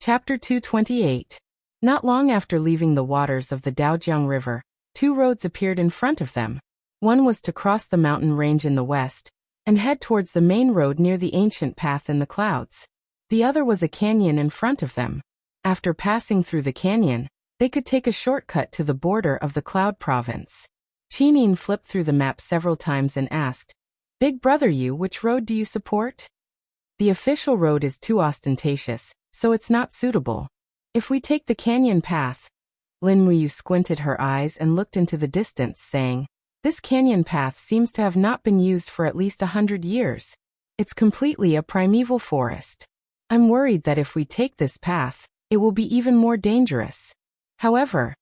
Chapter 228. Not long after leaving the waters of the Daojiang River, two roads appeared in front of them. One was to cross the mountain range in the west and head towards the main road near the ancient path in the clouds. The other was a canyon in front of them. After passing through the canyon, they could take a shortcut to the border of the Cloud Province. Qinin flipped through the map several times and asked, "Big brother, which road do you support?" "The official road is too ostentatious, so it's not suitable. If we take the canyon path..." Lin Muyu squinted her eyes and looked into the distance, saying, "This canyon path seems to have not been used for at least 100 years. It's completely a primeval forest. I'm worried that if we take this path, it will be even more dangerous. However,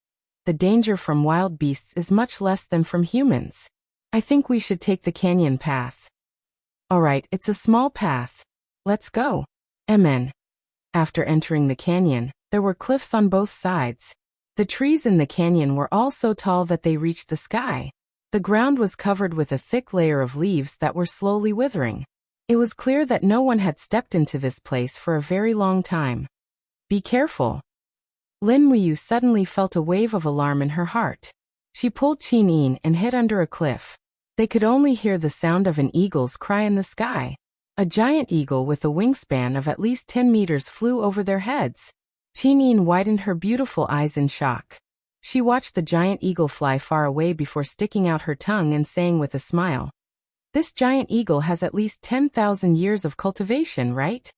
the danger from wild beasts is much less than from humans. I think we should take the canyon path." "Alright, it's a small path. Let's go." Amen. After entering the canyon, there were cliffs on both sides. The trees in the canyon were all so tall that they reached the sky. The ground was covered with a thick layer of leaves that were slowly withering. It was clear that no one had stepped into this place for a very long time. "Be careful." Lin Muyu suddenly felt a wave of alarm in her heart. She pulled Qinin and hid under a cliff. They could only hear the sound of an eagle's cry in the sky. A giant eagle with a wingspan of at least 10 meters flew over their heads. Qinin widened her beautiful eyes in shock. She watched the giant eagle fly far away before sticking out her tongue and saying with a smile, "This giant eagle has at least 10,000 years of cultivation, right?"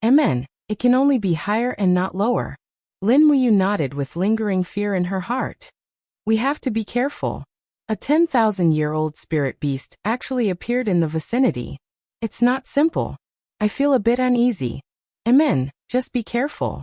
"Amen. It can only be higher and not lower." Lin Muyu nodded with lingering fear in her heart. "We have to be careful. A 10,000-year-old spirit beast actually appeared in the vicinity. It's not simple. I feel a bit uneasy." "Amen. Just be careful."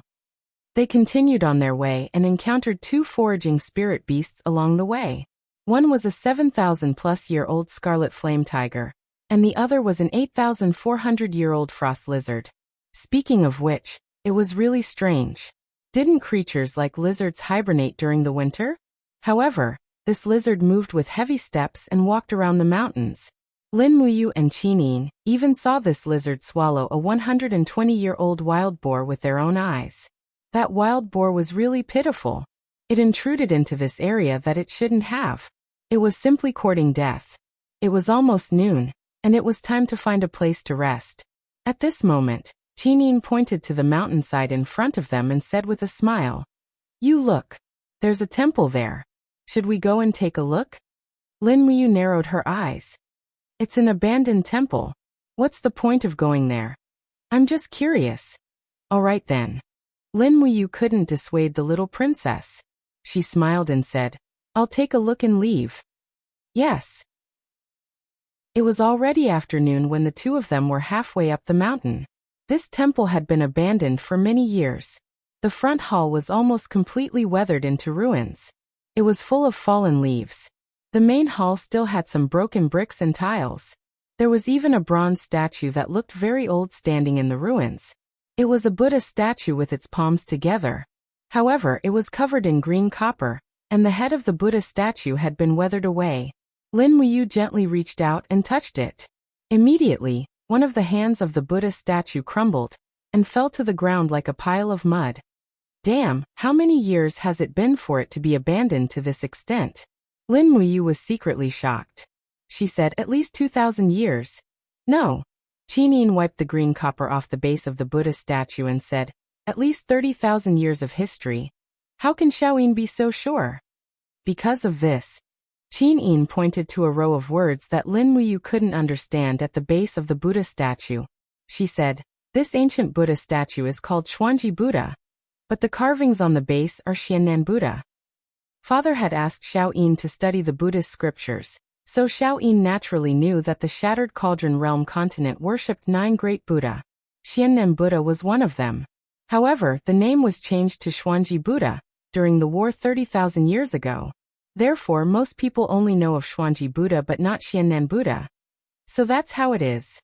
They continued on their way and encountered two foraging spirit beasts along the way. One was a 7,000-plus-year-old scarlet flame tiger, and the other was an 8,400-year-old frost lizard. Speaking of which, it was really strange. Didn't creatures like lizards hibernate during the winter? However, this lizard moved with heavy steps and walked around the mountains. Lin Muyu and Qinin even saw this lizard swallow a 120-year-old wild boar with their own eyes. That wild boar was really pitiful. It intruded into this area that it shouldn't have. It was simply courting death. It was almost noon, and it was time to find a place to rest. At this moment, Qinin pointed to the mountainside in front of them and said with a smile, "You look. There's a temple there. Should we go and take a look?" Lin Muyu narrowed her eyes. "It's an abandoned temple. What's the point of going there?" "I'm just curious." "Alright then." Lin Muyu couldn't dissuade the little princess. She smiled and said, "I'll take a look and leave." "Yes." It was already afternoon when the two of them were halfway up the mountain. This temple had been abandoned for many years. The front hall was almost completely weathered into ruins. It was full of fallen leaves. The main hall still had some broken bricks and tiles. There was even a bronze statue that looked very old standing in the ruins. It was a Buddha statue with its palms together. However, it was covered in green copper, and the head of the Buddha statue had been weathered away. Lin Muyu gently reached out and touched it. Immediately, one of the hands of the Buddha statue crumbled and fell to the ground like a pile of mud. Damn, how many years has it been for it to be abandoned to this extent? Lin Muyu was secretly shocked. She said, "At least 2,000 years. No." Qinin wiped the green copper off the base of the Buddha statue and said, "At least 30,000 years of history. How can Xiaoyin be so sure?" Because of this, Qinin pointed to a row of words that Lin Muyu couldn't understand at the base of the Buddha statue. She said, "This ancient Buddha statue is called Xuanji Buddha, but the carvings on the base are Xiannan Buddha." Father had asked Xiaoyin to study the Buddhist scriptures, so Xiaoyin naturally knew that the Shattered Cauldron Realm continent worshipped 9 great Buddha. Xiannan Buddha was one of them. However, the name was changed to Xuanji Buddha during the war 30,000 years ago. Therefore, most people only know of Xuanji Buddha but not Xiannan Buddha. So that's how it is.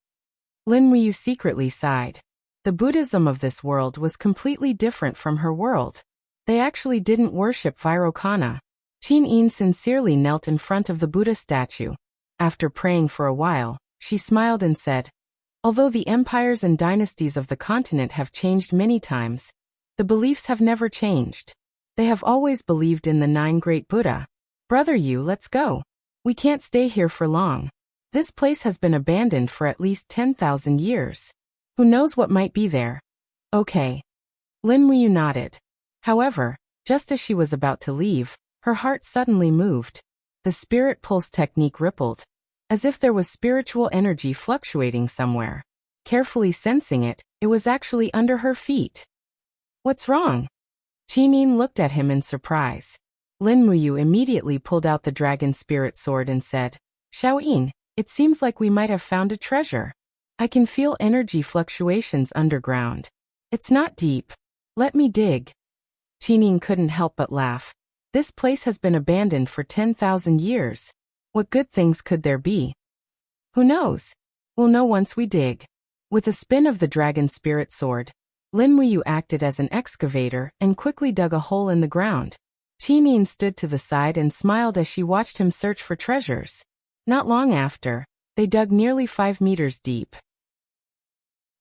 Lin Muyu secretly sighed. The Buddhism of this world was completely different from her world. They actually didn't worship Vairocana. Qinin sincerely knelt in front of the Buddha statue. After praying for a while, she smiled and said, "Although the empires and dynasties of the continent have changed many times, The beliefs have never changed. They have always believed in the 9 great Buddha. Brother Yu, let's go. We can't stay here for long. This place has been abandoned for at least 10,000 years. Who knows what might be there? Okay. Lin Wuyu nodded. However, just as she was about to leave, her heart suddenly moved. The spirit pulse technique rippled, as if there was spiritual energy fluctuating somewhere. Carefully sensing it, it was actually under her feet. What's wrong? Qinin looked at him in surprise. Lin Wuyu immediately pulled out the dragon spirit sword and said, Xiaoyin, it seems like we might have found a treasure. I can feel energy fluctuations underground. It's not deep. Let me dig. Qinin couldn't help but laugh. This place has been abandoned for 10,000 years. What good things could there be? Who knows? We'll know once we dig. With a spin of the dragon spirit sword, Lin Wuyu acted as an excavator and quickly dug a hole in the ground. Qinin stood to the side and smiled as she watched him search for treasures. Not long after, they dug nearly 5 meters deep.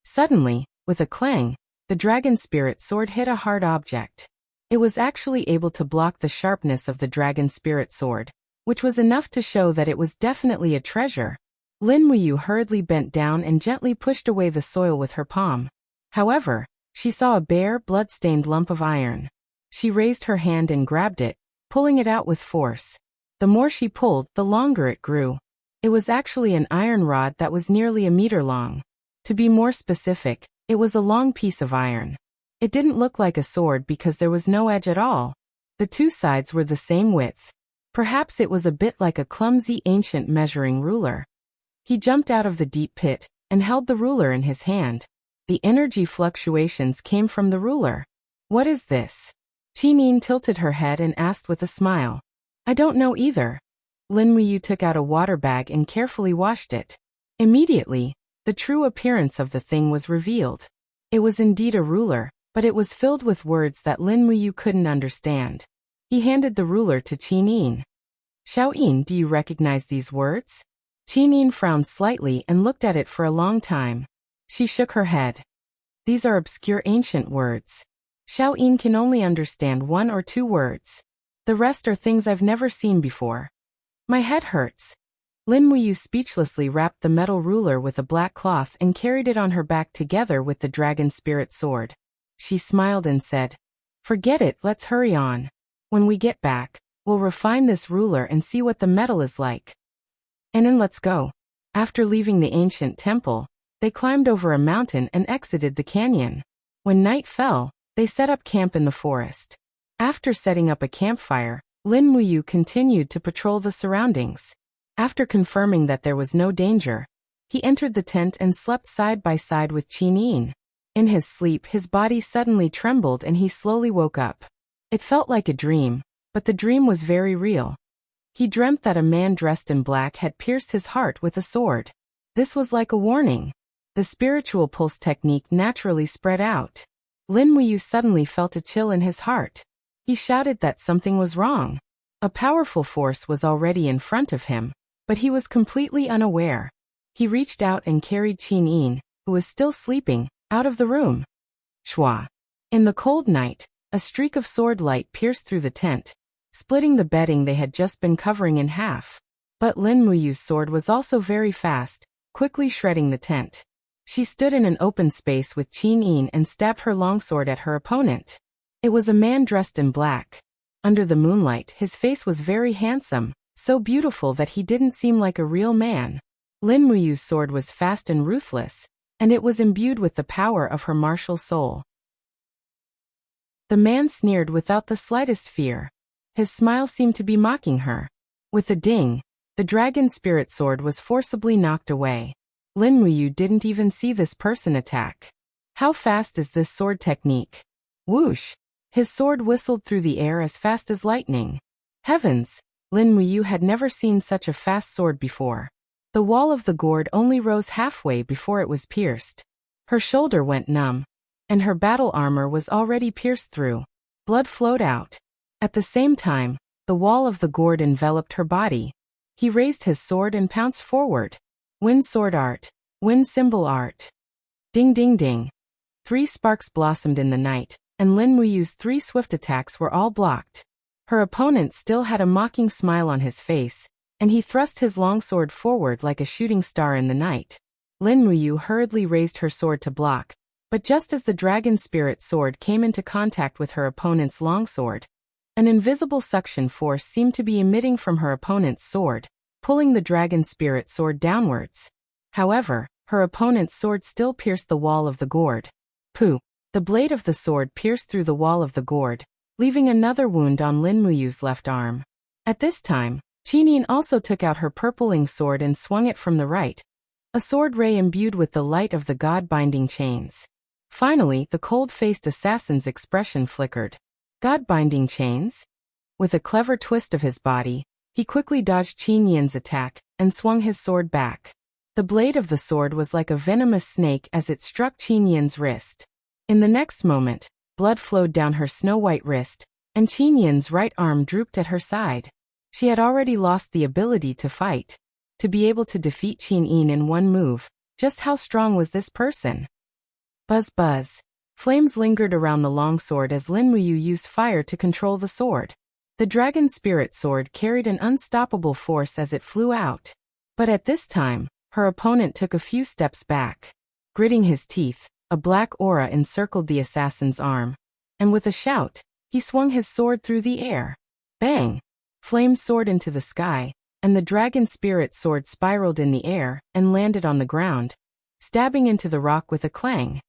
Suddenly, with a clang, the dragon spirit sword hit a hard object. It was actually able to block the sharpness of the dragon spirit sword, which was enough to show that it was definitely a treasure. Lin Wuyu hurriedly bent down and gently pushed away the soil with her palm. However, she saw a bare, blood-stained lump of iron. She raised her hand and grabbed it, pulling it out with force. The more she pulled, the longer it grew. It was actually an iron rod that was nearly a meter long. To be more specific, it was a long piece of iron. It didn't look like a sword because there was no edge at all. The 2 sides were the same width. Perhaps it was a bit like a clumsy ancient measuring ruler. He jumped out of the deep pit and held the ruler in his hand. The energy fluctuations came from the ruler. What is this? Qinin tilted her head and asked with a smile. I don't know either. Lin Wuyu took out a water bag and carefully washed it. Immediately, the true appearance of the thing was revealed. It was indeed a ruler, but it was filled with words that Lin Wuyu couldn't understand. He handed the ruler to Qinin. Xiaoyin, do you recognize these words? Qinin frowned slightly and looked at it for a long time. She shook her head. These are obscure ancient words. Xiaoyin can only understand 1 or 2 words. The rest are things I've never seen before. My head hurts. Lin Wuyu speechlessly wrapped the metal ruler with a black cloth and carried it on her back together with the dragon spirit sword. She smiled and said, Forget it, let's hurry on. When we get back, we'll refine this ruler and see what the metal is like. And then let's go. After leaving the ancient temple, they climbed over a mountain and exited the canyon. When night fell, they set up camp in the forest. After setting up a campfire, Lin Wuyu continued to patrol the surroundings. After confirming that there was no danger, he entered the tent and slept side by side with Qinin. In his sleep, his body suddenly trembled and he slowly woke up. It felt like a dream, but the dream was very real. He dreamt that a man dressed in black had pierced his heart with a sword. This was like a warning. The spiritual pulse technique naturally spread out. Lin Wuyu suddenly felt a chill in his heart. He shouted that something was wrong. A powerful force was already in front of him, but he was completely unaware. He reached out and carried Qinin, who was still sleeping, out of the room. Shwa. In the cold night, a streak of sword light pierced through the tent, splitting the bedding they had just been covering in half. But Lin Wuyu's sword was also very fast, quickly shredding the tent. She stood in an open space with Qinin and stabbed her longsword at her opponent. It was a man dressed in black. Under the moonlight, his face was very handsome, so beautiful that he didn't seem like a real man. Lin Wuyu's sword was fast and ruthless, and it was imbued with the power of her martial soul. The man sneered without the slightest fear. His smile seemed to be mocking her. With a ding, the dragon spirit sword was forcibly knocked away. Lin Wuyu didn't even see this person attack. How fast is this sword technique? Whoosh! His sword whistled through the air as fast as lightning. Heavens! Lin Wuyu had never seen such a fast sword before. The wall of the gourd only rose halfway before it was pierced. Her shoulder went numb, and her battle armor was already pierced through. Blood flowed out. At the same time, the wall of the gourd enveloped her body. He raised his sword and pounced forward. Wind sword art. Wind symbol art. Ding ding ding. 3 sparks blossomed in the night, and Lin Muyu's 3 swift attacks were all blocked. Her opponent still had a mocking smile on his face, and he thrust his longsword forward like a shooting star in the night. Lin Muyu hurriedly raised her sword to block, but just as the dragon spirit sword came into contact with her opponent's longsword, an invisible suction force seemed to be emitting from her opponent's sword, pulling the dragon spirit sword downwards. However, her opponent's sword still pierced the wall of the gourd. Pooh! The blade of the sword pierced through the wall of the gourd, leaving another wound on Lin Muyu's left arm. At this time, Qinyin also took out her purpling sword and swung it from the right, a sword ray imbued with the light of the god-binding chains. Finally, the cold-faced assassin's expression flickered. God-binding chains? With a clever twist of his body, he quickly dodged Qinyin's attack and swung his sword back. The blade of the sword was like a venomous snake as it struck Qinyin's wrist. In the next moment, blood flowed down her snow-white wrist, and Qinyin's right arm drooped at her side. She had already lost the ability to fight. To be able to defeat Qinyin in one move, just how strong was this person? Buzz buzz. Flames lingered around the longsword as Lin Muyu used fire to control the sword. The dragon spirit sword carried an unstoppable force as it flew out. But at this time, her opponent took a few steps back. Gritting his teeth, a black aura encircled the assassin's arm, and with a shout, he swung his sword through the air. Bang! Flames soared into the sky, and the dragon spirit sword spiraled in the air and landed on the ground, stabbing into the rock with a clang.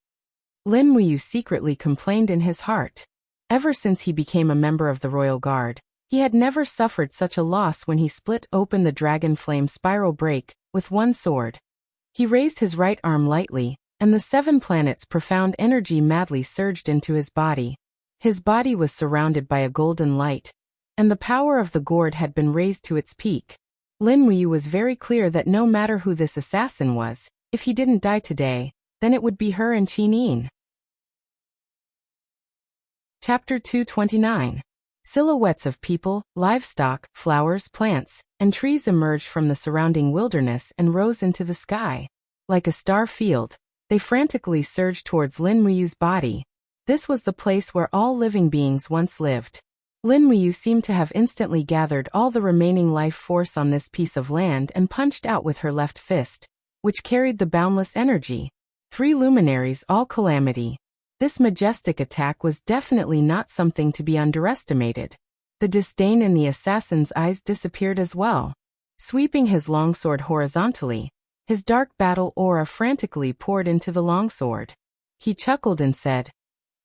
Lin Muyu secretly complained in his heart. Ever since he became a member of the Royal Guard, he had never suffered such a loss when he split open the dragon flame spiral break with one sword. He raised his right arm lightly, and the 7 planets' profound energy madly surged into his body. His body was surrounded by a golden light, and the power of the gourd had been raised to its peak. Lin Muyu was very clear that no matter who this assassin was, if he didn't die today, then it would be her and Qinyin. Chapter 229. Silhouettes of people, livestock, flowers, plants, and trees emerged from the surrounding wilderness and rose into the sky. Like a star field, they frantically surged towards Lin Muyu's body. This was the place where all living beings once lived. Lin Muyu seemed to have instantly gathered all the remaining life force on this piece of land and punched out with her left fist, which carried the boundless energy. 3 luminaries, all calamity. This majestic attack was definitely not something to be underestimated. The disdain in the assassin's eyes disappeared as well. Sweeping his longsword horizontally, his dark battle aura frantically poured into the longsword. He chuckled and said,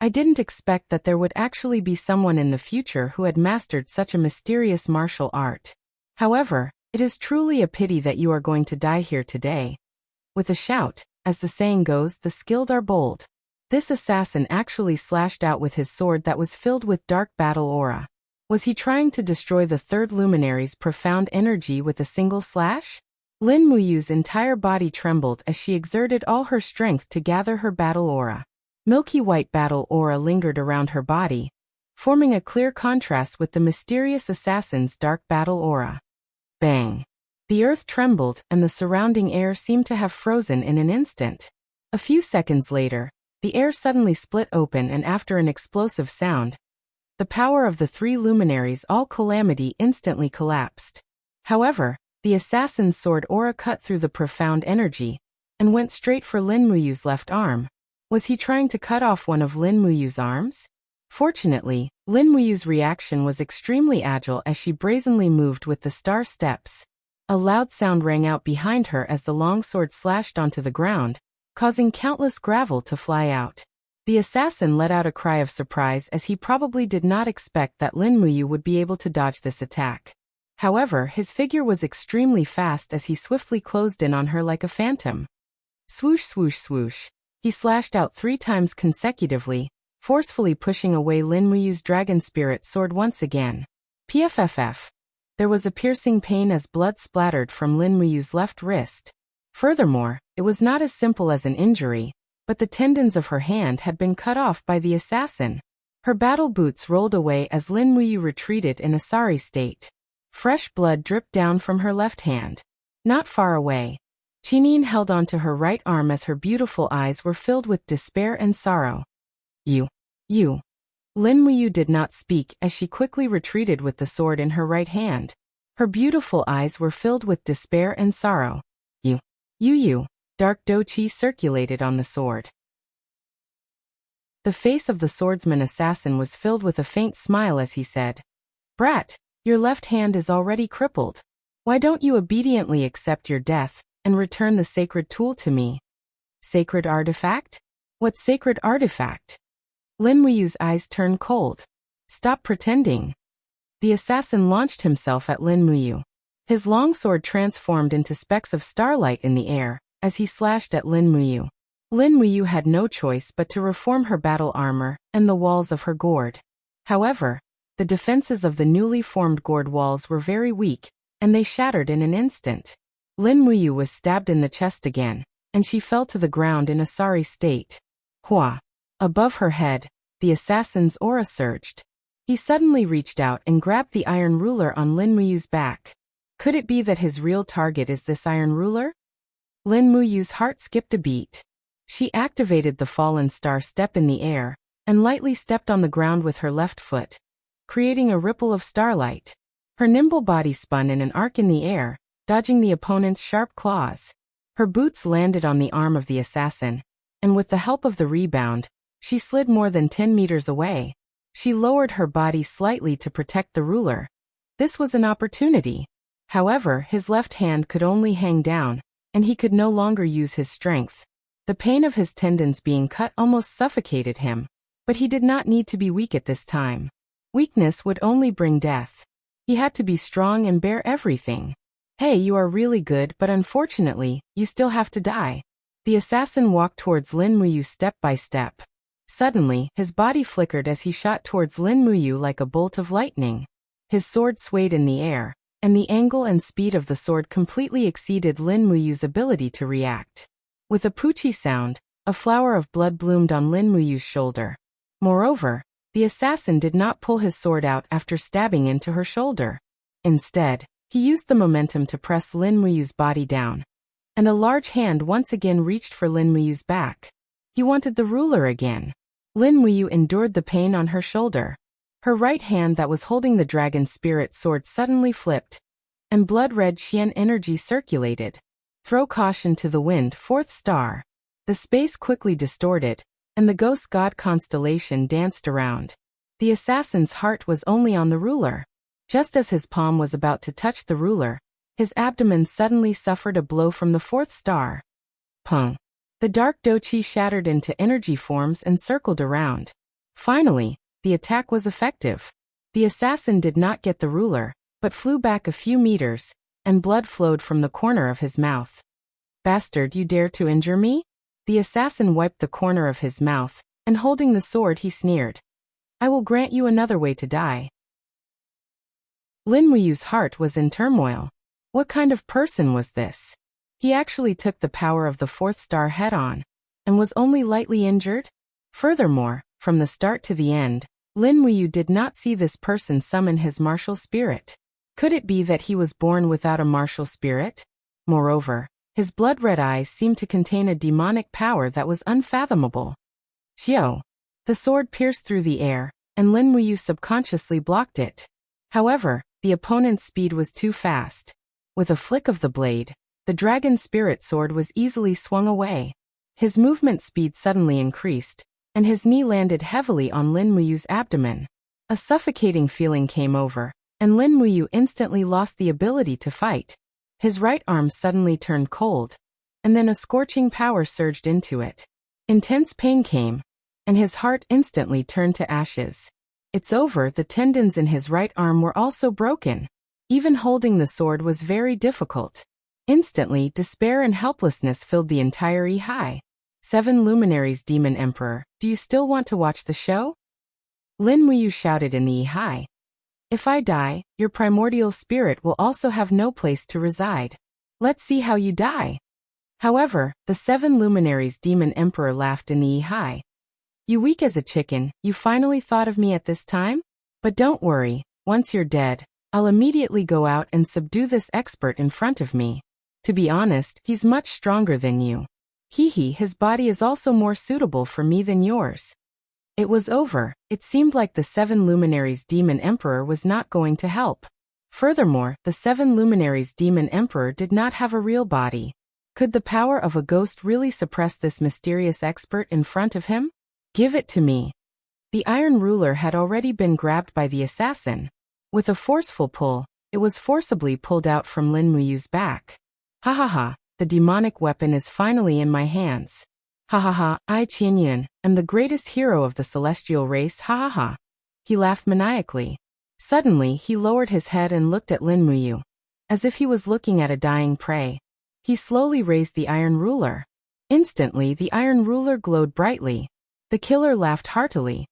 "I didn't expect that there would actually be someone in the future who had mastered such a mysterious martial art. However, it is truly a pity that you are going to die here today." With a shout, as the saying goes, the skilled are bold. This assassin actually slashed out with his sword that was filled with dark battle aura. Was he trying to destroy the 3rd luminary's profound energy with a single slash? Lin Muyu's entire body trembled as she exerted all her strength to gather her battle aura. Milky white battle aura lingered around her body, forming a clear contrast with the mysterious assassin's dark battle aura. Bang! The earth trembled and the surrounding air seemed to have frozen in an instant. A few seconds later, the air suddenly split open and after an explosive sound, the power of the 3 luminaries all calamity instantly collapsed. However, the assassin's sword aura cut through the profound energy and went straight for Lin Muyu's left arm. Was he trying to cut off one of Lin Muyu's arms? Fortunately, Lin Muyu's reaction was extremely agile as she brazenly moved with the star steps. A loud sound rang out behind her as the longsword slashed onto the ground, causing countless gravel to fly out. The assassin let out a cry of surprise as he probably did not expect that Lin Muyu would be able to dodge this attack. However, his figure was extremely fast as he swiftly closed in on her like a phantom. Swoosh swoosh swoosh. He slashed out 3 times consecutively, forcefully pushing away Lin Muyu's dragon spirit sword once again. Pfff. There was a piercing pain as blood splattered from Lin Muyu's left wrist. Furthermore, it was not as simple as an injury, but the tendons of her hand had been cut off by the assassin. Her battle boots rolled away as Lin Muyu retreated in a sorry state. Fresh blood dripped down from her left hand. Not far away, Qinyin held onto her right arm as her beautiful eyes were filled with despair and sorrow. You. Lin Muyu did not speak as she quickly retreated with the sword in her right hand. Her beautiful eyes were filled with despair and sorrow. You. Dark doqi circulated on the sword. The face of the swordsman assassin was filled with a faint smile as he said, "Brat, your left hand is already crippled. Why don't you obediently accept your death and return the sacred tool to me?" Sacred artifact? What sacred artifact? Lin Muyu's eyes turned cold. Stop pretending. The assassin launched himself at Lin Muyu. His long sword transformed into specks of starlight in the air as he slashed at Lin Muyu. Lin Muyu had no choice but to reform her battle armor and the walls of her gourd. However, the defenses of the newly formed gourd walls were very weak, and they shattered in an instant. Lin Muyu was stabbed in the chest again, and she fell to the ground in a sorry state. Hua! Above her head, the assassin's aura surged. He suddenly reached out and grabbed the iron ruler on Lin Muyu's back. Could it be that his real target is this iron ruler? Lin Muyu's heart skipped a beat. She activated the fallen star step in the air, and lightly stepped on the ground with her left foot, creating a ripple of starlight. Her nimble body spun in an arc in the air, dodging the opponent's sharp claws. Her boots landed on the arm of the assassin, and with the help of the rebound, she slid more than 10 meters away. She lowered her body slightly to protect the ruler. This was an opportunity. However, his left hand could only hang down, and he could no longer use his strength. The pain of his tendons being cut almost suffocated him, but he did not need to be weak at this time. Weakness would only bring death. He had to be strong and bear everything. Hey, you are really good, but unfortunately, you still have to die. The assassin walked towards Lin Muyu step by step. Suddenly, his body flickered as he shot towards Lin Muyu like a bolt of lightning. His sword swayed in the air, and the angle and speed of the sword completely exceeded Lin Muyu's ability to react. With a poochie sound, a flower of blood bloomed on Lin Muyu's shoulder. Moreover, the assassin did not pull his sword out after stabbing into her shoulder. Instead, he used the momentum to press Lin Muyu's body down. And a large hand once again reached for Lin Muyu's back. He wanted the ruler again. Lin Muyu endured the pain on her shoulder. Her right hand that was holding the dragon spirit sword suddenly flipped, and blood-red Xian energy circulated. Throw caution to the wind, fourth star. The space quickly distorted, and the ghost god constellation danced around. The assassin's heart was only on the ruler. Just as his palm was about to touch the ruler, his abdomen suddenly suffered a blow from the fourth star. Pung. The dark doqi shattered into energy forms and circled around. Finally, the attack was effective. The assassin did not get the ruler, but flew back a few meters, and blood flowed from the corner of his mouth. Bastard, you dare to injure me? The assassin wiped the corner of his mouth, and holding the sword he sneered. I will grant you another way to die. Lin Muyu's heart was in turmoil. What kind of person was this? He actually took the power of the fourth star head-on, and was only lightly injured? Furthermore, from the start to the end, Lin Muyu did not see this person summon his martial spirit. Could it be that he was born without a martial spirit? Moreover, his blood-red eyes seemed to contain a demonic power that was unfathomable. Xiao! The sword pierced through the air, and Lin Muyu subconsciously blocked it. However, the opponent's speed was too fast. With a flick of the blade, the dragon spirit sword was easily swung away. His movement speed suddenly increased, and his knee landed heavily on Lin Muyu's abdomen. A suffocating feeling came over, and Lin Muyu instantly lost the ability to fight. His right arm suddenly turned cold, and then a scorching power surged into it. Intense pain came, and his heart instantly turned to ashes. It's over. The tendons in his right arm were also broken. Even holding the sword was very difficult. Instantly, despair and helplessness filled the entire Yi. 7 Luminaries Demon Emperor, do you still want to watch the show? Lin Muyu shouted in the Yi. If I die, your primordial spirit will also have no place to reside. Let's see how you die. However, the 7 Luminaries Demon Emperor laughed in the Yi. You weak as a chicken, you finally thought of me at this time? But don't worry, once you're dead, I'll immediately go out and subdue this expert in front of me. To be honest, he's much stronger than you. Hee, his body is also more suitable for me than yours. It was over. It seemed like the 7 Luminaries Demon Emperor was not going to help. Furthermore, the 7 Luminaries Demon Emperor did not have a real body. Could the power of a ghost really suppress this mysterious expert in front of him? Give it to me. The Iron Ruler had already been grabbed by the assassin. With a forceful pull, it was forcibly pulled out from Lin Muyu's back. Ha ha ha, the demonic weapon is finally in my hands. Ha ha ha, I Qianyun am the greatest hero of the celestial race, ha ha ha. He laughed maniacally. Suddenly he lowered his head and looked at Lin Muyu, as if he was looking at a dying prey. He slowly raised the Iron Ruler. Instantly the Iron Ruler glowed brightly. The killer laughed heartily.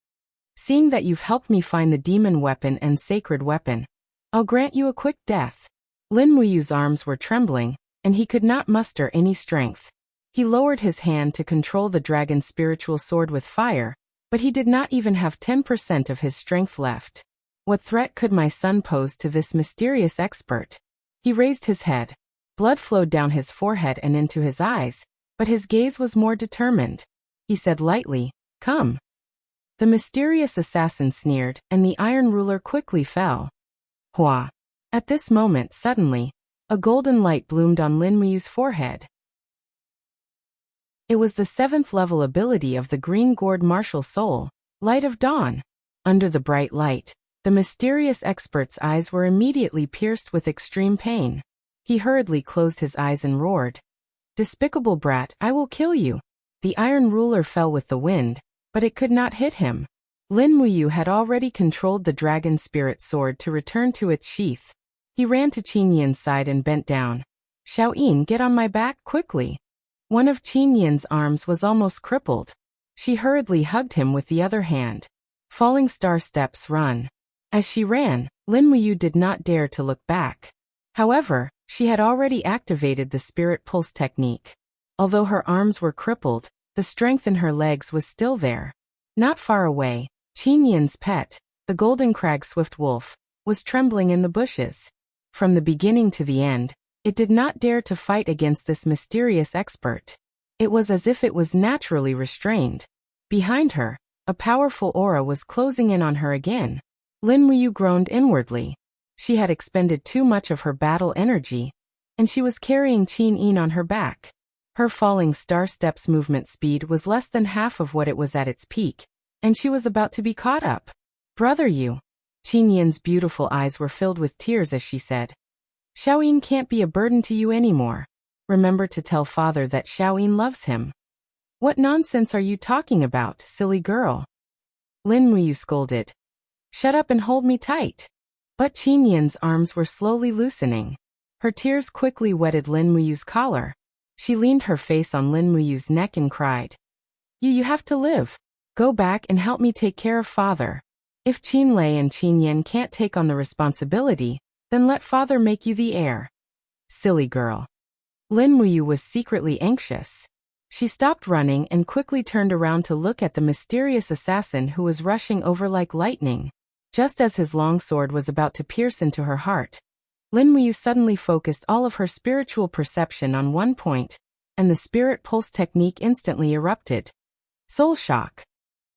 Seeing that you've helped me find the demon weapon and sacred weapon, I'll grant you a quick death. Lin Muyu's arms were trembling, and he could not muster any strength. He lowered his hand to control the dragon's spiritual sword with fire, but he did not even have 10% of his strength left. What threat could my son pose to this mysterious expert? He raised his head. Blood flowed down his forehead and into his eyes, but his gaze was more determined. He said lightly, "Come." The mysterious assassin sneered, and the Iron Ruler quickly fell. Hua! At this moment, suddenly, a golden light bloomed on Lin Muyu's forehead. It was the 7th level ability of the Green Gourd Martial Soul, Light of Dawn. Under the bright light, the mysterious expert's eyes were immediately pierced with extreme pain. He hurriedly closed his eyes and roared, "Despicable brat, I will kill you." The Iron Ruler fell with the wind, but it could not hit him. Lin Muyu had already controlled the dragon spirit sword to return to its sheath. He ran to Qin Yin's side and bent down. "Xiaoyin, get on my back, quickly." One of Qin Yin's arms was almost crippled. She hurriedly hugged him with the other hand. Falling star steps run. As she ran, Lin Muyu did not dare to look back. However, she had already activated the spirit pulse technique. Although her arms were crippled, the strength in her legs was still there. Not far away, Qin Yin's pet, the golden crag swift wolf, was trembling in the bushes. From the beginning to the end, it did not dare to fight against this mysterious expert. It was as if it was naturally restrained. Behind her, a powerful aura was closing in on her again. Lin Muyu groaned inwardly. She had expended too much of her battle energy, and she was carrying Qin Yin on her back. Her falling star steps movement speed was less than half of what it was at its peak, and she was about to be caught up. "Brother, you." Qin Yin's beautiful eyes were filled with tears as she said, "Xiaoyin can't be a burden to you anymore. Remember to tell father that Xiaoyin loves him." "What nonsense are you talking about, silly girl?" Lin Muyu scolded. "Shut up and hold me tight." But Qin Yin's arms were slowly loosening. Her tears quickly wetted Lin Muyu's collar. She leaned her face on Lin Muyu's neck and cried, You have to live. Go back and help me take care of father. If Qin Lei and Qin Yin can't take on the responsibility, then let father make you the heir." Silly girl. Lin Muyu was secretly anxious. She stopped running and quickly turned around to look at the mysterious assassin who was rushing over like lightning. Just as his long sword was about to pierce into her heart, Lin Muyu suddenly focused all of her spiritual perception on one point, and the spirit pulse technique instantly erupted. Soul shock.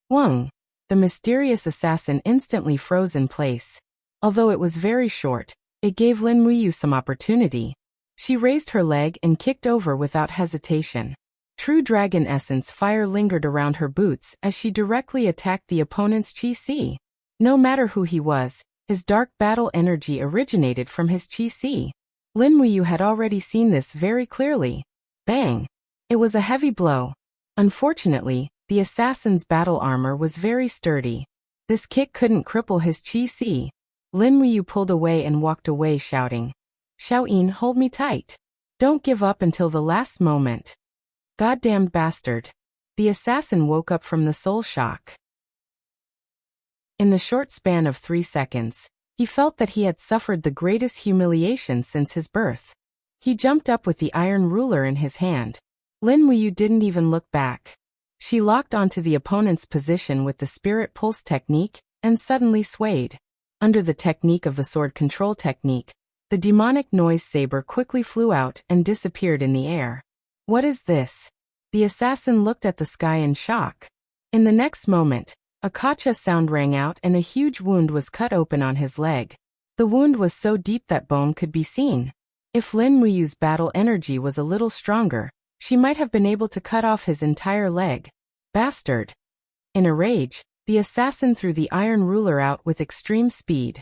Wang. The mysterious assassin instantly froze in place. Although it was very short, it gave Lin Muyu some opportunity. She raised her leg and kicked over without hesitation. True dragon essence fire lingered around her boots as she directly attacked the opponent's Qi. No matter who he was, his dark battle energy originated from his Qi. Lin Muyu had already seen this very clearly. Bang! It was a heavy blow. Unfortunately, the assassin's battle armor was very sturdy. This kick couldn't cripple his Qi. Lin Muyu pulled away and walked away shouting, "Xiaoyin, hold me tight. Don't give up until the last moment." Goddamned bastard. The assassin woke up from the soul shock. In the short span of 3 seconds, he felt that he had suffered the greatest humiliation since his birth. He jumped up with the iron ruler in his hand. Lin Muyu didn't even look back. She locked onto the opponent's position with the spirit pulse technique, and suddenly swayed. Under the technique of the sword control technique, the demonic noise saber quickly flew out and disappeared in the air. What is this? The assassin looked at the sky in shock. In the next moment, A kacha sound rang out and a huge wound was cut open on his leg. The wound was so deep that bone could be seen. If Lin Muyu's battle energy was a little stronger, she might have been able to cut off his entire leg. Bastard! In a rage, the assassin threw the iron ruler out with extreme speed.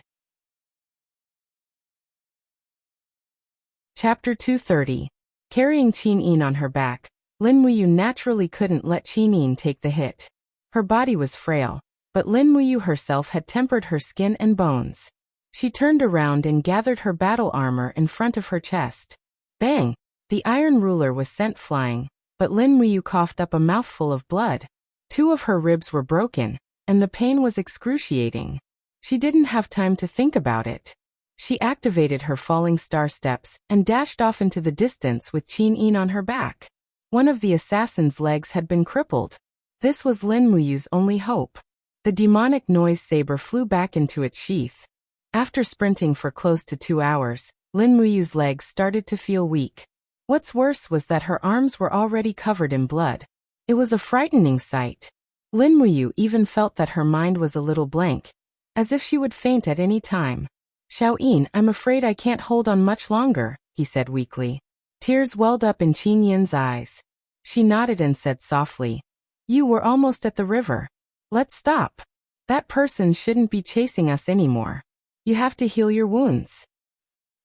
Chapter 230. Carrying Qin Yin on her back, Lin Muyu naturally couldn't let Qin Yin take the hit. Her body was frail, but Lin Muyu herself had tempered her skin and bones. She turned around and gathered her battle armor in front of her chest. Bang! The iron ruler was sent flying, but Lin Muyu coughed up a mouthful of blood. 2 of her ribs were broken, and the pain was excruciating. She didn't have time to think about it. She activated her falling star steps and dashed off into the distance with Qin Yin on her back. One of the assassin's legs had been crippled. This was Lin Muyu's only hope. The demonic noise saber flew back into its sheath. After sprinting for close to 2 hours, Lin Muyu's legs started to feel weak. What's worse was that her arms were already covered in blood. It was a frightening sight. Lin Muyu even felt that her mind was a little blank, as if she would faint at any time. Xiaoyin, I'm afraid I can't hold on much longer, he said weakly. Tears welled up in Qin Yin's eyes. She nodded and said softly, You were almost at the river. Let's stop. That person shouldn't be chasing us anymore. You have to heal your wounds.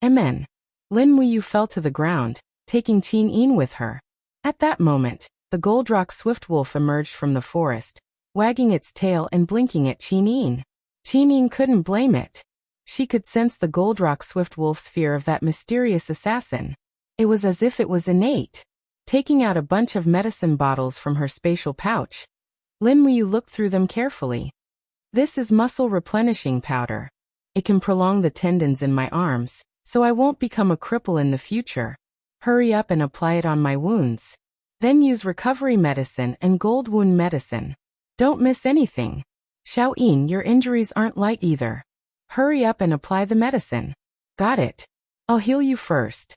Amen. Lin Muyu fell to the ground, taking Qin Yin with her. At that moment, the Goldrock Swiftwolf emerged from the forest, wagging its tail and blinking at Qin Yin. Qin Yin couldn't blame it. She could sense the Goldrock Swiftwolf's fear of that mysterious assassin. It was as if it was innate. Taking out a bunch of medicine bottles from her spatial pouch, Lin Muyu looked through them carefully. This is muscle replenishing powder. It can prolong the tendons in my arms, so I won't become a cripple in the future. Hurry up and apply it on my wounds. Then use recovery medicine and gold wound medicine. Don't miss anything. Xiaoyin, your injuries aren't light either. Hurry up and apply the medicine. Got it. I'll heal you first.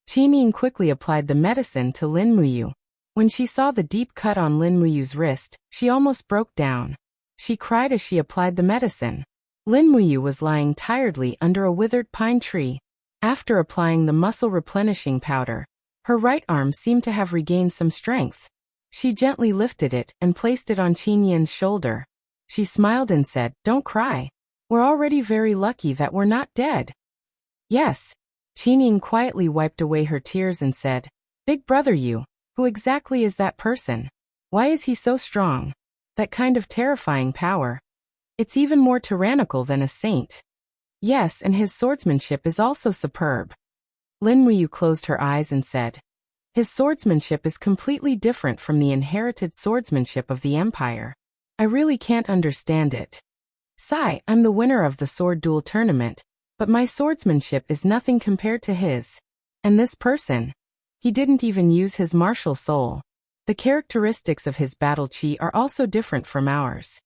Qin Yin quickly applied the medicine to Lin Muyu. When she saw the deep cut on Lin Muyu's wrist, she almost broke down. She cried as she applied the medicine. Lin Muyu was lying tiredly under a withered pine tree. After applying the muscle replenishing powder, her right arm seemed to have regained some strength. She gently lifted it and placed it on Qin Yin's shoulder. She smiled and said, Don't cry. We're already very lucky that we're not dead. Yes. Qin Yin quietly wiped away her tears and said, Big brother you, who exactly is that person? Why is he so strong? That kind of terrifying power. It's even more tyrannical than a saint. Yes, and his swordsmanship is also superb. Lin Muyu closed her eyes and said, His swordsmanship is completely different from the inherited swordsmanship of the Empire. I really can't understand it. Sai, I'm the winner of the sword duel tournament, but my swordsmanship is nothing compared to his. And this person? He didn't even use his martial soul. The characteristics of his battle chi are also different from ours.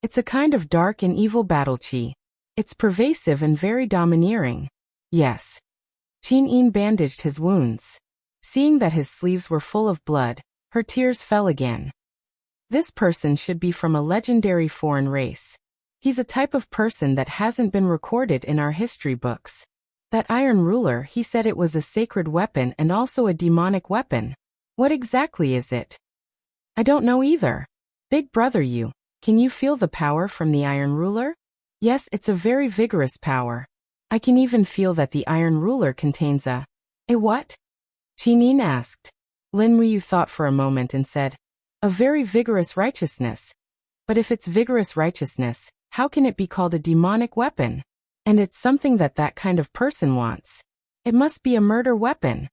It's a kind of dark and evil battle chi. It's pervasive and very domineering. Yes. Qin Yin bandaged his wounds. Seeing that his sleeves were full of blood, her tears fell again. This person should be from a legendary foreign race. He's a type of person that hasn't been recorded in our history books. That iron ruler, he said it was a sacred weapon and also a demonic weapon. What exactly is it? I don't know either. Big brother you, can you feel the power from the iron ruler? Yes, it's a very vigorous power. I can even feel that the iron ruler contains a what? Qin Yin asked. Lin Muyu thought for a moment and said, a very vigorous righteousness. But if it's vigorous righteousness, how can it be called a demonic weapon? And it's something that kind of person wants. It must be a murder weapon.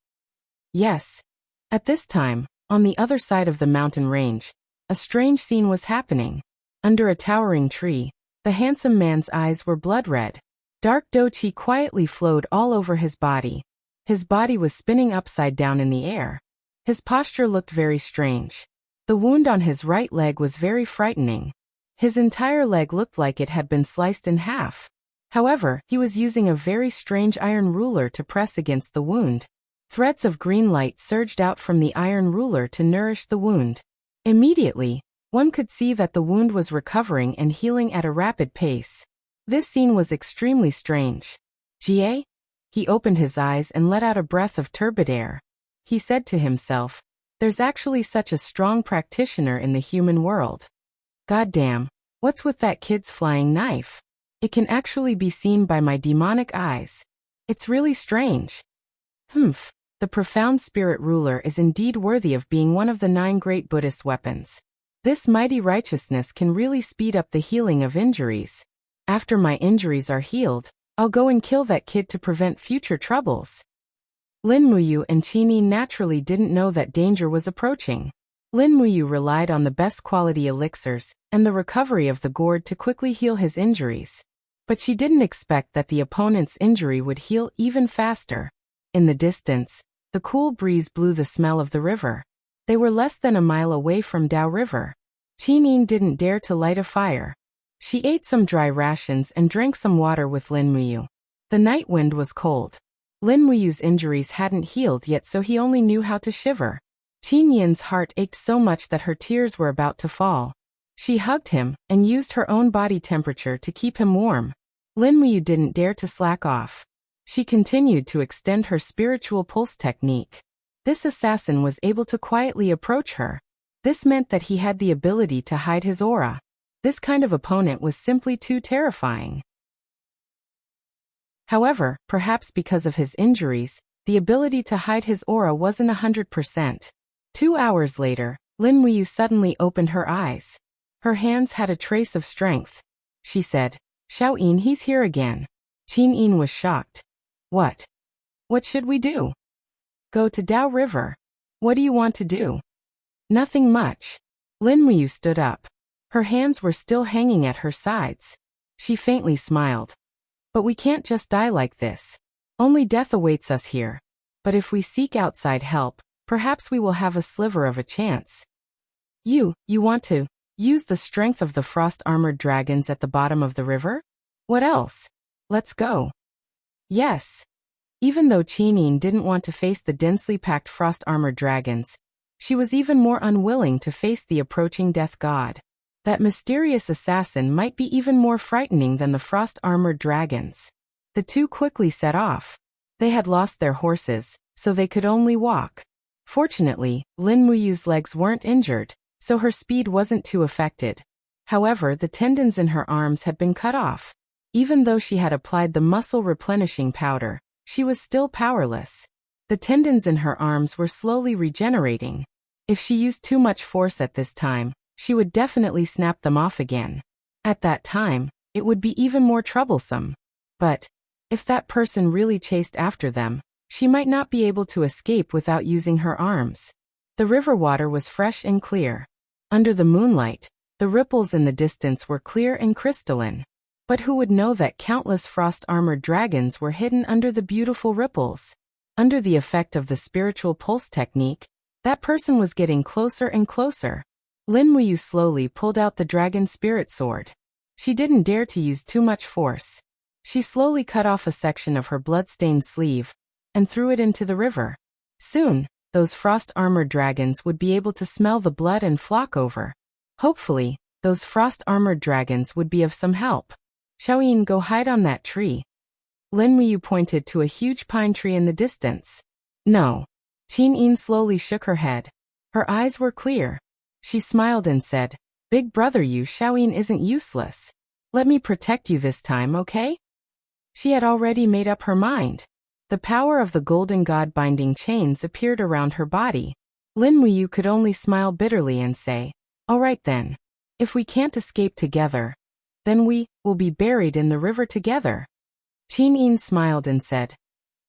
Yes. At this time, on the other side of the mountain range, a strange scene was happening. Under a towering tree, the handsome man's eyes were blood red. Dark doqi quietly flowed all over his body. His body was spinning upside down in the air. His posture looked very strange. The wound on his right leg was very frightening. His entire leg looked like it had been sliced in half. However, he was using a very strange iron ruler to press against the wound. Threads of green light surged out from the iron ruler to nourish the wound. Immediately, One could see that the wound was recovering and healing at a rapid pace. This scene was extremely strange. Jie? He opened his eyes and let out a breath of turbid air. He said to himself, there's actually such a strong practitioner in the human world. Goddamn, what's with that kid's flying knife? It can actually be seen by my demonic eyes. It's really strange. Humph, the profound spirit ruler is indeed worthy of being one of the 9 great Buddhist weapons. This mighty righteousness can really speed up the healing of injuries. After my injuries are healed, I'll go and kill that kid to prevent future troubles. Lin Muyu and Qinyi naturally didn't know that danger was approaching. Lin Muyu relied on the best quality elixirs and the recovery of the gourd to quickly heal his injuries. But she didn't expect that the opponent's injury would heal even faster. In the distance, the cool breeze blew the smell of the river. They were less than a mile away from Dao River. Qinyi didn't dare to light a fire. She ate some dry rations and drank some water with Lin Muyu. The night wind was cold. Lin Muyu's injuries hadn't healed yet, so he only knew how to shiver. Qinyi's heart ached so much that her tears were about to fall. She hugged him and used her own body temperature to keep him warm. Lin Muyu didn't dare to slack off. She continued to extend her spiritual pulse technique. This assassin was able to quietly approach her. This meant that he had the ability to hide his aura. This kind of opponent was simply too terrifying. However, perhaps because of his injuries, the ability to hide his aura wasn't 100%. 2 hours later, Lin Muyu suddenly opened her eyes. Her hands had a trace of strength. She said, Xiaoyin, he's here again. Qinyin was shocked. What? What should we do? Go to Dao River. What do you want to do? Nothing much. Lin Muyu stood up. Her hands were still hanging at her sides. She faintly smiled. But we can't just die like this. Only death awaits us here. But if we seek outside help, perhaps we will have a sliver of a chance. You want to use the strength of the frost-armored dragons at the bottom of the river? What else? Let's go. Yes. Even though Qinyin didn't want to face the densely packed frost-armored dragons, she was even more unwilling to face the approaching death god. That mysterious assassin might be even more frightening than the frost-armored dragons. The two quickly set off. They had lost their horses, so they could only walk. Fortunately, Lin Muyu's legs weren't injured, so her speed wasn't too affected. However, the tendons in her arms had been cut off. Even though she had applied the muscle-replenishing powder, she was still powerless. The tendons in her arms were slowly regenerating. If she used too much force at this time, she would definitely snap them off again. At that time, it would be even more troublesome. But if that person really chased after them, she might not be able to escape without using her arms. The river water was fresh and clear. Under the moonlight, the ripples in the distance were clear and crystalline. But who would know that countless frost-armored dragons were hidden under the beautiful ripples? Under the effect of the spiritual pulse technique, that person was getting closer and closer. Lin Muyu slowly pulled out the dragon spirit sword. She didn't dare to use too much force. She slowly cut off a section of her blood-stained sleeve and threw it into the river. Soon, those frost-armored dragons would be able to smell the blood and flock over. Hopefully, those frost-armored dragons would be of some help. Xiaoyin, go hide on that tree. Lin Muyu pointed to a huge pine tree in the distance. No. Qinyin slowly shook her head. Her eyes were clear. She smiled and said, Big brother, Xiaoyin isn't useless. Let me protect you this time, okay? She had already made up her mind. The power of the golden god binding chains appeared around her body. Lin Muyu could only smile bitterly and say, All right then. If we can't escape together, then we will be buried in the river together. Qinyin smiled and said,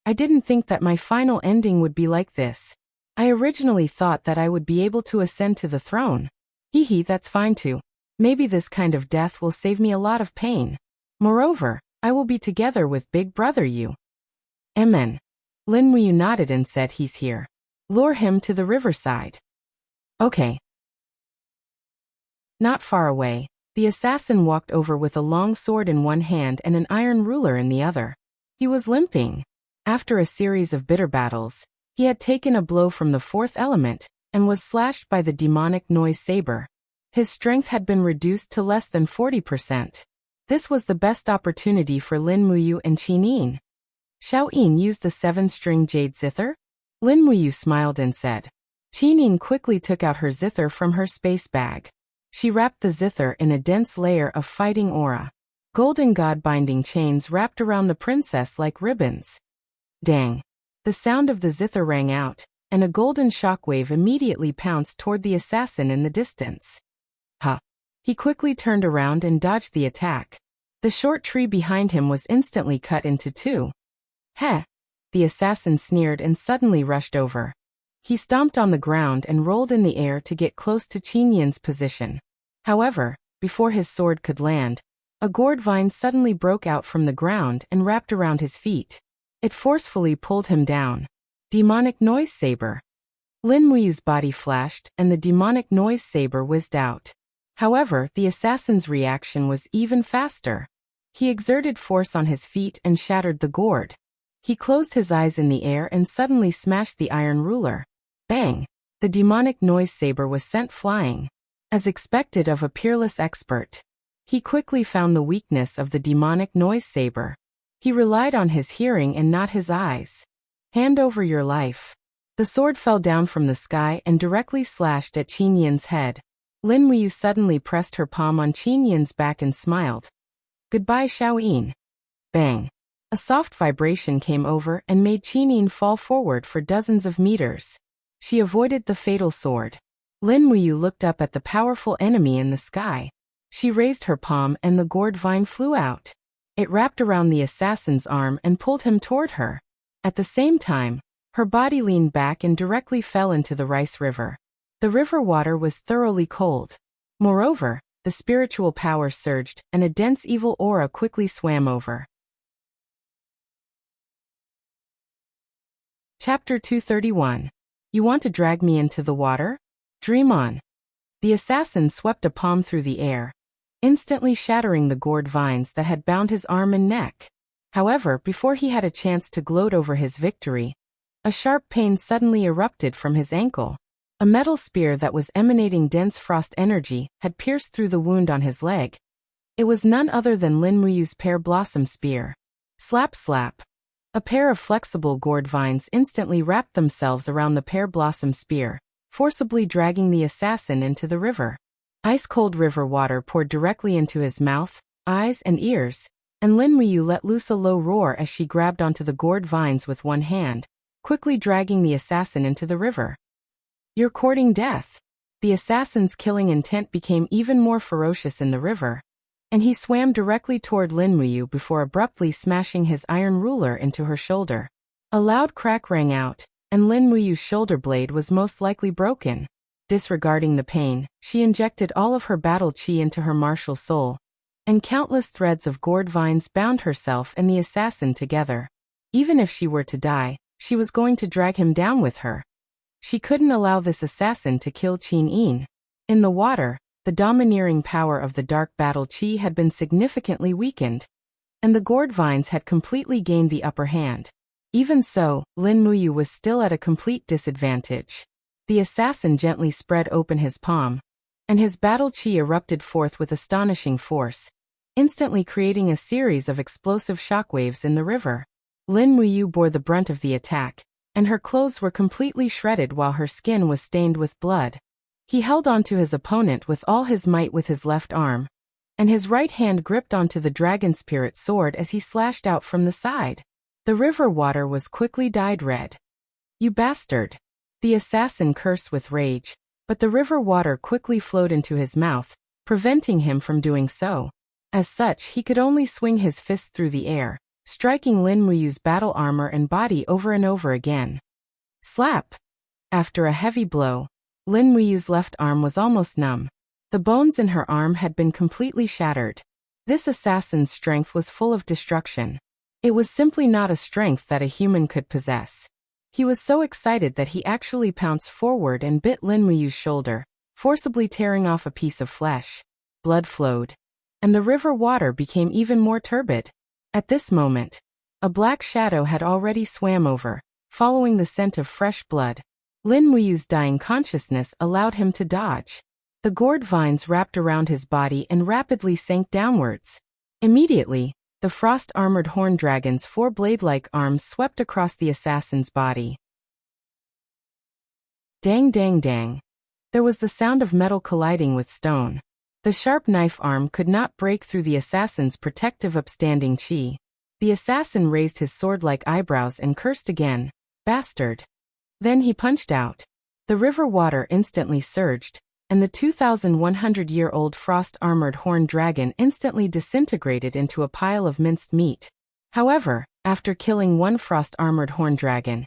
I didn't think that my final ending would be like this. I originally thought that I would be able to ascend to the throne. Hee, that's fine too. Maybe this kind of death will save me a lot of pain. Moreover, I will be together with Big Brother Yu. Amen. Lin Muyu nodded and said, He's here. Lure him to the riverside. Okay. Not far away, the assassin walked over with a long sword in one hand and an iron ruler in the other. He was limping. After a series of bitter battles, he had taken a blow from the fourth element and was slashed by the demonic noise saber. His strength had been reduced to less than 40%. This was the best opportunity for Lin Muyu and Qin Yin. Shall Yin use the 7-string jade zither? Lin Muyu smiled and said. Qin Yin quickly took out her zither from her space bag. She wrapped the zither in a dense layer of fighting aura. Golden god-binding chains wrapped around the princess like ribbons. Dang! The sound of the zither rang out, and a golden shockwave immediately pounced toward the assassin in the distance. Ha! He quickly turned around and dodged the attack. The short tree behind him was instantly cut into two. Heh! The assassin sneered and suddenly rushed over. He stomped on the ground and rolled in the air to get close to Qin Yin's position. However, before his sword could land, a gourd vine suddenly broke out from the ground and wrapped around his feet. It forcefully pulled him down. Demonic noise saber. Lin Muyu's body flashed and the demonic noise saber whizzed out. However, the assassin's reaction was even faster. He exerted force on his feet and shattered the gourd. He closed his eyes in the air and suddenly smashed the iron ruler. Bang! The demonic noise saber was sent flying. As expected of a peerless expert, he quickly found the weakness of the demonic noise saber. He relied on his hearing and not his eyes. Hand over your life. The sword fell down from the sky and directly slashed at Qin Yin's head. Lin Muyu suddenly pressed her palm on Qin Yin's back and smiled. Goodbye, Shao Yin. Bang! A soft vibration came over and made Qin Yin fall forward for dozens of meters. She avoided the fatal sword. Lin Muyu looked up at the powerful enemy in the sky. She raised her palm and the gourd vine flew out. It wrapped around the assassin's arm and pulled him toward her. At the same time, her body leaned back and directly fell into the rice river. The river water was thoroughly cold. Moreover, the spiritual power surged and a dense evil aura quickly swam over. Chapter 231. You want to drag me into the water? Dream on. The assassin swept a palm through the air, instantly shattering the gourd vines that had bound his arm and neck. However, before he had a chance to gloat over his victory, a sharp pain suddenly erupted from his ankle. A metal spear that was emanating dense frost energy had pierced through the wound on his leg. It was none other than Lin Muyu's pear blossom spear. Slap slap. A pair of flexible gourd vines instantly wrapped themselves around the pear blossom spear, forcibly dragging the assassin into the river. Ice-cold river water poured directly into his mouth, eyes, and ears, and Lin Muyu let loose a low roar as she grabbed onto the gourd vines with one hand, quickly dragging the assassin into the river. You're courting death. The assassin's killing intent became even more ferocious in the river, and he swam directly toward Lin Muyu before abruptly smashing his iron ruler into her shoulder. A loud crack rang out, and Lin Muyu's shoulder blade was most likely broken. Disregarding the pain, she injected all of her battle chi into her martial soul, and countless threads of gourd vines bound herself and the assassin together. Even if she were to die, she was going to drag him down with her. She couldn't allow this assassin to kill Qin Yin. In the water, the domineering power of the dark battle chi had been significantly weakened, and the gourd vines had completely gained the upper hand. Even so, Lin Muyu was still at a complete disadvantage. The assassin gently spread open his palm, and his battle chi erupted forth with astonishing force, instantly creating a series of explosive shockwaves in the river. Lin Muyu bore the brunt of the attack, and her clothes were completely shredded while her skin was stained with blood. He held onto his opponent with all his might with his left arm, and his right hand gripped onto the dragon spirit sword as he slashed out from the side. The river water was quickly dyed red. You bastard! The assassin cursed with rage, but the river water quickly flowed into his mouth, preventing him from doing so. As such, he could only swing his fists through the air, striking Lin Muyu's battle armor and body over and over again. Slap! After a heavy blow, Lin Muyu's left arm was almost numb. The bones in her arm had been completely shattered. This assassin's strength was full of destruction. It was simply not a strength that a human could possess. He was so excited that he actually pounced forward and bit Lin Muyu's shoulder, forcibly tearing off a piece of flesh. Blood flowed, and the river water became even more turbid. At this moment, a black shadow had already swam over, following the scent of fresh blood. Lin Muyu's dying consciousness allowed him to dodge. The gourd vines wrapped around his body and rapidly sank downwards. Immediately, the frost-armored horn dragon's four blade-like arms swept across the assassin's body. Dang dang dang. There was the sound of metal colliding with stone. The sharp knife arm could not break through the assassin's protective upstanding chi. The assassin raised his sword-like eyebrows and cursed again. Bastard. Then he punched out. The river water instantly surged, and the 2,100-year-old frost-armored horn dragon instantly disintegrated into a pile of minced meat. However, after killing one frost-armored horn dragon,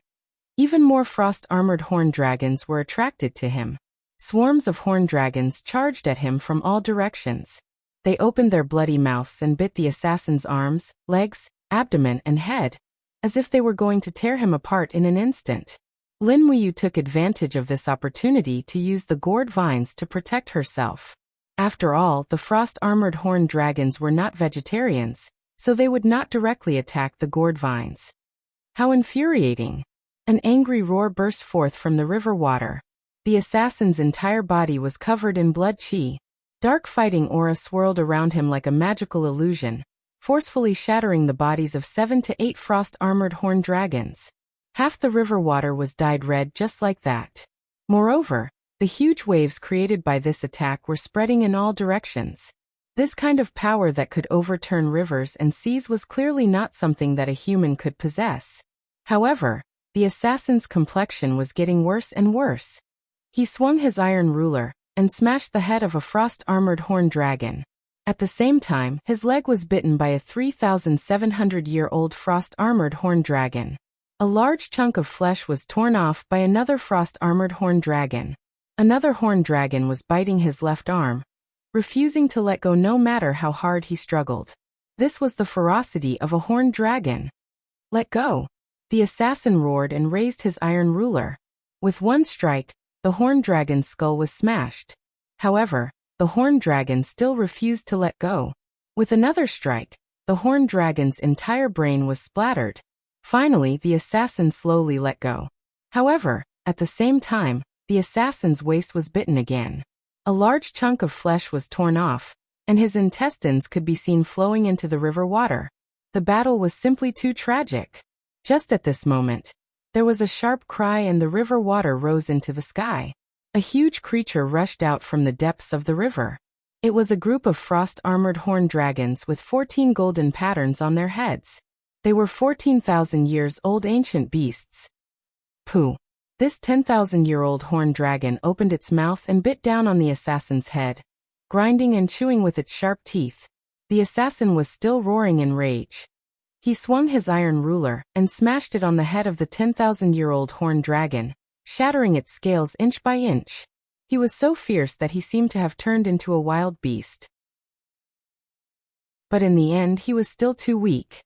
even more frost-armored horn dragons were attracted to him. Swarms of horn dragons charged at him from all directions. They opened their bloody mouths and bit the assassin's arms, legs, abdomen, and head, as if they were going to tear him apart in an instant. Lin Muyu took advantage of this opportunity to use the gourd vines to protect herself. After all, the frost-armored horn dragons were not vegetarians, so they would not directly attack the gourd vines. How infuriating! An angry roar burst forth from the river water. The assassin's entire body was covered in blood chi. Dark fighting aura swirled around him like a magical illusion, forcefully shattering the bodies of 7 to 8 frost-armored horn dragons. Half the river water was dyed red just like that. Moreover, the huge waves created by this attack were spreading in all directions. This kind of power that could overturn rivers and seas was clearly not something that a human could possess. However, the assassin's complexion was getting worse and worse. He swung his iron ruler and smashed the head of a frost-armored horn dragon. At the same time, his leg was bitten by a 3,700-year-old frost-armored horn dragon. A large chunk of flesh was torn off by another frost-armored horn dragon. Another horn dragon was biting his left arm, refusing to let go no matter how hard he struggled. This was the ferocity of a horned dragon. Let go! The assassin roared and raised his iron ruler. With one strike, the horned dragon's skull was smashed. However, the horned dragon still refused to let go. With another strike, the horned dragon's entire brain was splattered. Finally, the assassin slowly let go. However, at the same time, the assassin's waist was bitten again. A large chunk of flesh was torn off, and his intestines could be seen flowing into the river water. The battle was simply too tragic. Just at this moment, there was a sharp cry and the river water rose into the sky. A huge creature rushed out from the depths of the river. It was a group of frost-armored horned dragons with 14 golden patterns on their heads. They were 14,000 years old ancient beasts. Pooh! This 10,000-year-old horned dragon opened its mouth and bit down on the assassin's head, grinding and chewing with its sharp teeth. The assassin was still roaring in rage. He swung his iron ruler and smashed it on the head of the 10,000-year-old horned dragon, shattering its scales inch by inch. He was so fierce that he seemed to have turned into a wild beast. But in the end he was still too weak.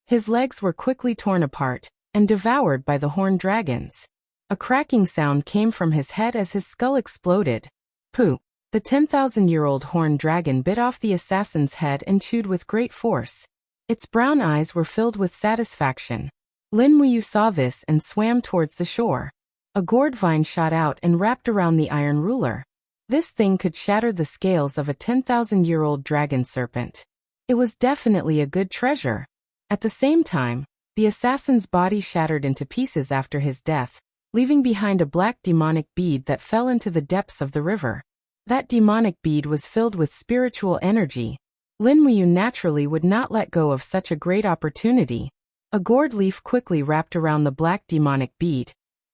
His legs were quickly torn apart and devoured by the horned dragons. A cracking sound came from his head as his skull exploded. Pooh! The 10,000-year-old horned dragon bit off the assassin's head and chewed with great force. Its brown eyes were filled with satisfaction. Lin Muyu saw this and swam towards the shore. A gourd vine shot out and wrapped around the iron ruler. This thing could shatter the scales of a 10,000-year-old dragon serpent. It was definitely a good treasure. At the same time, the assassin's body shattered into pieces after his death, leaving behind a black demonic bead that fell into the depths of the river. That demonic bead was filled with spiritual energy. Lin Muyu naturally would not let go of such a great opportunity. A gourd leaf quickly wrapped around the black demonic bead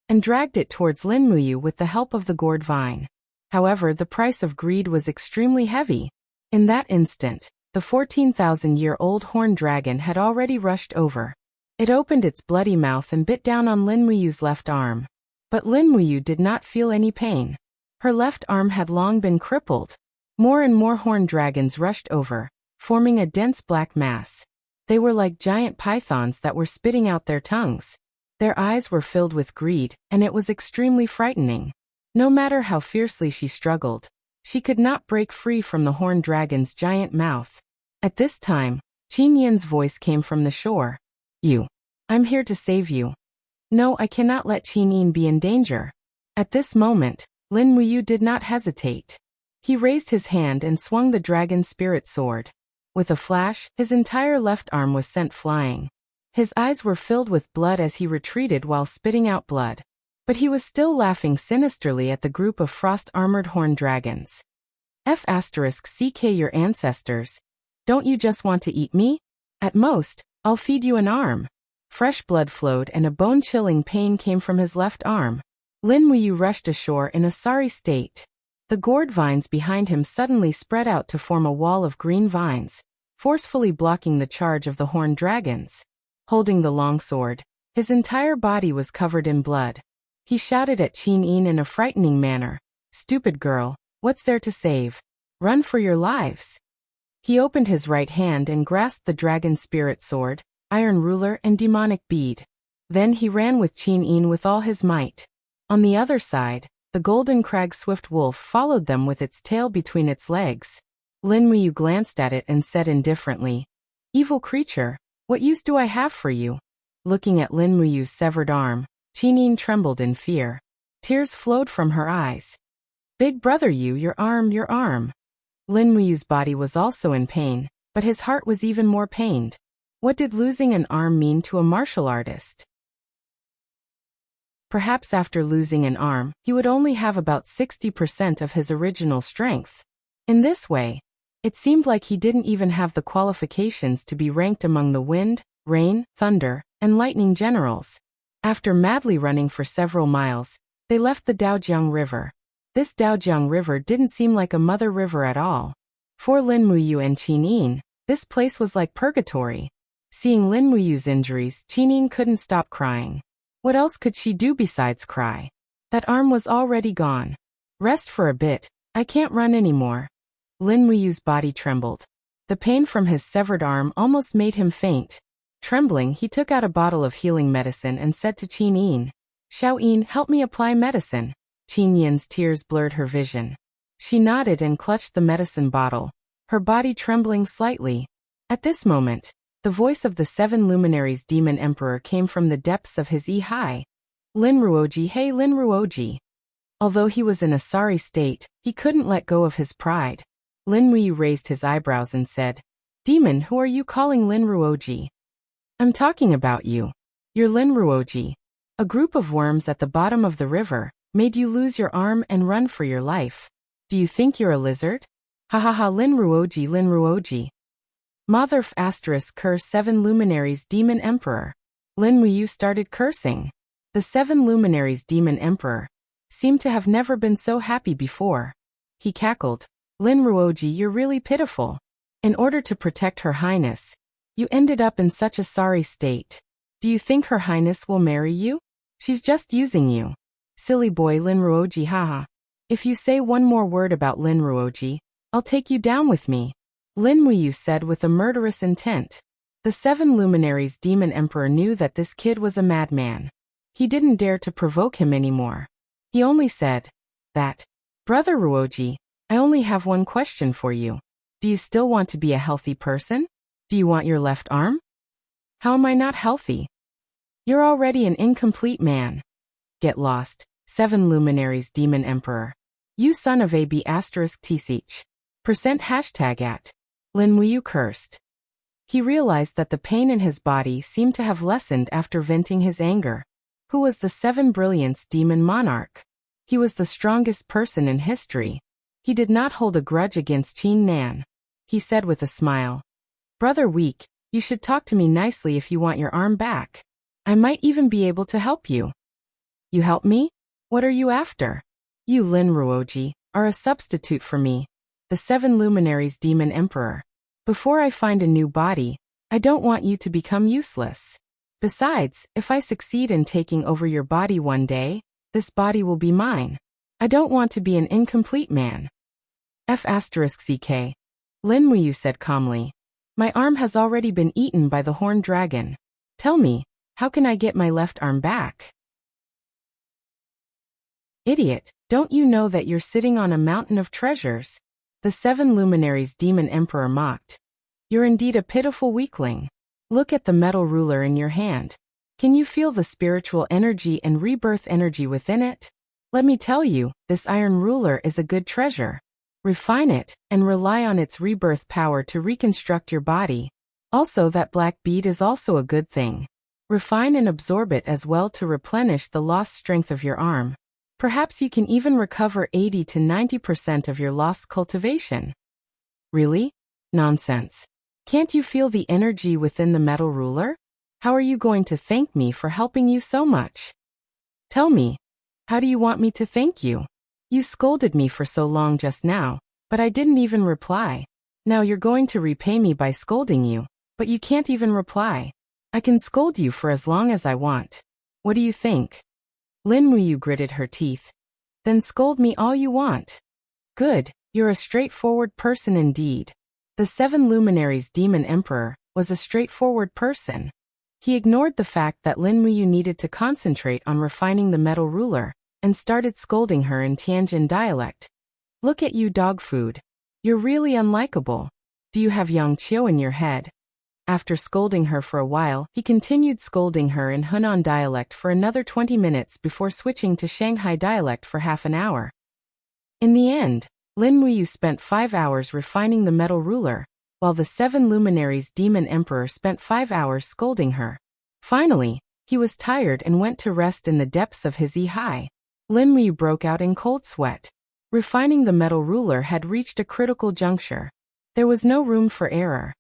and dragged it towards Lin Muyu with the help of the gourd vine. However, the price of greed was extremely heavy. In that instant, the 14,000-year-old horned dragon had already rushed over. It opened its bloody mouth and bit down on Lin Muyu's left arm. But Lin Muyu did not feel any pain. Her left arm had long been crippled. More and more horned dragons rushed over, forming a dense black mass. They were like giant pythons that were spitting out their tongues. Their eyes were filled with greed, and it was extremely frightening. No matter how fiercely she struggled, she could not break free from the horned dragon's giant mouth. At this time, Qin Yin's voice came from the shore. I'm here to save you. No, I cannot let Qin Yin be in danger. At this moment, Lin Muyu did not hesitate. He raised his hand and swung the dragon spirit sword. With a flash, his entire left arm was sent flying. His eyes were filled with blood as he retreated while spitting out blood. But he was still laughing sinisterly at the group of frost-armored horned dragons. *CK your ancestors. Don't you just want to eat me? At most, I'll feed you an arm. Fresh blood flowed and a bone-chilling pain came from his left arm. Lin Muyu rushed ashore in a sorry state. The gourd vines behind him suddenly spread out to form a wall of green vines, forcefully blocking the charge of the horned dragons. Holding the long sword, his entire body was covered in blood. He shouted at Qin Yin in a frightening manner, "Stupid girl, what's there to save? Run for your lives." He opened his right hand and grasped the dragon spirit sword, iron ruler and demonic bead. Then he ran with Qin Yin with all his might. On the other side, the golden crag swift wolf followed them with its tail between its legs. Lin Muyu glanced at it and said indifferently, "Evil creature, what use do I have for you?" Looking at Lin Muyu's severed arm, Qin Yin trembled in fear. Tears flowed from her eyes. "Big brother, your arm, your arm." Lin Muyu's body was also in pain, but his heart was even more pained. What did losing an arm mean to a martial artist? Perhaps after losing an arm, he would only have about 60% of his original strength. In this way, it seemed like he didn't even have the qualifications to be ranked among the wind, rain, thunder, and lightning generals. After madly running for several miles, they left the Daojiang River. This Daojiang River didn't seem like a mother river at all. For Lin Muyu and Qin Yin, this place was like purgatory. Seeing Lin Muyu's injuries, Qin Yin couldn't stop crying. What else could she do besides cry? That arm was already gone. "Rest for a bit, I can't run anymore." Lin Muyu's body trembled. The pain from his severed arm almost made him faint. Trembling, he took out a bottle of healing medicine and said to Qin Yin, "Xiao Yin, help me apply medicine." Qin Yin's tears blurred her vision. She nodded and clutched the medicine bottle, her body trembling slightly. At this moment, the voice of the 7 luminaries demon emperor came from the depths of his Hi. "Lin Ruoji, hey Lin Ruoji." Although he was in a sorry state, he couldn't let go of his pride. Lin Muyu raised his eyebrows and said, "Demon, who are you calling Lin Ruoji?" "I'm talking about you. You're Lin Ruoji. A group of worms at the bottom of the river made you lose your arm and run for your life. Do you think you're a lizard? Ha ha ha, Lin Ruoji, Lin Ruoji." Motherf * curse 7 luminaries demon emperor. Lin Muyu started cursing. The 7 luminaries demon emperor seemed to have never been so happy before. He cackled, "Lin Ruoji, you're really pitiful. In order to protect Her Highness, you ended up in such a sorry state. Do you think Her Highness will marry you? She's just using you. Silly boy Lin Ruoji, haha. If you say one more word about Lin Ruoji, I'll take you down with me." Lin Muyu said with a murderous intent. The 7 luminaries demon emperor knew that this kid was a madman. He didn't dare to provoke him anymore. He only said, "That, Brother Ruoji, I only have one question for you. Do you still want to be a healthy person? Do you want your left arm?" "How am I not healthy? You're already an incomplete man." "Get lost, 7 luminaries demon emperor. You son of a b***** #@ Lin Muyu cursed. He realized that the pain in his body seemed to have lessened after venting his anger. Who was the 7 brilliance demon monarch? He was the strongest person in history. He did not hold a grudge against Qin Nan. He said with a smile, "Brother Weak, you should talk to me nicely if you want your arm back. I might even be able to help you." "You help me? What are you after?" "You Lin Ruoji are a substitute for me, the 7 luminaries demon emperor. Before I find a new body, I don't want you to become useless. Besides, if I succeed in taking over your body one day, this body will be mine. I don't want to be an incomplete man." *CK. Lin Muyu said calmly, "My arm has already been eaten by the horned dragon. Tell me, how can I get my left arm back?" "Idiot, don't you know that you're sitting on a mountain of treasures?" The 7 luminaries demon emperor mocked. "You're indeed a pitiful weakling. Look at the metal ruler in your hand. Can you feel the spiritual energy and rebirth energy within it? Let me tell you, this iron ruler is a good treasure. Refine it, and rely on its rebirth power to reconstruct your body. Also, that black bead is also a good thing. Refine and absorb it as well to replenish the lost strength of your arm. Perhaps you can even recover 80 to 90% of your lost cultivation. Really? Nonsense. Can't you feel the energy within the metal ruler? How are you going to thank me for helping you so much? Tell me, how do you want me to thank you? You scolded me for so long just now, but I didn't even reply. Now you're going to repay me by scolding you, but you can't even reply. I can scold you for as long as I want. What do you think? Lin Muyu gritted her teeth. Then scold me all you want. Good, you're a straightforward person indeed. The 7 Luminaries' Demon Emperor was a straightforward person. He ignored the fact that Lin Muyu needed to concentrate on refining the metal ruler, and started scolding her in Tianjin dialect. Look at you, dog food. You're really unlikable. Do you have Yang Qiu in your head? After scolding her for a while, he continued scolding her in Hunan dialect for another 20 minutes before switching to Shanghai dialect for half an hour. In the end, Lin Muyu spent 5 hours refining the metal ruler, while the 7 Luminaries' Demon Emperor spent 5 hours scolding her. Finally, he was tired and went to rest in the depths of his Yi. Lin Muyu broke out in cold sweat. Refining the metal ruler had reached a critical juncture. There was no room for error.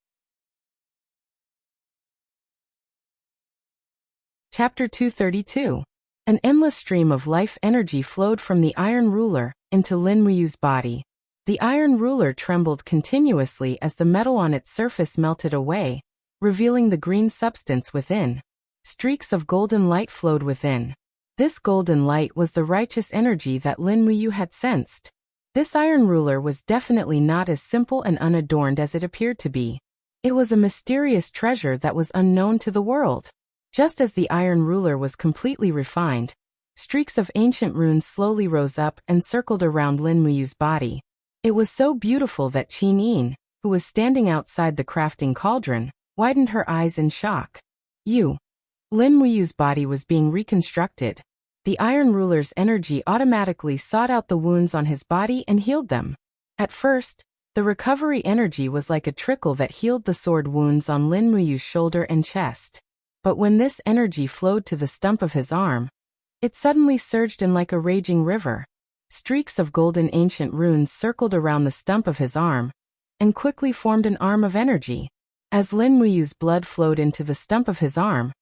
Chapter 232. An endless stream of life energy flowed from the iron ruler into Lin Muyu's body. The iron ruler trembled continuously as the metal on its surface melted away, revealing the green substance within. Streaks of golden light flowed within. This golden light was the righteous energy that Lin Muyu had sensed. This iron ruler was definitely not as simple and unadorned as it appeared to be. It was a mysterious treasure that was unknown to the world. Just as the iron ruler was completely refined, streaks of ancient runes slowly rose up and circled around Lin Muyu's body. It was so beautiful that Qin Yin, who was standing outside the crafting cauldron, widened her eyes in shock. Lin Muyu's body was being reconstructed. The iron ruler's energy automatically sought out the wounds on his body and healed them. At first, the recovery energy was like a trickle that healed the sword wounds on Lin Muyu's shoulder and chest. But when this energy flowed to the stump of his arm, it suddenly surged in like a raging river. Streaks of golden ancient runes circled around the stump of his arm, and quickly formed an arm of energy. As Lin Muyu's blood flowed into the stump of his arm,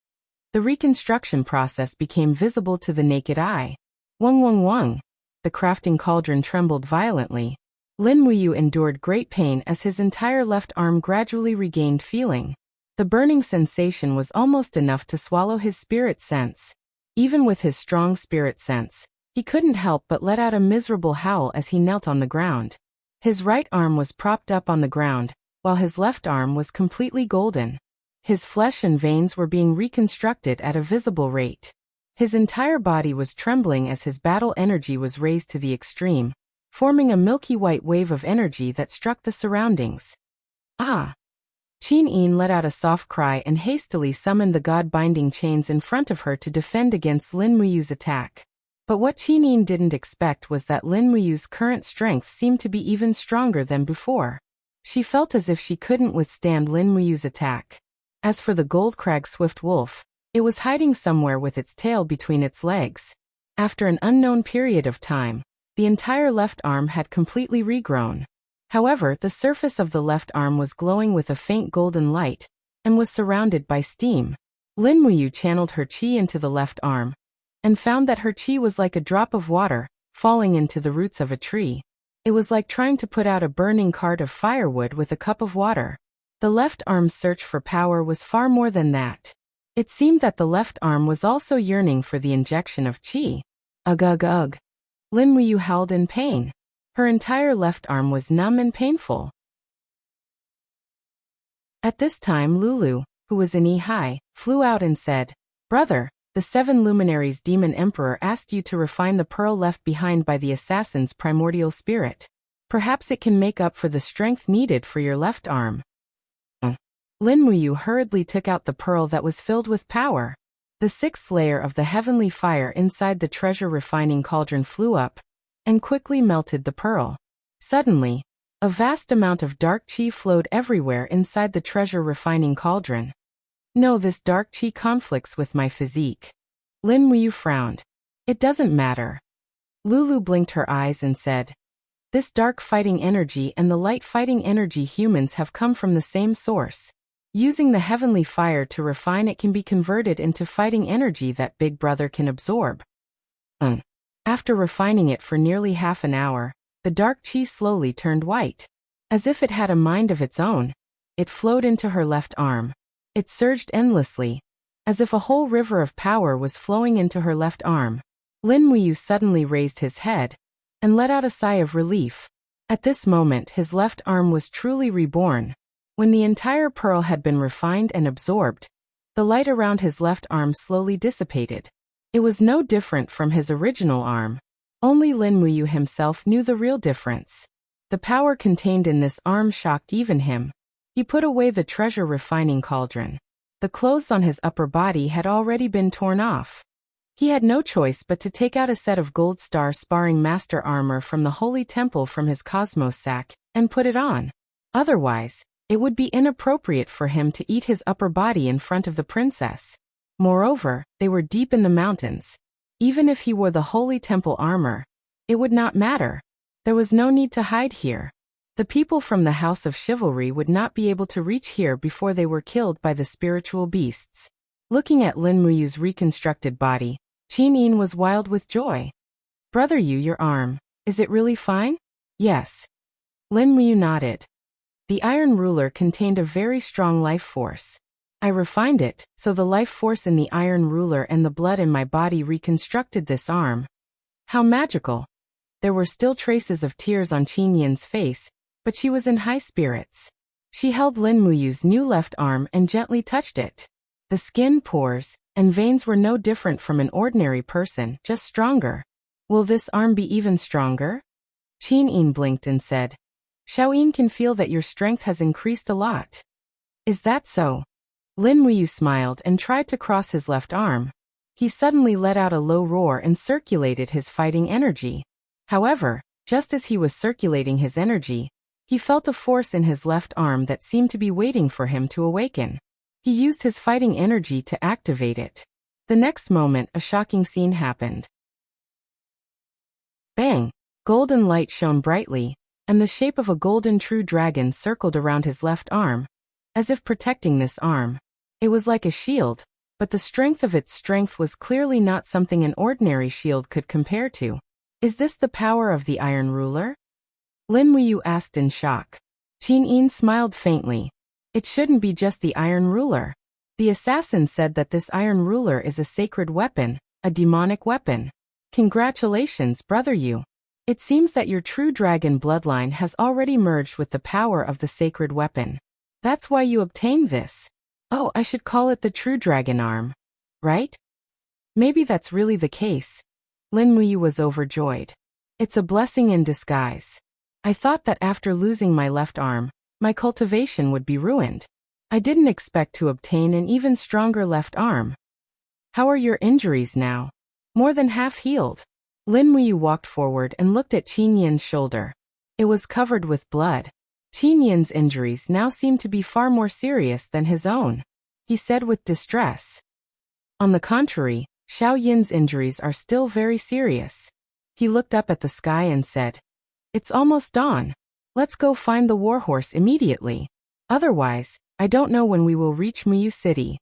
the reconstruction process became visible to the naked eye. Wung wung wung. The crafting cauldron trembled violently. Lin Muyu endured great pain as his entire left arm gradually regained feeling. The burning sensation was almost enough to swallow his spirit sense. Even with his strong spirit sense, he couldn't help but let out a miserable howl as he knelt on the ground. His right arm was propped up on the ground, while his left arm was completely golden. His flesh and veins were being reconstructed at a visible rate. His entire body was trembling as his battle energy was raised to the extreme, forming a milky white wave of energy that struck the surroundings. Ah! Qin Yin let out a soft cry and hastily summoned the god-binding chains in front of her to defend against Lin Muyu's attack. But what Qin Yin didn't expect was that Lin Muyu's current strength seemed to be even stronger than before. She felt as if she couldn't withstand Lin Muyu's attack. As for the gold-crag swift wolf, it was hiding somewhere with its tail between its legs. After an unknown period of time, the entire left arm had completely regrown. However, the surface of the left arm was glowing with a faint golden light, and was surrounded by steam. Lin Muyu channeled her qi into the left arm, and found that her qi was like a drop of water, falling into the roots of a tree. It was like trying to put out a burning cart of firewood with a cup of water. The left arm's search for power was far more than that. It seemed that the left arm was also yearning for the injection of qi. Ugh ugh ugh. Lin Muyu howled in pain. Her entire left arm was numb and painful. At this time Lulu, who was in Yi, flew out and said, "Brother, the 7 Luminaries' Demon Emperor asked you to refine the pearl left behind by the assassin's primordial spirit. Perhaps it can make up for the strength needed for your left arm." Lin Muyu hurriedly took out the pearl that was filled with power. The 6th layer of the heavenly fire inside the treasure refining cauldron flew up, and quickly melted the pearl. Suddenly, a vast amount of dark qi flowed everywhere inside the treasure refining cauldron. No, this dark qi conflicts with my physique. Lin Muyu frowned. It doesn't matter. Lulu blinked her eyes and said, this dark fighting energy and the light fighting energy humans have come from the same source. Using the heavenly fire to refine it can be converted into fighting energy that Big Brother can absorb. After refining it for nearly half an hour, the dark qi slowly turned white. As if it had a mind of its own, it flowed into her left arm. It surged endlessly, as if a whole river of power was flowing into her left arm. Lin Muyu suddenly raised his head and let out a sigh of relief. At this moment his left arm was truly reborn. When the entire pearl had been refined and absorbed, the light around his left arm slowly dissipated. It was no different from his original arm. Only Lin Muyu himself knew the real difference. The power contained in this arm shocked even him. He put away the treasure refining cauldron. The clothes on his upper body had already been torn off. He had no choice but to take out a set of gold star sparring master armor from the holy temple from his cosmos sack and put it on. Otherwise, it would be inappropriate for him to eat his upper body in front of the princess. Moreover, they were deep in the mountains. Even if he wore the holy temple armor, it would not matter. There was no need to hide here. The people from the House of Chivalry would not be able to reach here before they were killed by the spiritual beasts. Looking at Lin Muyu's reconstructed body, Qin Yin was wild with joy. Brother Yu, your arm, is it really fine? Yes. Lin Muyu nodded. The iron ruler contained a very strong life force. I refined it, so the life force in the iron ruler and the blood in my body reconstructed this arm. How magical. There were still traces of tears on Qin Yin's face, but she was in high spirits. She held Lin Muyu's new left arm and gently touched it. The skin, pores, and veins were no different from an ordinary person, just stronger. Will this arm be even stronger? Qin Yin blinked and said, Xiaoyin can feel that your strength has increased a lot. Is that so? Lin Muyu smiled and tried to cross his left arm. He suddenly let out a low roar and circulated his fighting energy. However, just as he was circulating his energy, he felt a force in his left arm that seemed to be waiting for him to awaken. He used his fighting energy to activate it. The next moment, a shocking scene happened. Bang! Golden light shone brightly, and the shape of a golden true dragon circled around his left arm, as if protecting this arm. It was like a shield, but the strength of its strength was clearly not something an ordinary shield could compare to. Is this the power of the Iron Ruler? Lin Muyu asked in shock. Qin Yin smiled faintly. It shouldn't be just the Iron Ruler. The assassin said that this Iron Ruler is a sacred weapon, a demonic weapon. Congratulations, Brother Yu. It seems that your true dragon bloodline has already merged with the power of the sacred weapon. That's why you obtained this. Oh, I should call it the true dragon arm. Right? Maybe that's really the case. Lin Muyu was overjoyed. It's a blessing in disguise. I thought that after losing my left arm, my cultivation would be ruined. I didn't expect to obtain an even stronger left arm. How are your injuries now? More than half healed. Lin Muyu walked forward and looked at Qin Yin's shoulder. It was covered with blood. Qin Yin's injuries now seemed to be far more serious than his own. He said with distress. On the contrary, Xiao Yin's injuries are still very serious. He looked up at the sky and said, It's almost dawn. Let's go find the warhorse immediately. Otherwise, I don't know when we will reach Muyu City.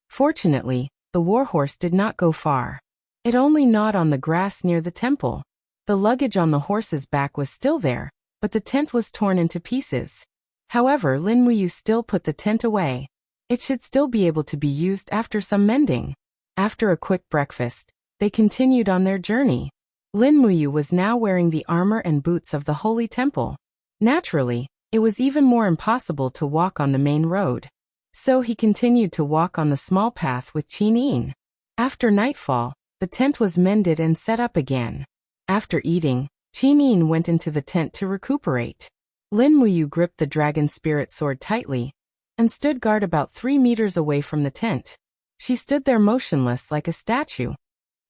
Fortunately, the warhorse did not go far. It only gnawed on the grass near the temple. The luggage on the horse's back was still there, but the tent was torn into pieces. However, Lin Muyu still put the tent away. It should still be able to be used after some mending. After a quick breakfast, they continued on their journey. Lin Muyu was now wearing the armor and boots of the holy temple. Naturally, it was even more impossible to walk on the main road. So he continued to walk on the small path with Qin Yin. After nightfall, the tent was mended and set up again. After eating, Qin Yin went into the tent to recuperate. Lin Muyu gripped the dragon spirit sword tightly and stood guard about 3 meters away from the tent. She stood there motionless like a statue.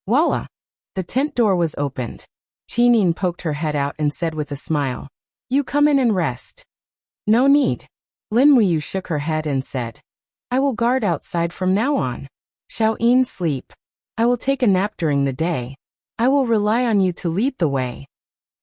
Voila! The tent door was opened. Qinin poked her head out and said with a smile, "You come in and rest." "No need." Lin Muyu shook her head and said, "I will guard outside from now on. Xiaoyin, sleep. I will take a nap during the day. I will rely on you to lead the way."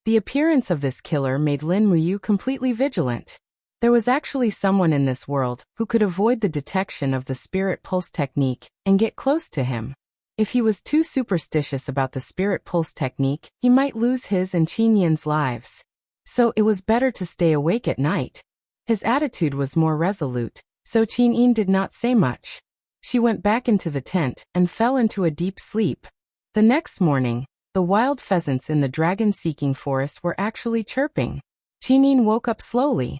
The appearance of this killer made Lin Muyu completely vigilant. There was actually someone in this world who could avoid the detection of the spirit pulse technique and get close to him. If he was too superstitious about the spirit pulse technique, he might lose his and Qin Yin's lives. So it was better to stay awake at night. His attitude was more resolute, so Qin Yin did not say much. She went back into the tent and fell into a deep sleep. The next morning, the wild pheasants in the dragon-seeking forest were actually chirping. Qin Yin woke up slowly.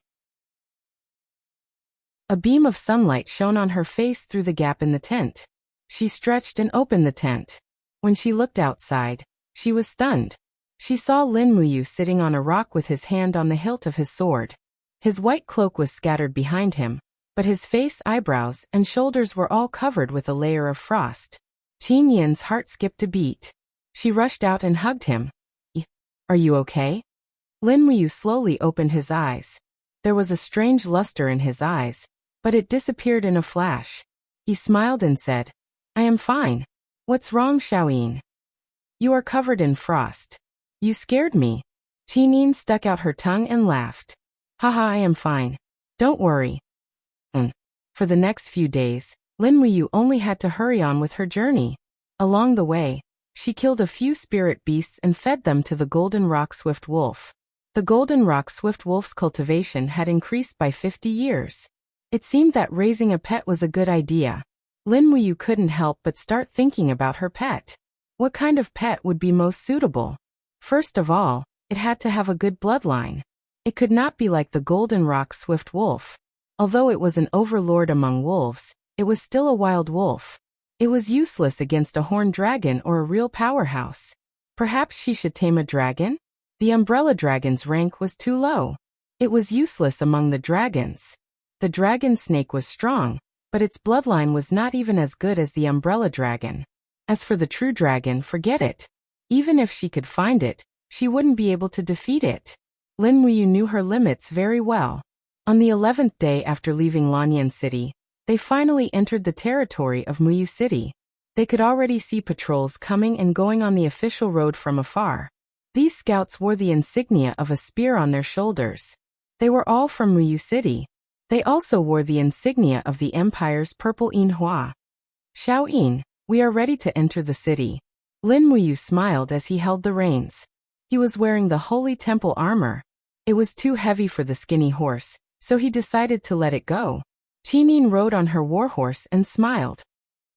A beam of sunlight shone on her face through the gap in the tent. She stretched and opened the tent. When she looked outside, she was stunned. She saw Lin Muyu sitting on a rock with his hand on the hilt of his sword. His white cloak was scattered behind him, but his face, eyebrows, and shoulders were all covered with a layer of frost. Qin Yin's heart skipped a beat. She rushed out and hugged him. "Are you okay?" Lin Muyu slowly opened his eyes. There was a strange luster in his eyes, but it disappeared in a flash. He smiled and said, "I am fine." "What's wrong, Xiaoyin?" "You are covered in frost. You scared me." Qin Yin stuck out her tongue and laughed. "Haha, I am fine. Don't worry." For the next few days, Lin Muyu only had to hurry on with her journey. Along the way, she killed a few spirit beasts and fed them to the Golden Rock Swift Wolf. The Golden Rock Swift Wolf's cultivation had increased by 50 years. It seemed that raising a pet was a good idea. Lin Muyu couldn't help but start thinking about her pet. What kind of pet would be most suitable? First of all, it had to have a good bloodline. It could not be like the Golden Rock Swift Wolf. Although it was an overlord among wolves, it was still a wild wolf. It was useless against a horned dragon or a real powerhouse. Perhaps she should tame a dragon? The umbrella dragon's rank was too low. It was useless among the dragons. The dragon snake was strong, but its bloodline was not even as good as the umbrella dragon. As for the true dragon, forget it. Even if she could find it, she wouldn't be able to defeat it. Lin Muyu knew her limits very well. On the 11th day after leaving Lanyan City, they finally entered the territory of Muyu City. They could already see patrols coming and going on the official road from afar. These scouts wore the insignia of a spear on their shoulders. They were all from Muyu City. They also wore the insignia of the Empire's purple Yinhua. "Xiaoyin, we are ready to enter the city." Lin Muyu smiled as he held the reins. He was wearing the Holy Temple armor. It was too heavy for the skinny horse, so he decided to let it go. Qin Yin rode on her warhorse and smiled.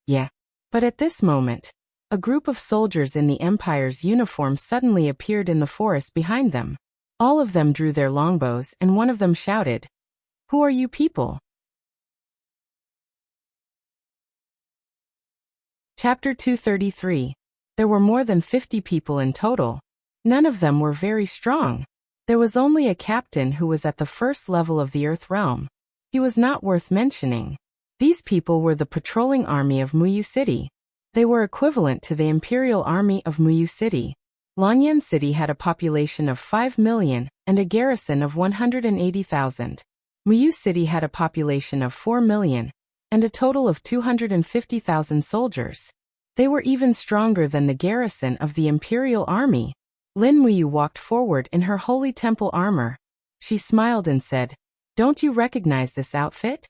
"Yeah." But at this moment, a group of soldiers in the Empire's uniform suddenly appeared in the forest behind them. All of them drew their longbows and one of them shouted, "Who are you people?" Chapter 233. There were more than 50 people in total. None of them were very strong. There was only a captain who was at the first level of the Earth realm. He was not worth mentioning. These people were the patrolling army of Muyu City. They were equivalent to the Imperial Army of Muyu City. Lanyan City had a population of 5 million and a garrison of 180,000. Muyu City had a population of 4 million and a total of 250,000 soldiers. They were even stronger than the garrison of the Imperial Army. Lin Muyu walked forward in her Holy Temple armor. She smiled and said, "Don't you recognize this outfit?"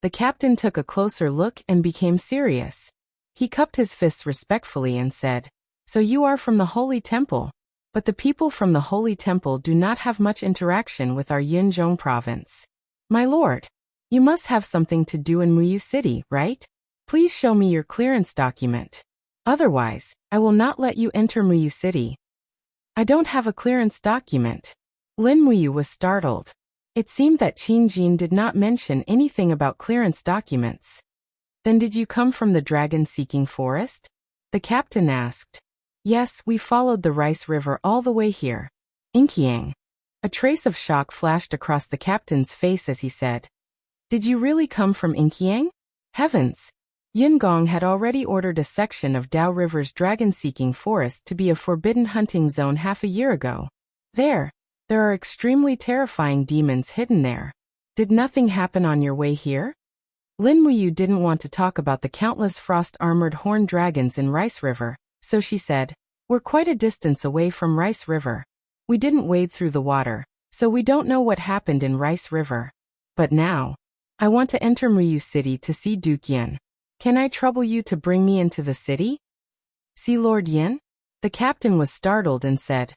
The captain took a closer look and became serious. He cupped his fists respectfully and said, "So you are from the Holy Temple. But the people from the Holy Temple do not have much interaction with our Yinzhong province. My lord, you must have something to do in Muyu City, right? Please show me your clearance document. Otherwise, I will not let you enter Muyu City." "I don't have a clearance document." Lin Muyu was startled. It seemed that Qin Jin did not mention anything about clearance documents. "Then did you come from the dragon-seeking forest?" the captain asked. "Yes, we followed the Rice River all the way here." Inkyang. A trace of shock flashed across the captain's face as he said, "Did you really come from Inkyang? Heavens! Yin Gong had already ordered a section of Dao River's dragon-seeking forest to be a forbidden hunting zone half a year ago. There are extremely terrifying demons hidden there. Did nothing happen on your way here? Lin Muyu didn't want to talk about the countless frost-armored horned dragons in Rice River, so she said, "We're quite a distance away from Rice River. We didn't wade through the water, so we don't know what happened in Rice River. But now, I want to enter Muyu City to see Duke Yin. Can I trouble you to bring me into the city?" "See Lord Yin?" The captain was startled and said,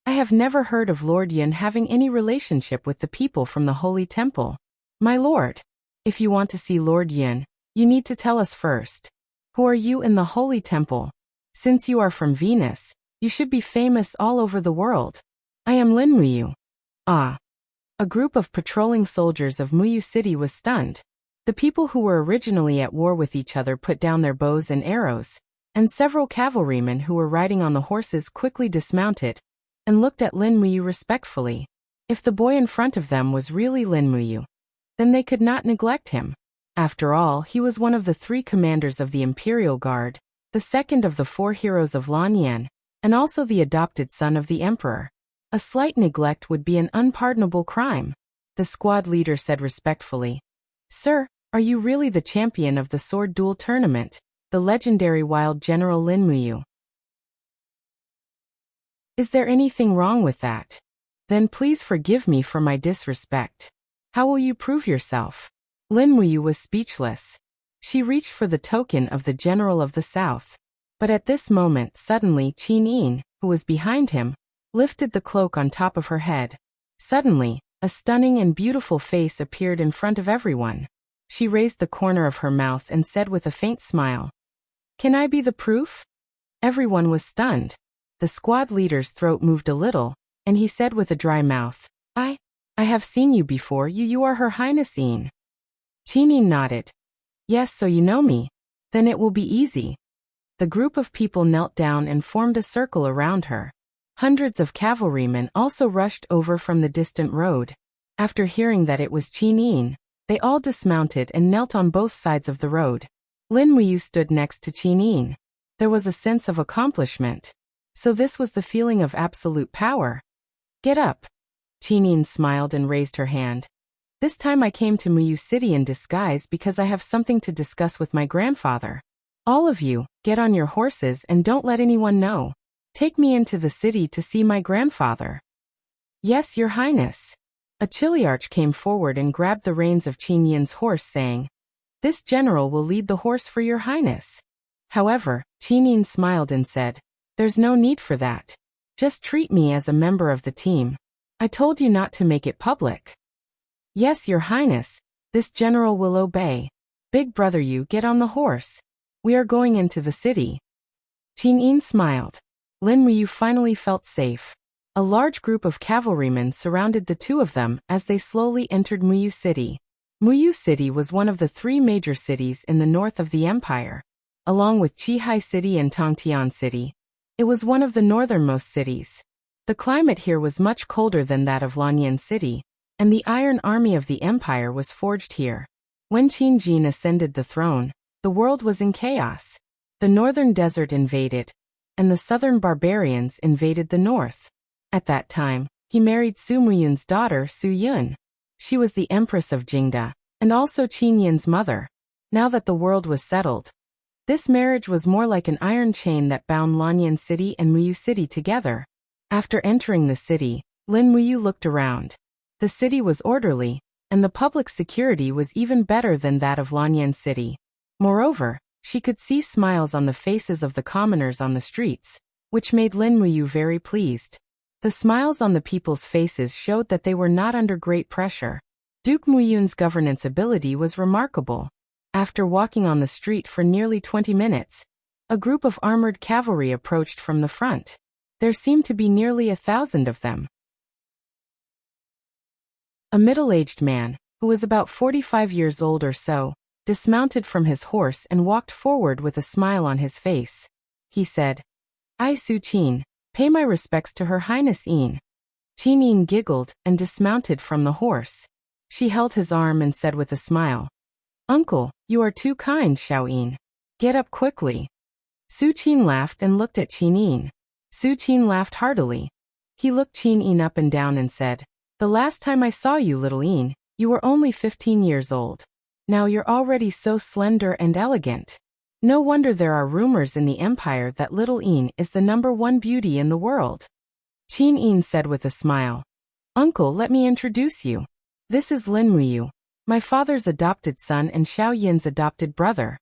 "I have never heard of Lord Yin having any relationship with the people from the Holy Temple. My lord, if you want to see Lord Yin, you need to tell us first. Who are you in the Holy Temple? Since you are from Venus, you should be famous all over the world." "I am Lin Muyu." "Ah." A group of patrolling soldiers of Muyu City was stunned. The people who were originally at war with each other put down their bows and arrows, and several cavalrymen who were riding on the horses quickly dismounted and looked at Lin Muyu respectfully. If the boy in front of them was really Lin Muyu, then they could not neglect him. After all, he was one of the 3 commanders of the Imperial Guard, the second of the 4 heroes of Lanyan, and also the adopted son of the Emperor. A slight neglect would be an unpardonable crime. The squad leader said respectfully, "Sir, are you really the champion of the sword duel tournament, the legendary wild General Lin Muyu?" "Is there anything wrong with that? Then please forgive me for my disrespect. How will you prove yourself?" Lin Muyu was speechless. She reached for the token of the General of the South. But at this moment suddenly Qin Yin, who was behind him, lifted the cloak on top of her head. Suddenly, a stunning and beautiful face appeared in front of everyone. She raised the corner of her mouth and said with a faint smile, "Can I be the proof?" Everyone was stunned. The squad leader's throat moved a little, and he said with a dry mouth, I have seen you before. You are Her Highness Yin." Qin Yin nodded. "Yes, so you know me. Then it will be easy." The group of people knelt down and formed a circle around her. Hundreds of cavalrymen also rushed over from the distant road. After hearing that it was Qin Yin, they all dismounted and knelt on both sides of the road. Lin Muyu stood next to Qin Yin. There was a sense of accomplishment. So this was the feeling of absolute power. "Get up." Qin Yin smiled and raised her hand. "This time I came to Muyu City in disguise because I have something to discuss with my grandfather. All of you, get on your horses and don't let anyone know. Take me into the city to see my grandfather." "Yes, Your Highness." A Chiliarch came forward and grabbed the reins of Qin Yin's horse, saying, "This general will lead the horse for Your Highness." However, Qin Yin smiled and said, "There's no need for that. Just treat me as a member of the team. I told you not to make it public." "Yes, Your Highness, this general will obey. Big brother, you get on the horse. We are going into the city." Qin Yin smiled. Lin Muyu finally felt safe. A large group of cavalrymen surrounded the two of them as they slowly entered Muyu City. Muyu City was one of the 3 major cities in the north of the empire. Along with Qihai City and Tongtian City, it was one of the northernmost cities. The climate here was much colder than that of Lanyan City, and the Iron Army of the Empire was forged here. When Qin Jin ascended the throne, the world was in chaos. The northern desert invaded, and the southern barbarians invaded the north. At that time, he married Su Muyun's daughter Su Yun. She was the Empress of Jingda, and also Qin Yin's mother. Now that the world was settled, this marriage was more like an iron chain that bound Lanyan City and Muyu City together. After entering the city, Lin Muyu looked around. The city was orderly, and the public security was even better than that of Lanyan City. Moreover, she could see smiles on the faces of the commoners on the streets, which made Lin Muyu very pleased. The smiles on the people's faces showed that they were not under great pressure. Duke Muyun's governance ability was remarkable. After walking on the street for nearly 20 minutes, a group of armored cavalry approached from the front. There seemed to be nearly 1,000 of them. A middle-aged man, who was about 45 years old or so, dismounted from his horse and walked forward with a smile on his face. He said, "I, Su Qin, pay my respects to Her Highness Yin." Qin Yin giggled and dismounted from the horse. She held his arm and said with a smile, Uncle, you are too kind, Xiaoyin. Get up quickly. Su Qin laughed and looked at Qin. Su Qin laughed heartily. He looked Qin up and down and said, "The last time I saw you, little Yin, you were only 15 years old. Now you're already so slender and elegant. No wonder there are rumors in the empire that little Yin is the #1 beauty in the world." Qin said with a smile, "Uncle, let me introduce you. This is Lin Muyu, my father's adopted son and Xiao Yin's adopted brother."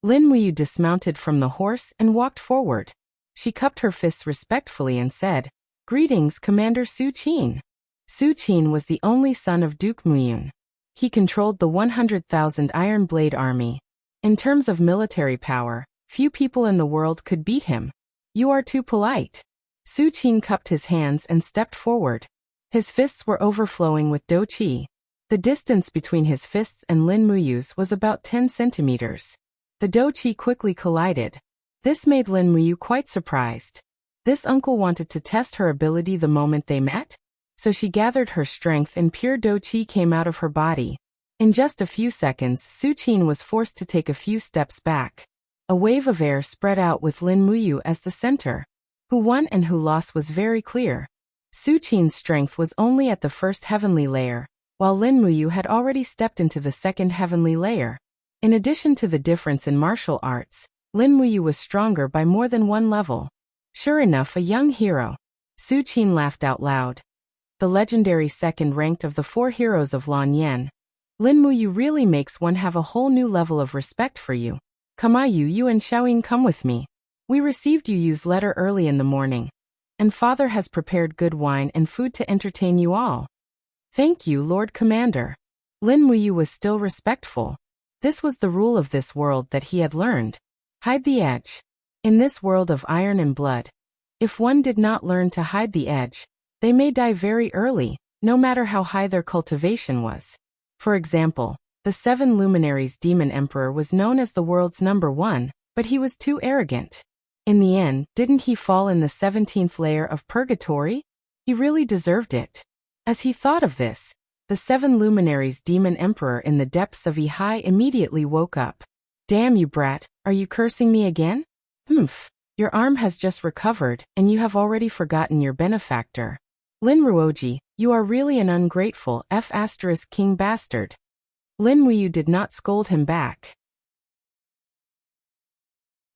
Lin Muyu dismounted from the horse and walked forward. She cupped her fists respectfully and said, "Greetings, Commander Su Qin." Su Qin was the only son of Duke Muyun. He controlled the 100,000 Iron Blade army. In terms of military power, few people in the world could beat him. "You are too polite." Su Qin cupped his hands and stepped forward. His fists were overflowing with dou qi. The distance between his fists and Lin Muyu's was about 10 centimeters. The dou qi quickly collided. This made Lin Muyu quite surprised. This uncle wanted to test her ability the moment they met? So she gathered her strength and pure dou qi came out of her body. In just a few seconds, Su Qin was forced to take a few steps back. A wave of air spread out with Lin Muyu as the center. Who won and who lost was very clear. Su Qin's strength was only at the first heavenly layer, while Lin Muyu had already stepped into the second heavenly layer. In addition to the difference in martial arts, Lin Muyu was stronger by more than one level. Sure enough, a young hero. Su Qin laughed out loud. The legendary second-ranked of the 4 heroes of Lan Yan. Lin Muyu really makes one have a whole new level of respect for you. Kamayu, you and Xiaoyin, come with me. We received Yu's letter early in the morning. And father has prepared good wine and food to entertain you all. Thank you, Lord Commander. Lin Muyu was still respectful. This was the rule of this world that he had learned. Hide the edge. In this world of iron and blood, if one did not learn to hide the edge, they may die very early, no matter how high their cultivation was. For example, the 7 luminaries demon emperor was known as the world's #1, but he was too arrogant. In the end, didn't he fall in the 17th layer of purgatory? He really deserved it. As he thought of this, the 7 luminaries demon emperor in the depths of Ihai immediately woke up. "Damn you, brat, are you cursing me again? Humph, your arm has just recovered and you have already forgotten your benefactor. Lin Ruoji, you are really an ungrateful king bastard." Lin Muyu did not scold him back.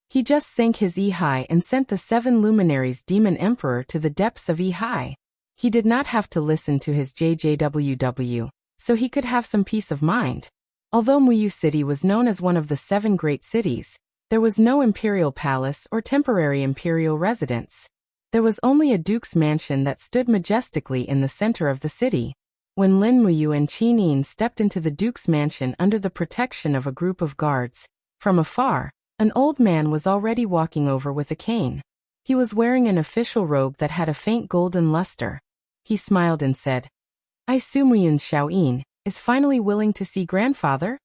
He just sank his Ihai and sent the 7 luminaries demon emperor to the depths of Ihai. He did not have to listen to his JJWW, so he could have some peace of mind. Although Muyu City was known as one of the 7 great cities, there was no imperial palace or temporary imperial residence. There was only a duke's mansion that stood majestically in the center of the city. When Lin Muyu and Qin stepped into the duke's mansion under the protection of a group of guards, from afar, an old man was already walking over with a cane. He was wearing an official robe that had a faint golden luster. He smiled and said, "I Su Muyun's Xiaoyin is finally willing to see grandfather?"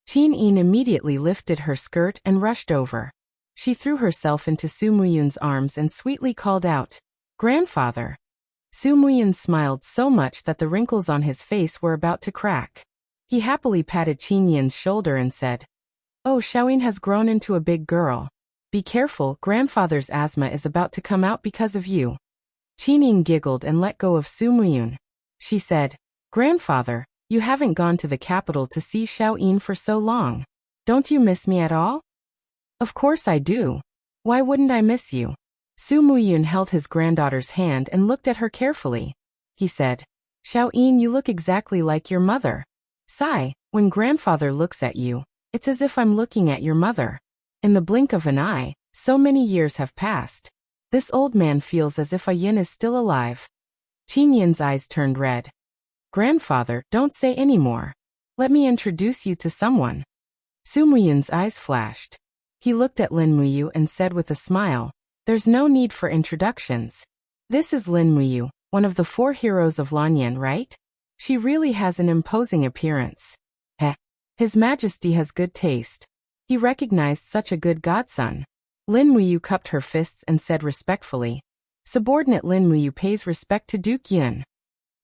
Qin immediately lifted her skirt and rushed over. She threw herself into Su Muyun's arms and sweetly called out, "Grandfather." Su Muyun smiled so much that the wrinkles on his face were about to crack. He happily patted Qin shoulder and said, "Oh, Xiaoyin has grown into a big girl. Be careful, grandfather's asthma is about to come out because of you." Qin giggled and let go of Su Muyun. She said, "Grandfather, you haven't gone to the capital to see Xiaoyin for so long. Don't you miss me at all?" "Of course I do. Why wouldn't I miss you?" Su Muyun held his granddaughter's hand and looked at her carefully. He said, "Xiaoyin, you look exactly like your mother. Sigh, when grandfather looks at you, it's as if I'm looking at your mother. In the blink of an eye, so many years have passed. This old man feels as if a yin is still alive." Qin Yin's eyes turned red. "Grandfather, don't say any more. Let me introduce you to someone." Su Muyun's eyes flashed. He looked at Lin Muyu and said with a smile, "There's no need for introductions. This is Lin Muyu, one of the 4 heroes of Lanyan, right? She really has an imposing appearance. His Majesty has good taste. He recognized such a good godson." Lin Muyu cupped her fists and said respectfully, "Subordinate Lin Muyu pays respect to Duke Yun."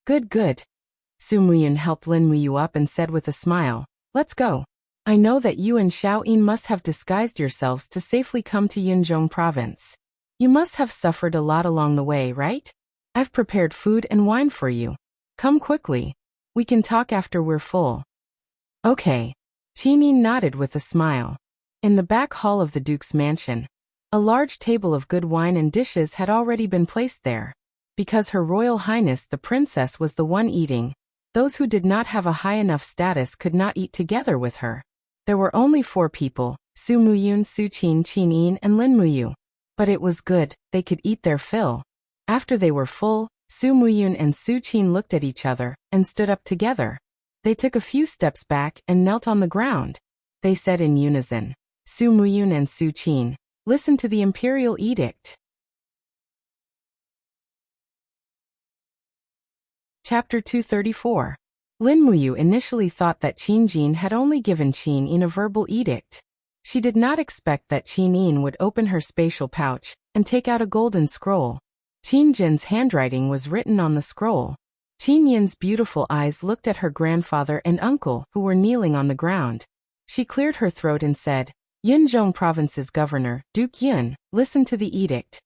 Good. Su Muyun helped Lin Muyu up and said with a smile, "Let's go." I know that you and Xiao Yin must have disguised yourselves to safely come to Yunzhong province. You must have suffered a lot along the way, right? I've prepared food and wine for you. Come quickly. We can talk after we're full. Okay. Qin Yin nodded with a smile. In the back hall of the Duke's mansion, a large table of good wine and dishes had already been placed there. Because Her Royal Highness the Princess was the one eating, those who did not have a high enough status could not eat together with her. There were only 4 people, Su Muyun, Su Qin, Qin Yin, and Lin Muyu. But it was good, they could eat their fill. After they were full, Su Muyun and Su Qin looked at each other and stood up together. They took a few steps back and knelt on the ground. They said in unison, Su Muyun and Su Qin, listen to the imperial edict. Chapter 234. Lin Muyu initially thought that Qin Jin had only given Qin Yin a verbal edict. She did not expect that Qin Yin would open her spatial pouch and take out a golden scroll. Qin Jin's handwriting was written on the scroll. Qin Yin's beautiful eyes looked at her grandfather and uncle who were kneeling on the ground. She cleared her throat and said, Yunzhong Province's governor, Duke Yun, listen to the edict.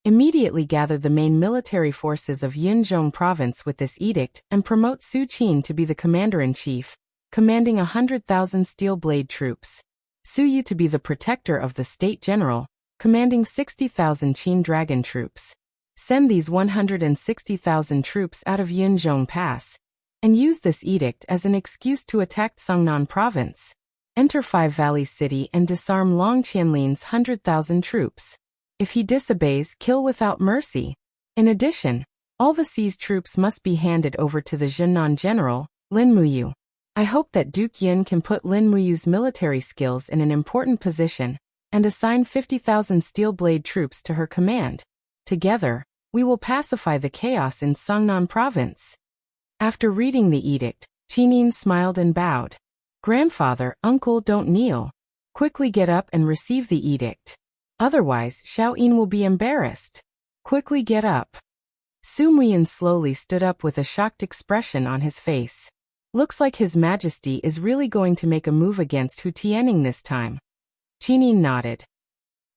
Immediately gather the main military forces of Yunzhong Province with this edict and promote Su Qin to be the commander-in-chief, commanding 100,000 steel blade troops. Su Yu to be the protector of the state general, commanding 60,000 Qin dragon troops. Send these 160,000 troops out of Yunzhong Pass, and use this edict as an excuse to attack Songnan Province. Enter Five Valleys City and disarm Long Qianlin's 100,000 troops. If he disobeys, kill without mercy. In addition, all the seized troops must be handed over to the Zhennan general, Lin Muyu. I hope that Duke Yun can put Lin Muyu's military skills in an important position and assign 50,000 steel blade troops to her command. Together, we will pacify the chaos in Songnan Province. After reading the edict, Qin Yin smiled and bowed. Grandfather, uncle, don't kneel. Quickly get up and receive the edict. Otherwise, Xiao Yin will be embarrassed. Quickly get up. Su Muyin slowly stood up with a shocked expression on his face. Looks like His Majesty is really going to make a move against Hu Tianning this time. Qin Yin nodded.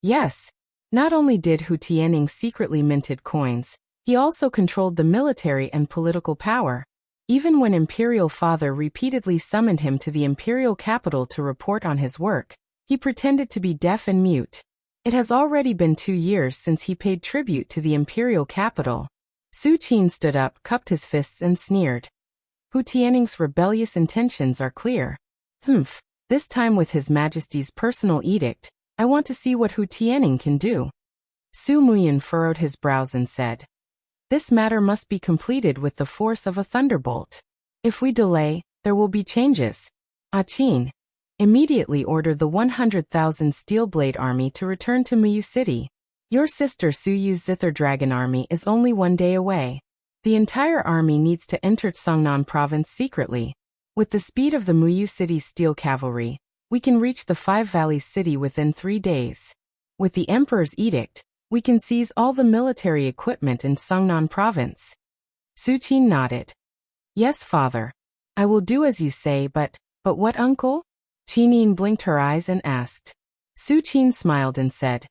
Yes. Not only did Hu Tianning secretly minted coins, he also controlled the military and political power. Even when Imperial Father repeatedly summoned him to the imperial capital to report on his work, he pretended to be deaf and mute. It has already been 2 years since he paid tribute to the imperial capital. Su Qin stood up, cupped his fists and sneered. Hu Tianning's rebellious intentions are clear. This time with His Majesty's personal edict, I want to see what Hu Tianning can do. Su Muyin furrowed his brows and said, this matter must be completed with the force of a thunderbolt. If we delay, there will be changes. Qin, immediately order the 100,000 steel blade army to return to Muyu City. Your sister Su Yu's Zither Dragon army is only 1 day away. The entire army needs to enter Songnan Province secretly. With the speed of the Muyu City's steel cavalry, we can reach the Five Valleys City within 3 days. With the Emperor's edict, we can seize all the military equipment in Songnan Province. Su Qin nodded. Yes, father. I will do as you say, but what, uncle? Qin Yin blinked her eyes and asked. Su Qin smiled and said,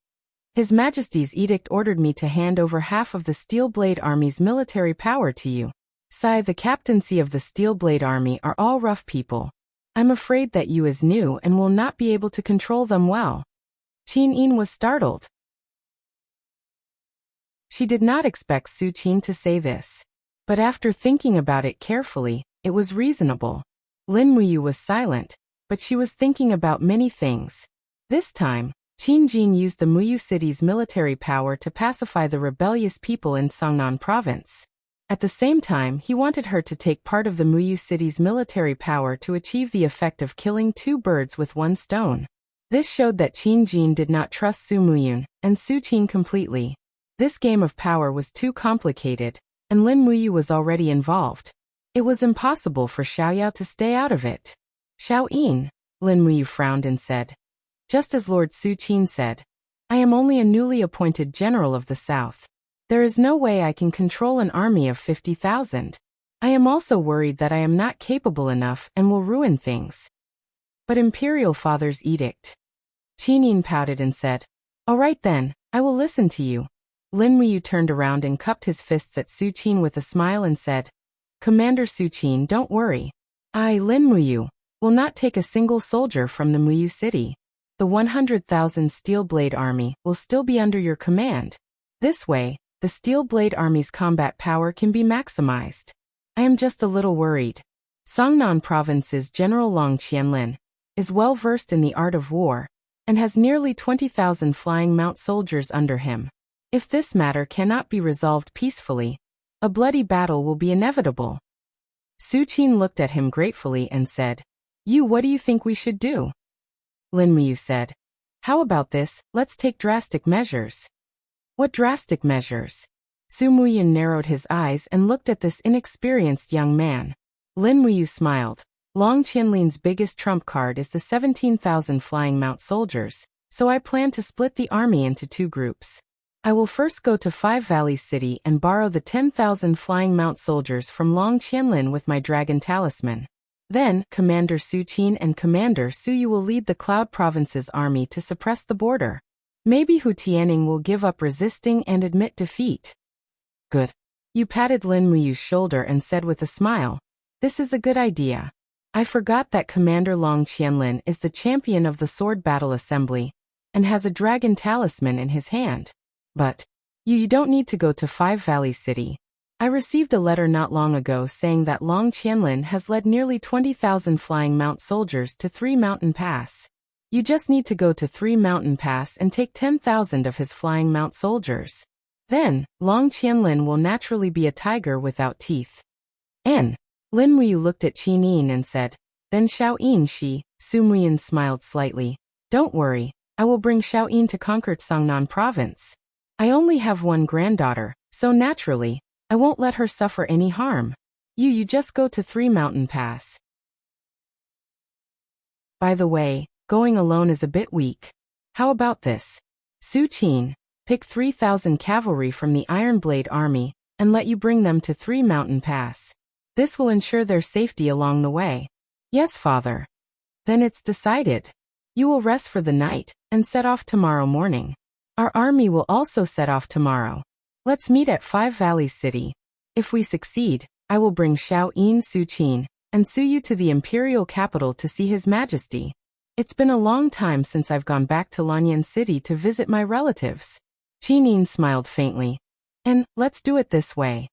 His Majesty's edict ordered me to hand over half of the Steel Blade Army's military power to you. Sire, the captaincy of the Steel Blade Army are all rough people. I'm afraid that you is new and will not be able to control them well. Qin Yin was startled. She did not expect Su Qin to say this. But after thinking about it carefully, it was reasonable. Lin Muyu was silent, but she was thinking about many things. This time, Qin Jin used the Muyu city's military power to pacify the rebellious people in Songnan province. At the same time, he wanted her to take part of the Muyu city's military power to achieve the effect of killing 2 birds with 1 stone. This showed that Qin Jin did not trust Su Muyun and Su Qin completely. This game of power was too complicated, and Lin Muyu was already involved. It was impossible for Xiaoyao to stay out of it. Xiao Yin, Lin Muyu frowned and said. Just as Lord Su Qin said, I am only a newly appointed general of the south. There is no way I can control an army of 50,000. I am also worried that I am not capable enough and will ruin things. but Imperial Father's edict. Qin Yin pouted and said, "All right then, I will listen to you." Lin Muyu turned around and cupped his fists at Su Qin with a smile and said, "Commander Su Qin, don't worry. I, Lin Muyu, will not take a single soldier from the Muyu city. The 100,000 Steel Blade Army will still be under your command. This way, the Steel Blade Army's combat power can be maximized. I am just a little worried. Songnan Province's General Long Qianlin is well versed in the art of war and has nearly 20,000 flying mount soldiers under him. If this matter cannot be resolved peacefully, a bloody battle will be inevitable." Su Qin looked at him gratefully and said, What do you think we should do?" Lin Muyu said, "How about this, let's take drastic measures." "What drastic measures?" Su Muyin narrowed his eyes and looked at this inexperienced young man. Lin Muyu smiled. Long Qianlin's biggest trump card is the 17,000 flying mount soldiers, so I plan to split the army into 2 groups. I will first go to Five Valleys City and borrow the 10,000 flying mount soldiers from Long Qianlin with my dragon talisman. Then, Commander Su Qin and Commander Su Yu will lead the Cloud Province's army to suppress the border. Maybe Hu Tianning will give up resisting and admit defeat. Good. Yu patted Lin Muyu's shoulder and said with a smile, "This is a good idea. I forgot that Commander Long Qianlin is the champion of the Sword Battle Assembly and has a dragon talisman in his hand. But, you don't need to go to Five Valleys City. I received a letter not long ago saying that Long Qianlin has led nearly 20,000 flying mount soldiers to 3 Mountain Pass. You just need to go to 3 Mountain Pass and take 10,000 of his flying mount soldiers. Then, Long Qianlin will naturally be a tiger without teeth." Lin Muyu looked at Qin Yin and said, "Then Xiao Yin she." Su Muyin smiled slightly. "Don't worry, I will bring Xiao Yin to conquer Songnan Province. I only have one granddaughter, so naturally, I won't let her suffer any harm. You just go to 3 Mountain Pass. By the way, going alone is a bit weak. How about this? Su Qin, pick 3,000 cavalry from the Iron Blade Army, and let you bring them to 3 Mountain Pass. This will ensure their safety along the way." "Yes, father." "Then it's decided. You will rest for the night, and set off tomorrow morning. Our army will also set off tomorrow. Let's meet at Five Valleys City. If we succeed, I will bring Xiao Yin Su Qin and Su Yu to the imperial capital to see His Majesty. It's been a long time since I've gone back to Lanyan City to visit my relatives." Qin Yin smiled faintly. "And let's do it this way."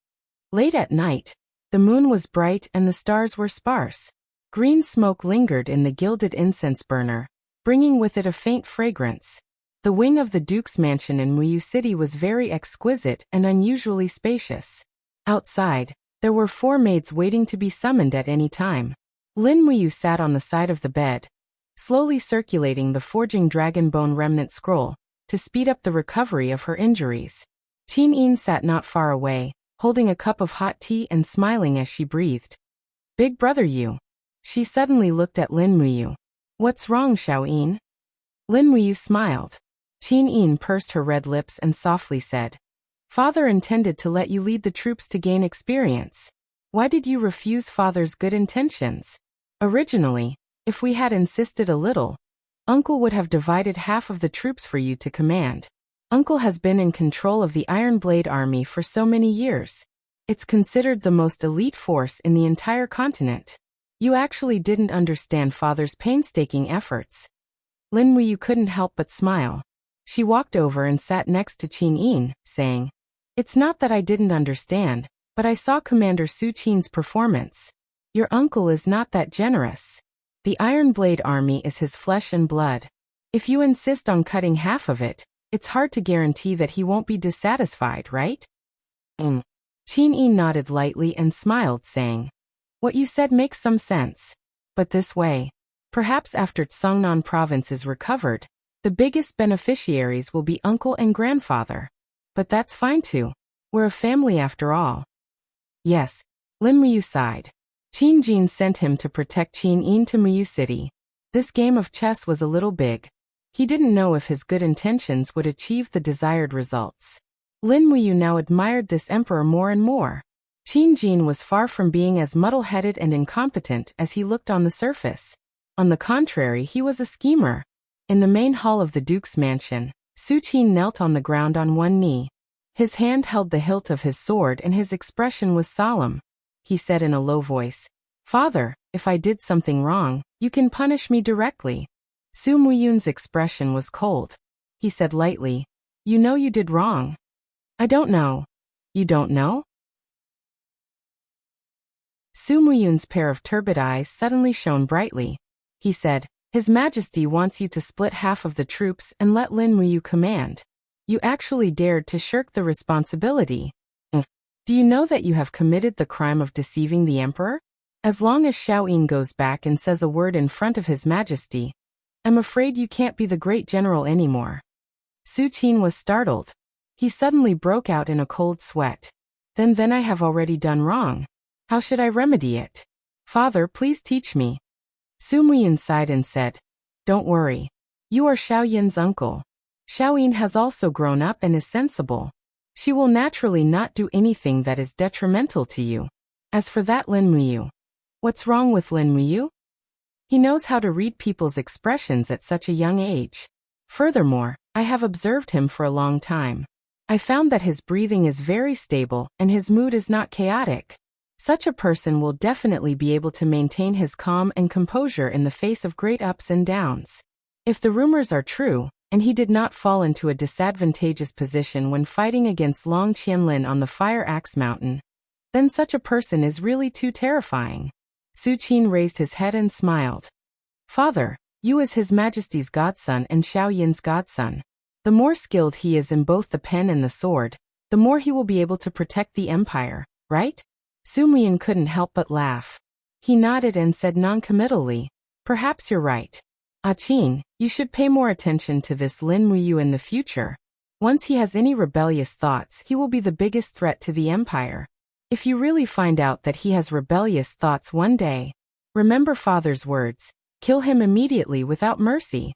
Late at night, the moon was bright and the stars were sparse. Green smoke lingered in the gilded incense burner, bringing with it a faint fragrance. The wing of the Duke's mansion in Muyu City was very exquisite and unusually spacious. Outside, there were 4 maids waiting to be summoned at any time. Lin Muyu sat on the side of the bed, slowly circulating the Forging Dragon Bone Remnant Scroll to speed up the recovery of her injuries. Qin Yin sat not far away, holding a cup of hot tea and smiling as she breathed. "Big brother Yu." She suddenly looked at Lin Muyu. "What's wrong, Xiao Yin?" Lin Muyu smiled. Qin Yin pursed her red lips and softly said, "Father intended to let you lead the troops to gain experience. Why did you refuse Father's good intentions? Originally, if we had insisted a little, Uncle would have divided half of the troops for you to command. Uncle has been in control of the Iron Blade Army for so many years. It's considered the most elite force in the entire continent. You actually didn't understand Father's painstaking efforts." Lin Muyu couldn't help but smile. She walked over and sat next to Qin Yin, saying, "It's not that I didn't understand, but I saw Commander Su Qin's performance. Your uncle is not that generous. The Iron Blade Army is his flesh and blood. If you insist on cutting half of it, it's hard to guarantee that he won't be dissatisfied, right?" Qin Yin nodded lightly and smiled, saying, "What you said makes some sense. But this way, perhaps after Songnan Province is recovered, the biggest beneficiaries will be uncle and grandfather. But that's fine too. We're a family after all." "Yes." Lin Muyu sighed. Qin Jin sent him to protect Qin Yin to Muyu City. This game of chess was a little big. He didn't know if his good intentions would achieve the desired results. Lin Muyu now admired this emperor more and more. Qin Jin was far from being as muddle-headed and incompetent as he looked on the surface. On the contrary, he was a schemer. In the main hall of the Duke's mansion, Su Qin knelt on the ground on one knee. His hand held the hilt of his sword and his expression was solemn. He said in a low voice, "Father, if I did something wrong, you can punish me directly." Su Muyun's expression was cold. He said lightly, "You know you did wrong." "I don't know." "You don't know?" Su Muyun's pair of turbid eyes suddenly shone brightly. He said, "His Majesty wants you to split half of the troops and let Lin Muyu command. You actually dared to shirk the responsibility. Do you know that you have committed the crime of deceiving the emperor? As long as Xiaoyin goes back and says a word in front of His Majesty, I'm afraid you can't be the great general anymore." Su Qin was startled. He suddenly broke out in a cold sweat. Then I have already done wrong. How should I remedy it? Father, please teach me." Su Muyin sighed and said, "Don't worry. You are Xiaoyin's uncle. Xiaoyin has also grown up and is sensible. She will naturally not do anything that is detrimental to you. As for that Lin Muyu, what's wrong with Lin Muyu? He knows how to read people's expressions at such a young age. Furthermore, I have observed him for a long time. I found that his breathing is very stable and his mood is not chaotic. Such a person will definitely be able to maintain his calm and composure in the face of great ups and downs. If the rumors are true, and he did not fall into a disadvantageous position when fighting against Long Qianlin on the Fire Axe Mountain, then such a person is really too terrifying." Su Qin raised his head and smiled. "Father, you as His Majesty's godson and Xiaoyin's godson. The more skilled he is in both the pen and the sword, the more he will be able to protect the empire, right?" Su Muyin couldn't help but laugh. He nodded and said noncommittally, "Perhaps you're right. Qin, you should pay more attention to this Lin Muyu in the future. Once he has any rebellious thoughts, he will be the biggest threat to the empire. If you really find out that he has rebellious thoughts one day, remember Father's words, kill him immediately without mercy."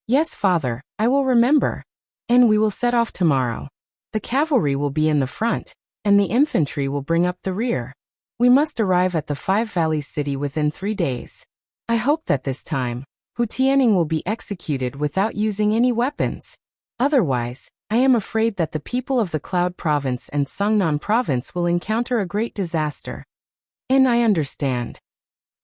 "Yes, Father, I will remember. And we will set off tomorrow. The cavalry will be in the front, and the infantry will bring up the rear. We must arrive at the Five Valleys city within 3 days. I hope that this time, Hu Tianning will be executed without using any weapons. Otherwise, I am afraid that the people of the Cloud Province and Sungnan Province will encounter a great disaster." "And I understand."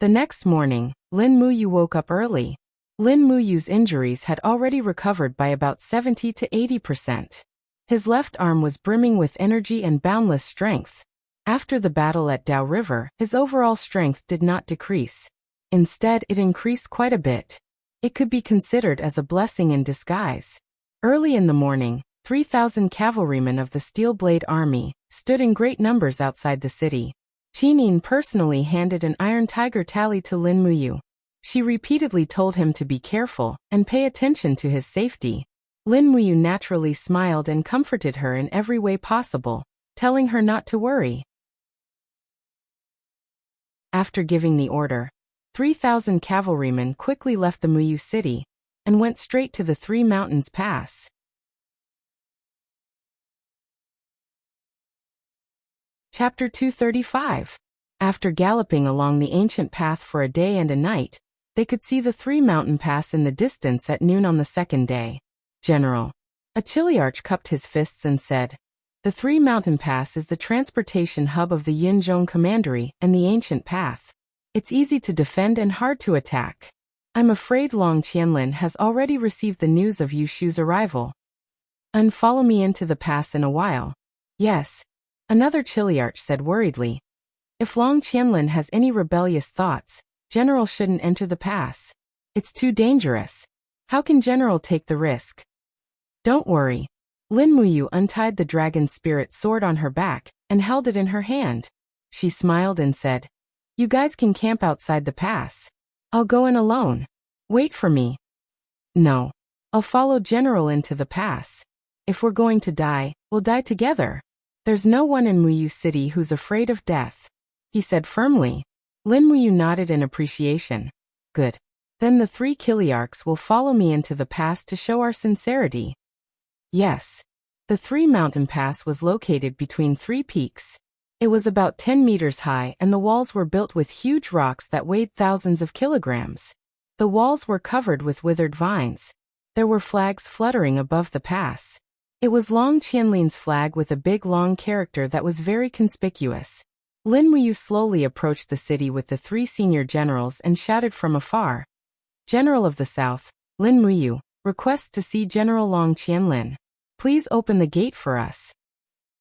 The next morning, Lin Muyu woke up early. Lin Muyu's injuries had already recovered by about 70 to 80%. His left arm was brimming with energy and boundless strength. After the battle at Dao River, his overall strength did not decrease. Instead, it increased quite a bit. It could be considered as a blessing in disguise. Early in the morning, 3,000 cavalrymen of the Steel Blade Army stood in great numbers outside the city. Qinin personally handed an Iron Tiger tally to Lin Muyu. She repeatedly told him to be careful and pay attention to his safety. Lin Muyu naturally smiled and comforted her in every way possible, telling her not to worry. After giving the order, 3,000 cavalrymen quickly left the Muyu city and went straight to the Three Mountains Pass. Chapter 235. After galloping along the ancient path for a day and a night, they could see the Three Mountain Pass in the distance at noon on the second day. "General." A Chiliarch cupped his fists and said, "The Three Mountain Pass is the transportation hub of the Yinzhong Commandery and the ancient path. It's easy to defend and hard to attack. I'm afraid Long Qianlin has already received the news of Yushu's arrival. And follow me into the pass in a while." "Yes," another Chiliarch said worriedly. "If Long Qianlin has any rebellious thoughts, General shouldn't enter the pass. It's too dangerous. How can General take the risk?" "Don't worry." Lin Muyu untied the dragon spirit sword on her back and held it in her hand. She smiled and said, "You guys can camp outside the pass. I'll go in alone. Wait for me." "No. I'll follow General into the pass. If we're going to die, we'll die together. There's no one in Muyu City who's afraid of death," he said firmly. Lin Muyu nodded in appreciation. "Good. Then the 3 Chiliarchs will follow me into the pass to show our sincerity." Yes. The Three Mountain Pass was located between 3 peaks. It was about 10 meters high and the walls were built with huge rocks that weighed thousands of kilograms. The walls were covered with withered vines. There were flags fluttering above the pass. It was Long Qianlin's flag with a big long character that was very conspicuous. Lin Muyu slowly approached the city with the 3 senior generals and shouted from afar. General of the South, Lin Muyu, requests to see General Long Qianlin. Please open the gate for us.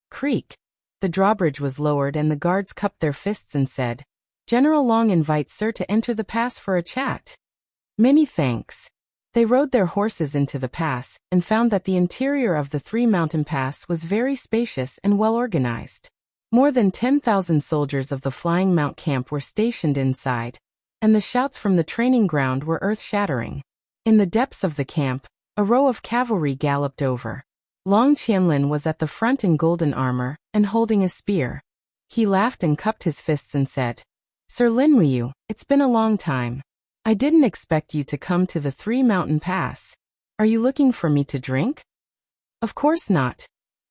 Creak. The drawbridge was lowered and the guards cupped their fists and said, General Long invites Sir to enter the pass for a chat. Many thanks. They rode their horses into the pass and found that the interior of the 3-mountain pass was very spacious and well organized. More than 10,000 soldiers of the Flying Mount camp were stationed inside, and the shouts from the training ground were earth-shattering. In the depths of the camp, a row of cavalry galloped over. Long Qianlin was at the front in golden armor and holding a spear. He laughed and cupped his fists and said, Sir Lin Muyu, it's been a long time. I didn't expect you to come to the 3-mountain pass. Are you looking for me to drink? Of course not.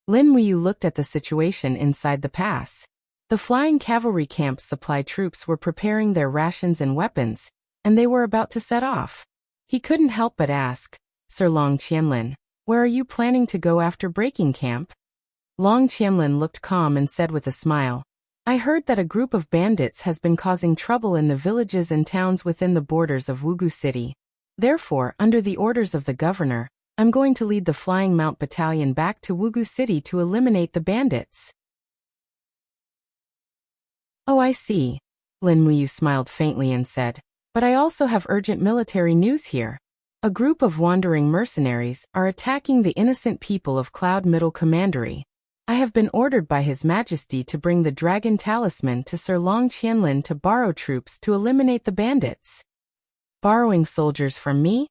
Lin Muyu looked at the situation inside the pass. The flying cavalry camp's supply troops were preparing their rations and weapons, and they were about to set off. He couldn't help but ask, Sir Long Qianlin, where are you planning to go after breaking camp? Long Qianlin looked calm and said with a smile, I heard that a group of bandits has been causing trouble in the villages and towns within the borders of Wugu City. Therefore, under the orders of the governor, I'm going to lead the Flying Mount Battalion back to Wugu City to eliminate the bandits. Oh, I see. Lin Muyu smiled faintly and said, but I also have urgent military news here. A group of wandering mercenaries are attacking the innocent people of Cloud Middle Commandery. I have been ordered by His Majesty to bring the Dragon Talisman to Sir Long Qianlin to borrow troops to eliminate the bandits. Borrowing soldiers from me?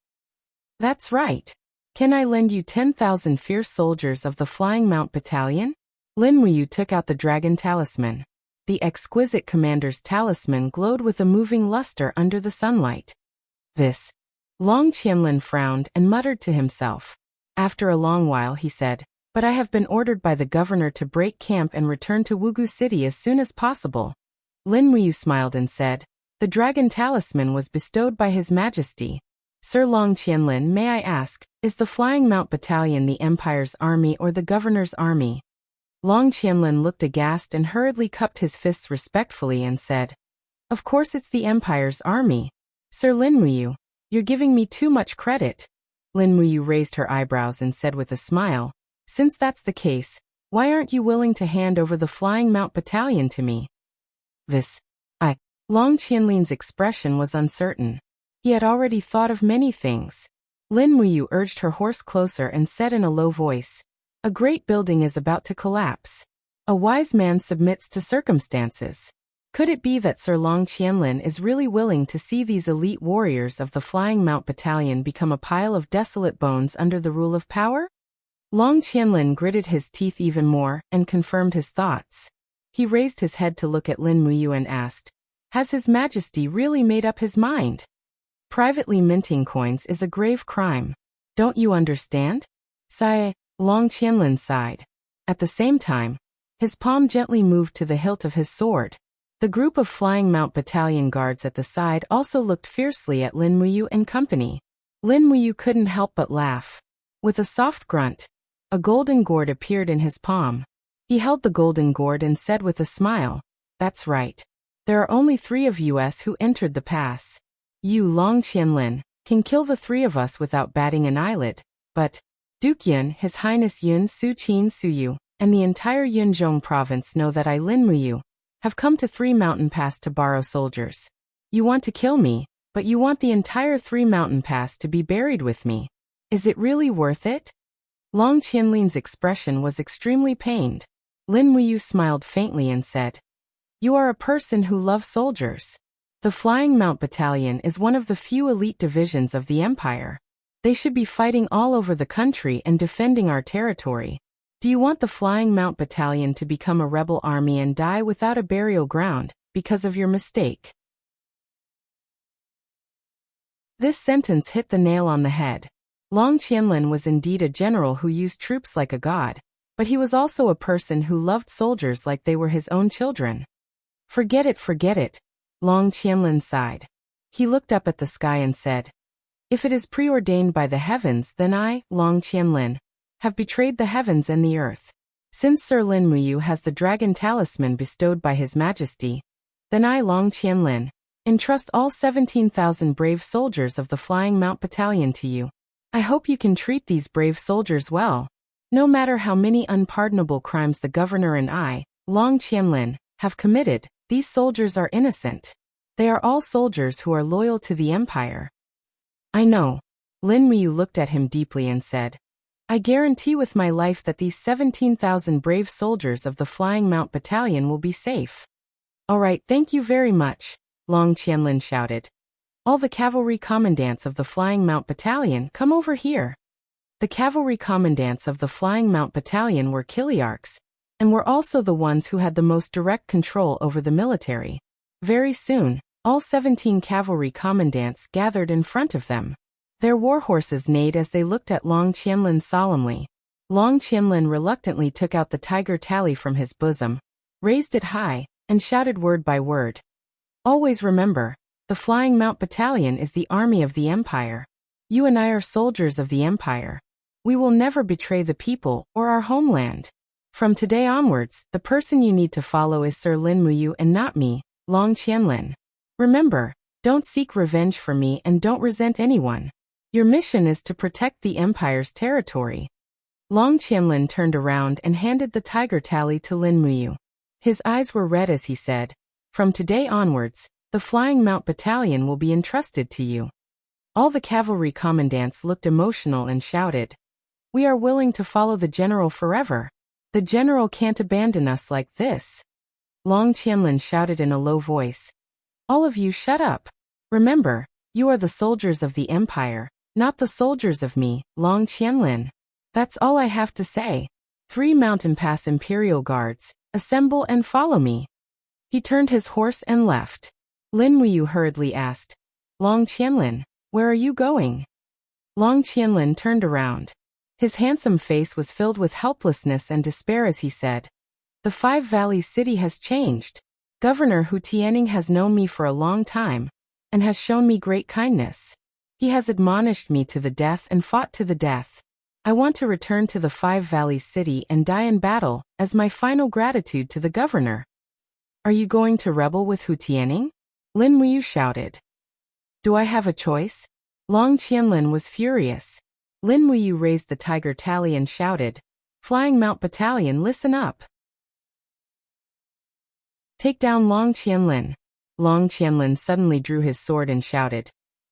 That's right. Can I lend you 10,000 fierce soldiers of the Flying Mount Battalion? Lin Muyu took out the Dragon Talisman. The exquisite commander's talisman glowed with a moving luster under the sunlight. This. Long Qianlin frowned and muttered to himself. After a long while he said, but I have been ordered by the governor to break camp and return to Wugu City as soon as possible. Lin Muyu smiled and said, the Dragon Talisman was bestowed by His Majesty. Sir Long Qianlin, may I ask, is the Flying Mount Battalion the Empire's army or the governor's army? Long Qianlin looked aghast and hurriedly cupped his fists respectfully and said, of course it's the Empire's army. Sir Lin Muyu, you're giving me too much credit. Lin Muyu raised her eyebrows and said with a smile, since that's the case, why aren't you willing to hand over the Flying Mount Battalion to me? Long Qianlin's expression was uncertain. He had already thought of many things. Lin Muyu urged her horse closer and said in a low voice, a great building is about to collapse. A wise man submits to circumstances. Could it be that Sir Long Qianlin is really willing to see these elite warriors of the Flying Mount Battalion become a pile of desolate bones under the rule of power? Long Qianlin gritted his teeth even more and confirmed his thoughts. He raised his head to look at Lin Muyu and asked, has His Majesty really made up his mind? Privately minting coins is a grave crime. Don't you understand? Long Qianlin sighed. At the same time, his palm gently moved to the hilt of his sword. The group of Flying Mount Battalion guards at the side also looked fiercely at Lin Muyu and company. Lin Muyu couldn't help but laugh. With a soft grunt, a golden gourd appeared in his palm. He held the golden gourd and said with a smile, that's right. There are only 3 of us who entered the pass. You, Long Qianlin, can kill the 3 of us without batting an eyelid, but Duke Yun, His Highness Yun Su Qin Suyu, and the entire Yunzhong province know that I, Lin Muyu, have come to 3 Mountain Pass to borrow soldiers. You want to kill me, but you want the entire 3 Mountain Pass to be buried with me. Is it really worth it? Long Qianlin's expression was extremely pained. Lin Muyu smiled faintly and said, you are a person who loves soldiers. The Flying Mount Battalion is one of the few elite divisions of the Empire. They should be fighting all over the country and defending our territory. Do you want the Flying Mount Battalion to become a rebel army and die without a burial ground, because of your mistake? This sentence hit the nail on the head. Long Qianlin was indeed a general who used troops like a god, but he was also a person who loved soldiers like they were his own children. Forget it, Long Qianlin sighed. He looked up at the sky and said, "If it is preordained by the heavens, then I, Long Qianlin, have betrayed the heavens and the earth. Since Sir Lin Muyu has the dragon talisman bestowed by His Majesty, then I, Long Qianlin, entrust all 17,000 brave soldiers of the Flying Mount Battalion to you. I hope you can treat these brave soldiers well. No matter how many unpardonable crimes the governor and I, Long Qianlin, have committed, these soldiers are innocent. They are all soldiers who are loyal to the empire." "I know." Lin Muyu looked at him deeply and said, "I guarantee with my life that these 17,000 brave soldiers of the Flying Mount Battalion will be safe." "All right, thank you very much," Long Qianlin shouted. "All the cavalry commandants of the Flying Mount Battalion, come over here." The cavalry commandants of the Flying Mount Battalion were Kiliarchs, and were also the ones who had the most direct control over the military. Very soon, all 17 cavalry commandants gathered in front of them. Their war horses neighed as they looked at Long Qianlin solemnly. Long Qianlin reluctantly took out the tiger tally from his bosom, raised it high, and shouted word by word. "Always remember, the Flying Mount Battalion is the army of the Empire. You and I are soldiers of the Empire. We will never betray the people or our homeland. From today onwards, the person you need to follow is Sir Lin Muyu and not me, Long Qianlin. Remember, don't seek revenge for me and don't resent anyone. Your mission is to protect the Empire's territory." Long Qianlin turned around and handed the tiger tally to Lin Muyu. His eyes were red as he said, "From today onwards, the Flying Mount Battalion will be entrusted to you." All the cavalry commandants looked emotional and shouted, "We are willing to follow the general forever. The general can't abandon us like this." Long Qianlin shouted in a low voice, "All of you shut up. Remember, you are the soldiers of the Empire, not the soldiers of me, Long Qianlin. That's all I have to say. 3 Mountain Pass Imperial Guards, assemble and follow me." He turned his horse and left. Lin Muyu hurriedly asked, "Long Qianlin, where are you going?" Long Qianlin turned around. His handsome face was filled with helplessness and despair as he said, "The Five Valleys city has changed. Governor Hu Tianning has known me for a long time, and has shown me great kindness. He has admonished me to the death and fought to the death. I want to return to the Five Valleys city and die in battle, as my final gratitude to the governor." "Are you going to rebel with Hu Tianning?" Lin Muyu shouted. "Do I have a choice?" Long Qianlin was furious. Lin Muyu raised the tiger tally and shouted, "Flying Mount Battalion, listen up. Take down Long Qianlin." Long Qianlin suddenly drew his sword and shouted,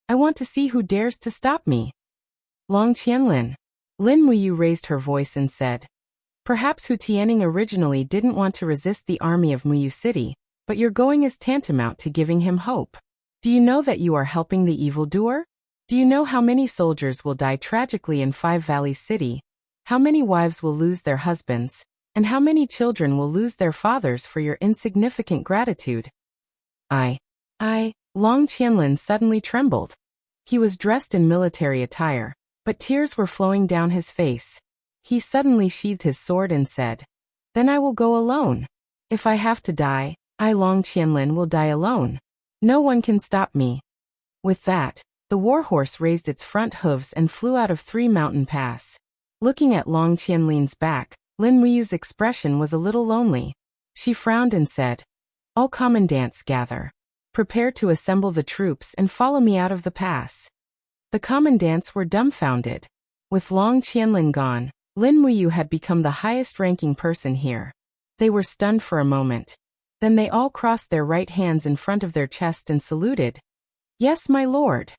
"I want to see who dares to stop me." "Long Qianlin." Lin Muyu raised her voice and said, "Perhaps Hu Tianning originally didn't want to resist the army of Muyu City, but your going is tantamount to giving him hope. Do you know that you are helping the evildoer? Do you know how many soldiers will die tragically in Five Valleys City? How many wives will lose their husbands? And how many children will lose their fathers for your insignificant gratitude?" I, Long Qianlin suddenly trembled. He was dressed in military attire, but tears were flowing down his face. He suddenly sheathed his sword and said, "Then I will go alone. If I have to die, I, Long Qianlin, will die alone. No one can stop me." With that, the warhorse raised its front hooves and flew out of 3 Mountain Pass. Looking at Long Qianlin's back, Lin Muyu's expression was a little lonely. She frowned and said, "All commandants gather. Prepare to assemble the troops and follow me out of the pass." The commandants were dumbfounded. With Long Qianlin gone, Lin Muyu had become the highest-ranking person here. They were stunned for a moment. Then they all crossed their right hands in front of their chest and saluted. "Yes, my lord."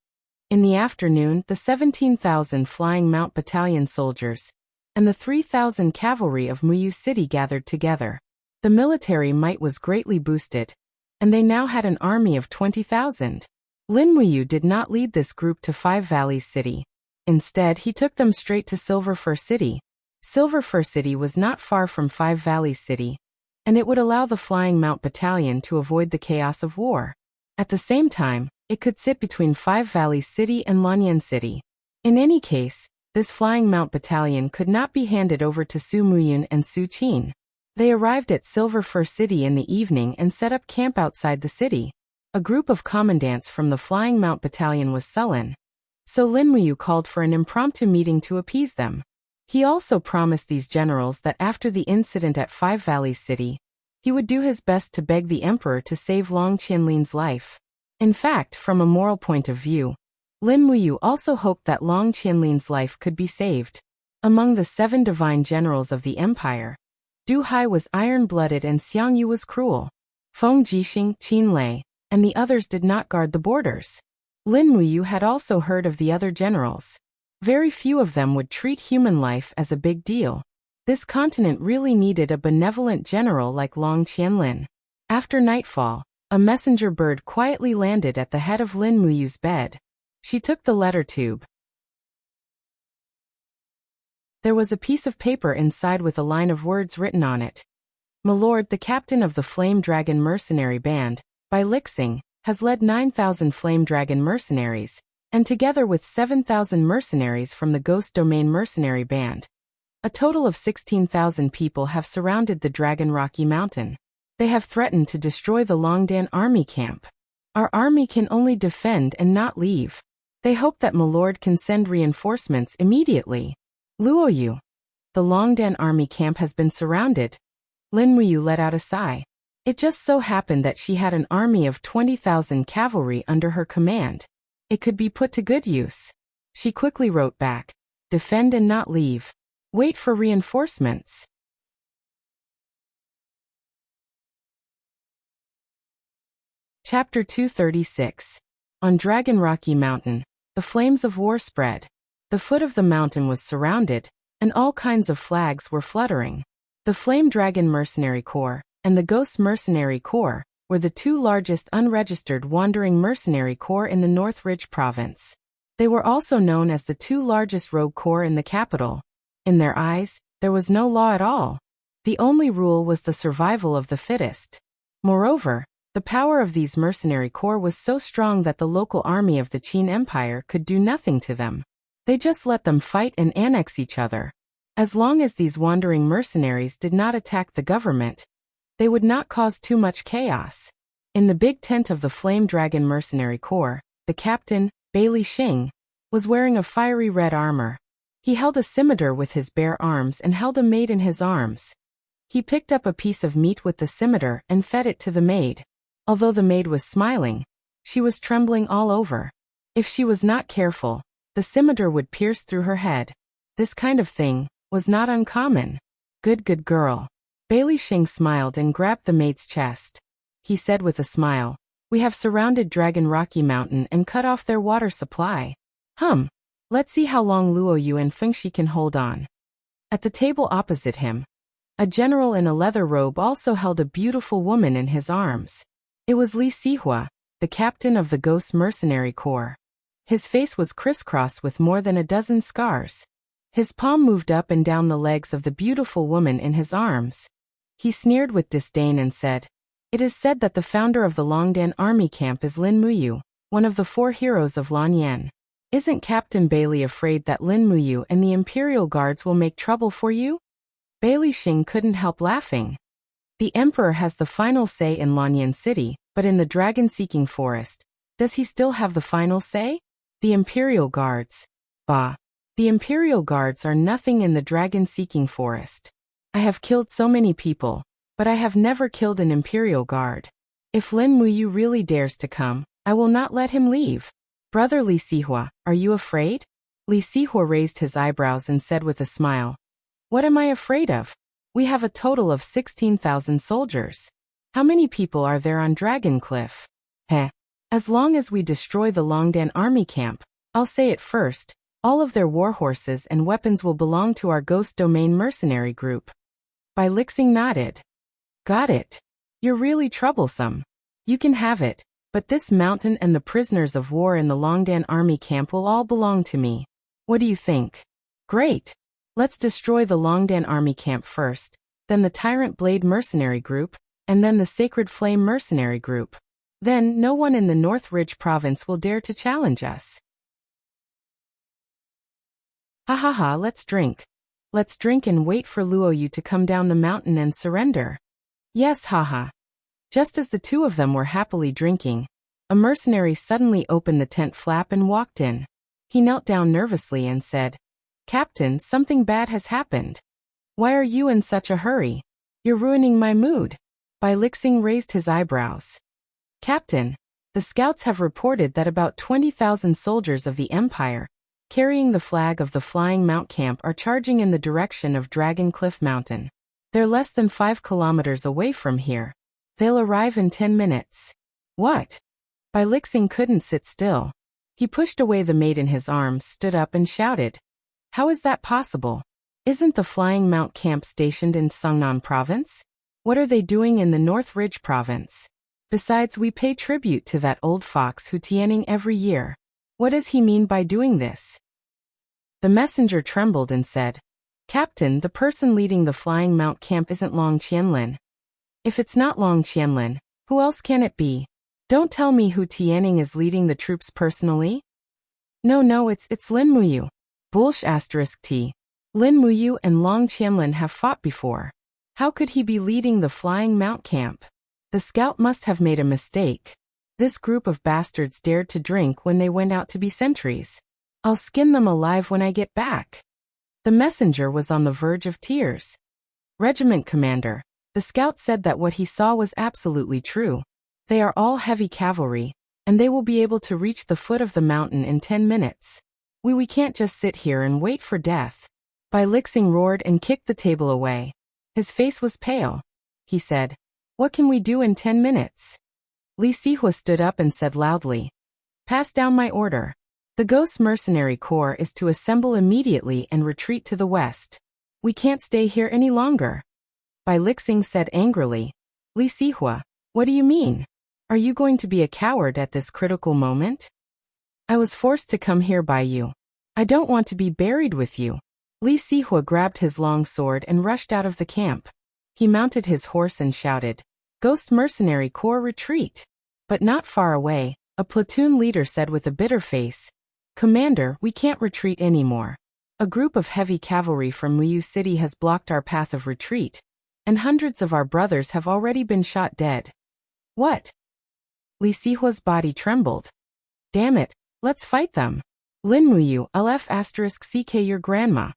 In the afternoon, the 17,000 Flying Mount Battalion soldiers and the 3,000 cavalry of Muyu City gathered together. The military might was greatly boosted, and they now had an army of 20,000. Lin Muyu did not lead this group to Five Valleys City. Instead, he took them straight to Silver Fir City. Silver Fir City was not far from Five Valleys City, and it would allow the Flying Mount Battalion to avoid the chaos of war. At the same time, it could sit between Five Valleys City and Lanyan City. In any case, this Flying Mount Battalion could not be handed over to Su Muyun and Su Qin. They arrived at Silver Fir City in the evening and set up camp outside the city. A group of commandants from the Flying Mount Battalion was sullen, so Lin Muyu called for an impromptu meeting to appease them. He also promised these generals that after the incident at Five Valleys City, he would do his best to beg the emperor to save Long Qianlin's life. In fact, from a moral point of view, Lin Muyu also hoped that Long Qianlin's life could be saved. Among the 7 divine generals of the empire, Du Hai was iron-blooded and Xiang Yu was cruel. Feng Jixing, Qin Lei, and the others did not guard the borders. Lin Muyu had also heard of the other generals. Very few of them would treat human life as a big deal. This continent really needed a benevolent general like Long Qianlin. After nightfall, a messenger bird quietly landed at the head of Lin Muyu's bed. She took the letter tube. There was a piece of paper inside with a line of words written on it. My lord, the captain of the Flame Dragon mercenary band, by Lixing, has led 9,000 Flame Dragon mercenaries, and together with 7,000 mercenaries from the Ghost Domain mercenary band, a total of 16,000 people have surrounded the Dragon Rocky Mountain. They have threatened to destroy the Longdan army camp. Our army can only defend and not leave. They hope that my lord can send reinforcements immediately. Luoyu. The Longdan army camp has been surrounded. Lin Muyu let out a sigh. It just so happened that she had an army of 20,000 cavalry under her command. It could be put to good use. She quickly wrote back, defend and not leave. Wait for reinforcements. Chapter 236. On Dragon Rocky Mountain, the flames of war spread. The foot of the mountain was surrounded, and all kinds of flags were fluttering. The Flame Dragon Mercenary Corps and the Ghost Mercenary Corps were the 2 largest unregistered wandering mercenary corps in the North Ridge province. They were also known as the 2 largest rogue corps in the capital. In their eyes, there was no law at all. The only rule was the survival of the fittest. Moreover, the power of these mercenary corps was so strong that the local army of the Qin Empire could do nothing to them. They just let them fight and annex each other. As long as these wandering mercenaries did not attack the government, they would not cause too much chaos. In the big tent of the Flame Dragon Mercenary Corps, the captain, Bailey Xing, was wearing a fiery red armor. He held a scimitar with his bare arms and held a maid in his arms. He picked up a piece of meat with the scimitar and fed it to the maid. Although the maid was smiling, she was trembling all over. If she was not careful, the scimitar would pierce through her head. This kind of thing was not uncommon. Good girl. Bailey Xing smiled and grabbed the maid's chest. He said with a smile, we have surrounded Dragon Rocky Mountain and cut off their water supply. Let's see how long Luoyu and Fengxi can hold on. At the table opposite him, a general in a leather robe also held a beautiful woman in his arms. It was Li Sihua, the captain of the Ghost Mercenary Corps. His face was crisscrossed with more than a dozen scars. His palm moved up and down the legs of the beautiful woman in his arms. He sneered with disdain and said, it is said that the founder of the Longdan army camp is Lin Muyu, one of the 4 heroes of Lanyan. Isn't Captain Bailey afraid that Lin Muyu and the Imperial Guards will make trouble for you? Bailey Xing couldn't help laughing. The Emperor has the final say in Lanyan City, but in the dragon-seeking forest, does he still have the final say? The Imperial Guards. Bah. The Imperial Guards are nothing in the dragon-seeking forest. I have killed so many people, but I have never killed an Imperial Guard. If Lin Muyu really dares to come, I will not let him leave. Brother Li Sihua, are you afraid? Li Sihua raised his eyebrows and said with a smile, what am I afraid of? We have a total of 16,000 soldiers. How many people are there on Dragon Cliff? As long as we destroy the Longdan army camp, I'll say it first, all of their war horses and weapons will belong to our Ghost Domain mercenary group. Bai Lixing nodded. Got it. You're really troublesome. You can have it, but this mountain and the prisoners of war in the Longdan army camp will all belong to me. What do you think? Great. Let's destroy the Longdan army camp first, then the Tyrant Blade mercenary group, and then the Sacred Flame mercenary group. Then no one in the North Ridge province will dare to challenge us. Ha, let's drink. Let's drink and wait for Luoyu to come down the mountain and surrender. Yes, haha. Just as the 2 of them were happily drinking, A mercenary suddenly opened the tent flap and walked in. He knelt down nervously and said, "Captain, something bad has happened. Why are you in such a hurry? You're ruining my mood." Bai Lixing raised his eyebrows. "Captain, the scouts have reported that about 20,000 soldiers of the Empire, carrying the flag of the Flying Mount Camp, are charging in the direction of Dragon Cliff Mountain. They're less than 5 kilometers away from here. They'll arrive in 10 minutes. What? Bai Lixing couldn't sit still. He pushed away the maid in his arms, stood up and shouted, "How is that possible? Isn't the Flying Mount Camp stationed in Songnan Province? What are they doing in the North Ridge Province? Besides, we pay tribute to that old fox Hu Tianning every year. What does he mean by doing this?" The messenger trembled and said, "Captain, the person leading the Flying Mount Camp isn't Long Qianlin. If it's not Long Qianlin, who else can it be? Don't tell me Hu Tianning is leading the troops personally?" No, it's Lin Muyu. Bullsh *t. Lin Muyu and Long Qianlin have fought before. How could he be leading the Flying Mount Camp? The scout must have made a mistake. This group of bastards dared to drink when they went out to be sentries. I'll skin them alive when I get back. The messenger was on the verge of tears. "Regiment commander," the scout said that what he saw was absolutely true. "They are all heavy cavalry, and they will be able to reach the foot of the mountain in 10 minutes. We can't just sit here and wait for death." Bai Lixing roared and kicked the table away. His face was pale. He said, "What can we do in 10 minutes?" Li Sihua stood up and said loudly, "Pass down my order. The Ghost Mercenary Corps is to assemble immediately and retreat to the west. We can't stay here any longer." Bai Lixing said angrily, "Li Sihua, what do you mean? Are you going to be a coward at this critical moment? I was forced to come here by you. I don't want to be buried with you." Li Sihua grabbed his long sword and rushed out of the camp. He mounted his horse and shouted, "Ghost Mercenary Corps, retreat!" But not far away, a platoon leader said with a bitter face, "Commander, we can't retreat anymore. A group of heavy cavalry from Muyu City has blocked our path of retreat, and hundreds of our brothers have already been shot dead." "What?" Li Sihua's body trembled. "Damn it, let's fight them. Lin Muyu, LF*CK your grandma."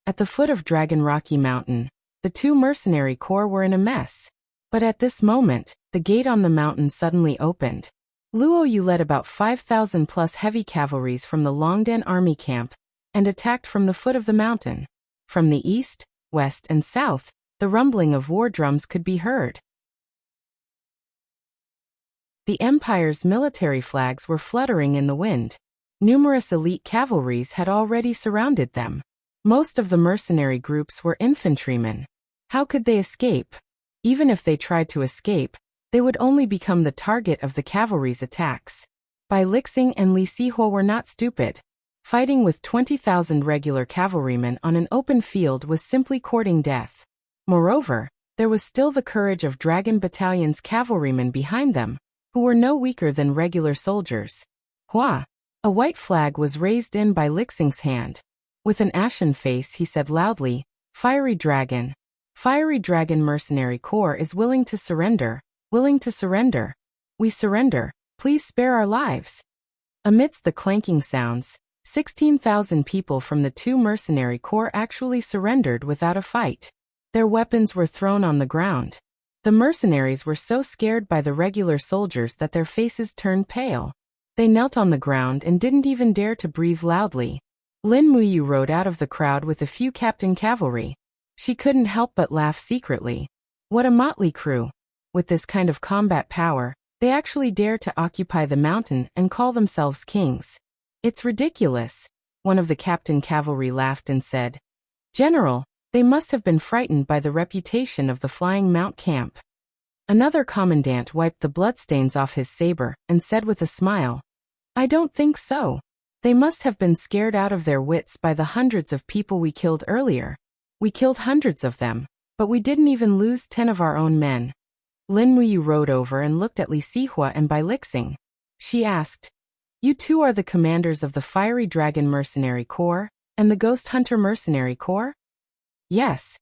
At the foot of Dragon Rocky Mountain, the two mercenary corps were in a mess. But at this moment, the gate on the mountain suddenly opened. Luo Yu led about 5,000 plus heavy cavalries from the Longdan army camp and attacked from the foot of the mountain. From the east, west, and south, the rumbling of war drums could be heard. The Empire's military flags were fluttering in the wind. Numerous elite cavalries had already surrounded them. Most of the mercenary groups were infantrymen. How could they escape? Even if they tried to escape, they would only become the target of the cavalry's attacks. Bai Lixing and Li Sihua were not stupid. Fighting with 20,000 regular cavalrymen on an open field was simply courting death. Moreover, there was still the courage of Dragon Battalion's cavalrymen behind them, who were no weaker than regular soldiers. Hua! A white flag was raised in Bai Lixing's hand. With an ashen face he said loudly, "Fiery Dragon. Fiery Dragon Mercenary Corps is willing to surrender, willing to surrender. We surrender, please spare our lives." Amidst the clanking sounds, 16,000 people from the two mercenary corps actually surrendered without a fight. Their weapons were thrown on the ground. The mercenaries were so scared by the regular soldiers that their faces turned pale. They knelt on the ground and didn't even dare to breathe loudly. Lin Muyu rode out of the crowd with a few captain cavalry. She couldn't help but laugh secretly. What a motley crew. With this kind of combat power, they actually dare to occupy the mountain and call themselves kings. It's ridiculous. One of the captain cavalry laughed and said, "General, they must have been frightened by the reputation of the Flying Mount Camp." Another commandant wiped the bloodstains off his saber and said with a smile, "I don't think so. They must have been scared out of their wits by the hundreds of people we killed earlier. We killed hundreds of them, but we didn't even lose 10 of our own men." Lin Muyu rode over and looked at Li Sihua and Bai Lixing. She asked, "You two are the commanders of the Fiery Dragon Mercenary Corps and the Ghost Hunter Mercenary Corps?" "Yes."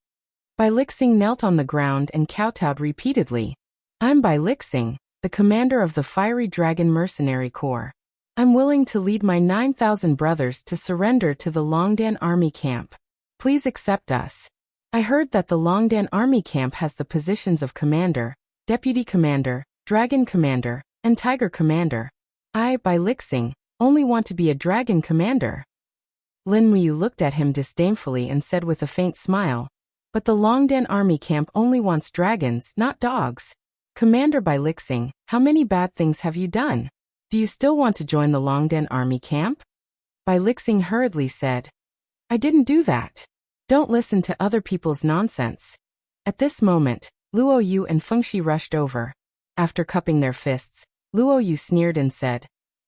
Bai Lixing knelt on the ground and kowtowed repeatedly. "I'm Bai Lixing, the commander of the Fiery Dragon Mercenary Corps. I'm willing to lead my 9,000 brothers to surrender to the Longdan Army Camp. Please accept us. I heard that the Longdan Army Camp has the positions of Commander, Deputy Commander, Dragon Commander, and Tiger Commander. I, Bai Lixing, only want to be a Dragon Commander. Lin Muyu looked at him disdainfully and said with a faint smile, but the Longdan Army Camp only wants dragons, not dogs. Commander Bai Lixing, how many bad things have you done? Do you still want to join the Longdan Army Camp? Bai Lixing hurriedly said, I didn't do that. Don't listen to other people's nonsense. At this moment, Luo Yu and Fengxi rushed over. After cupping their fists, Luo Yu sneered and said,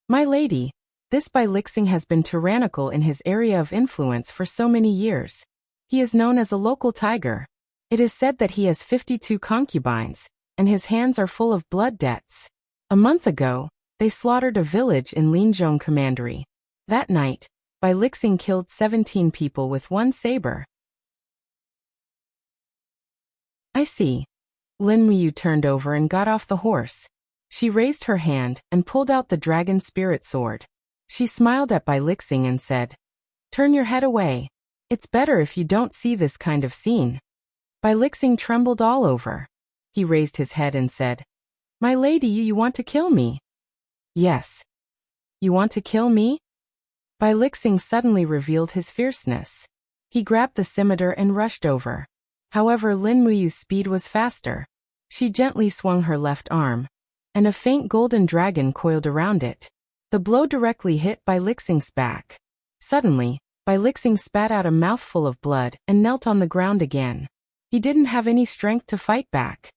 My lady, this Bai Lixing has been tyrannical in his area of influence for so many years. He is known as a local tiger. It is said that he has 52 concubines, and his hands are full of blood debts. A month ago, they slaughtered a village in Linzhong Commandery. That night, Bai Lixing killed 17 people with one saber. I see. Lin Muyu turned over and got off the horse. She raised her hand and pulled out the dragon spirit sword. She smiled at Bai Lixing and said, Turn your head away. It's better if you don't see this kind of scene. Bai Lixing trembled all over. He raised his head and said, My lady, you want to kill me? Yes. You want to kill me? Bai Lixing suddenly revealed his fierceness. He grabbed the scimitar and rushed over. However, Lin Muyu's speed was faster. She gently swung her left arm, and a faint golden dragon coiled around it. The blow directly hit Bai Lixing's back. Suddenly, Bai Lixing spat out a mouthful of blood and knelt on the ground again. He didn't have any strength to fight back.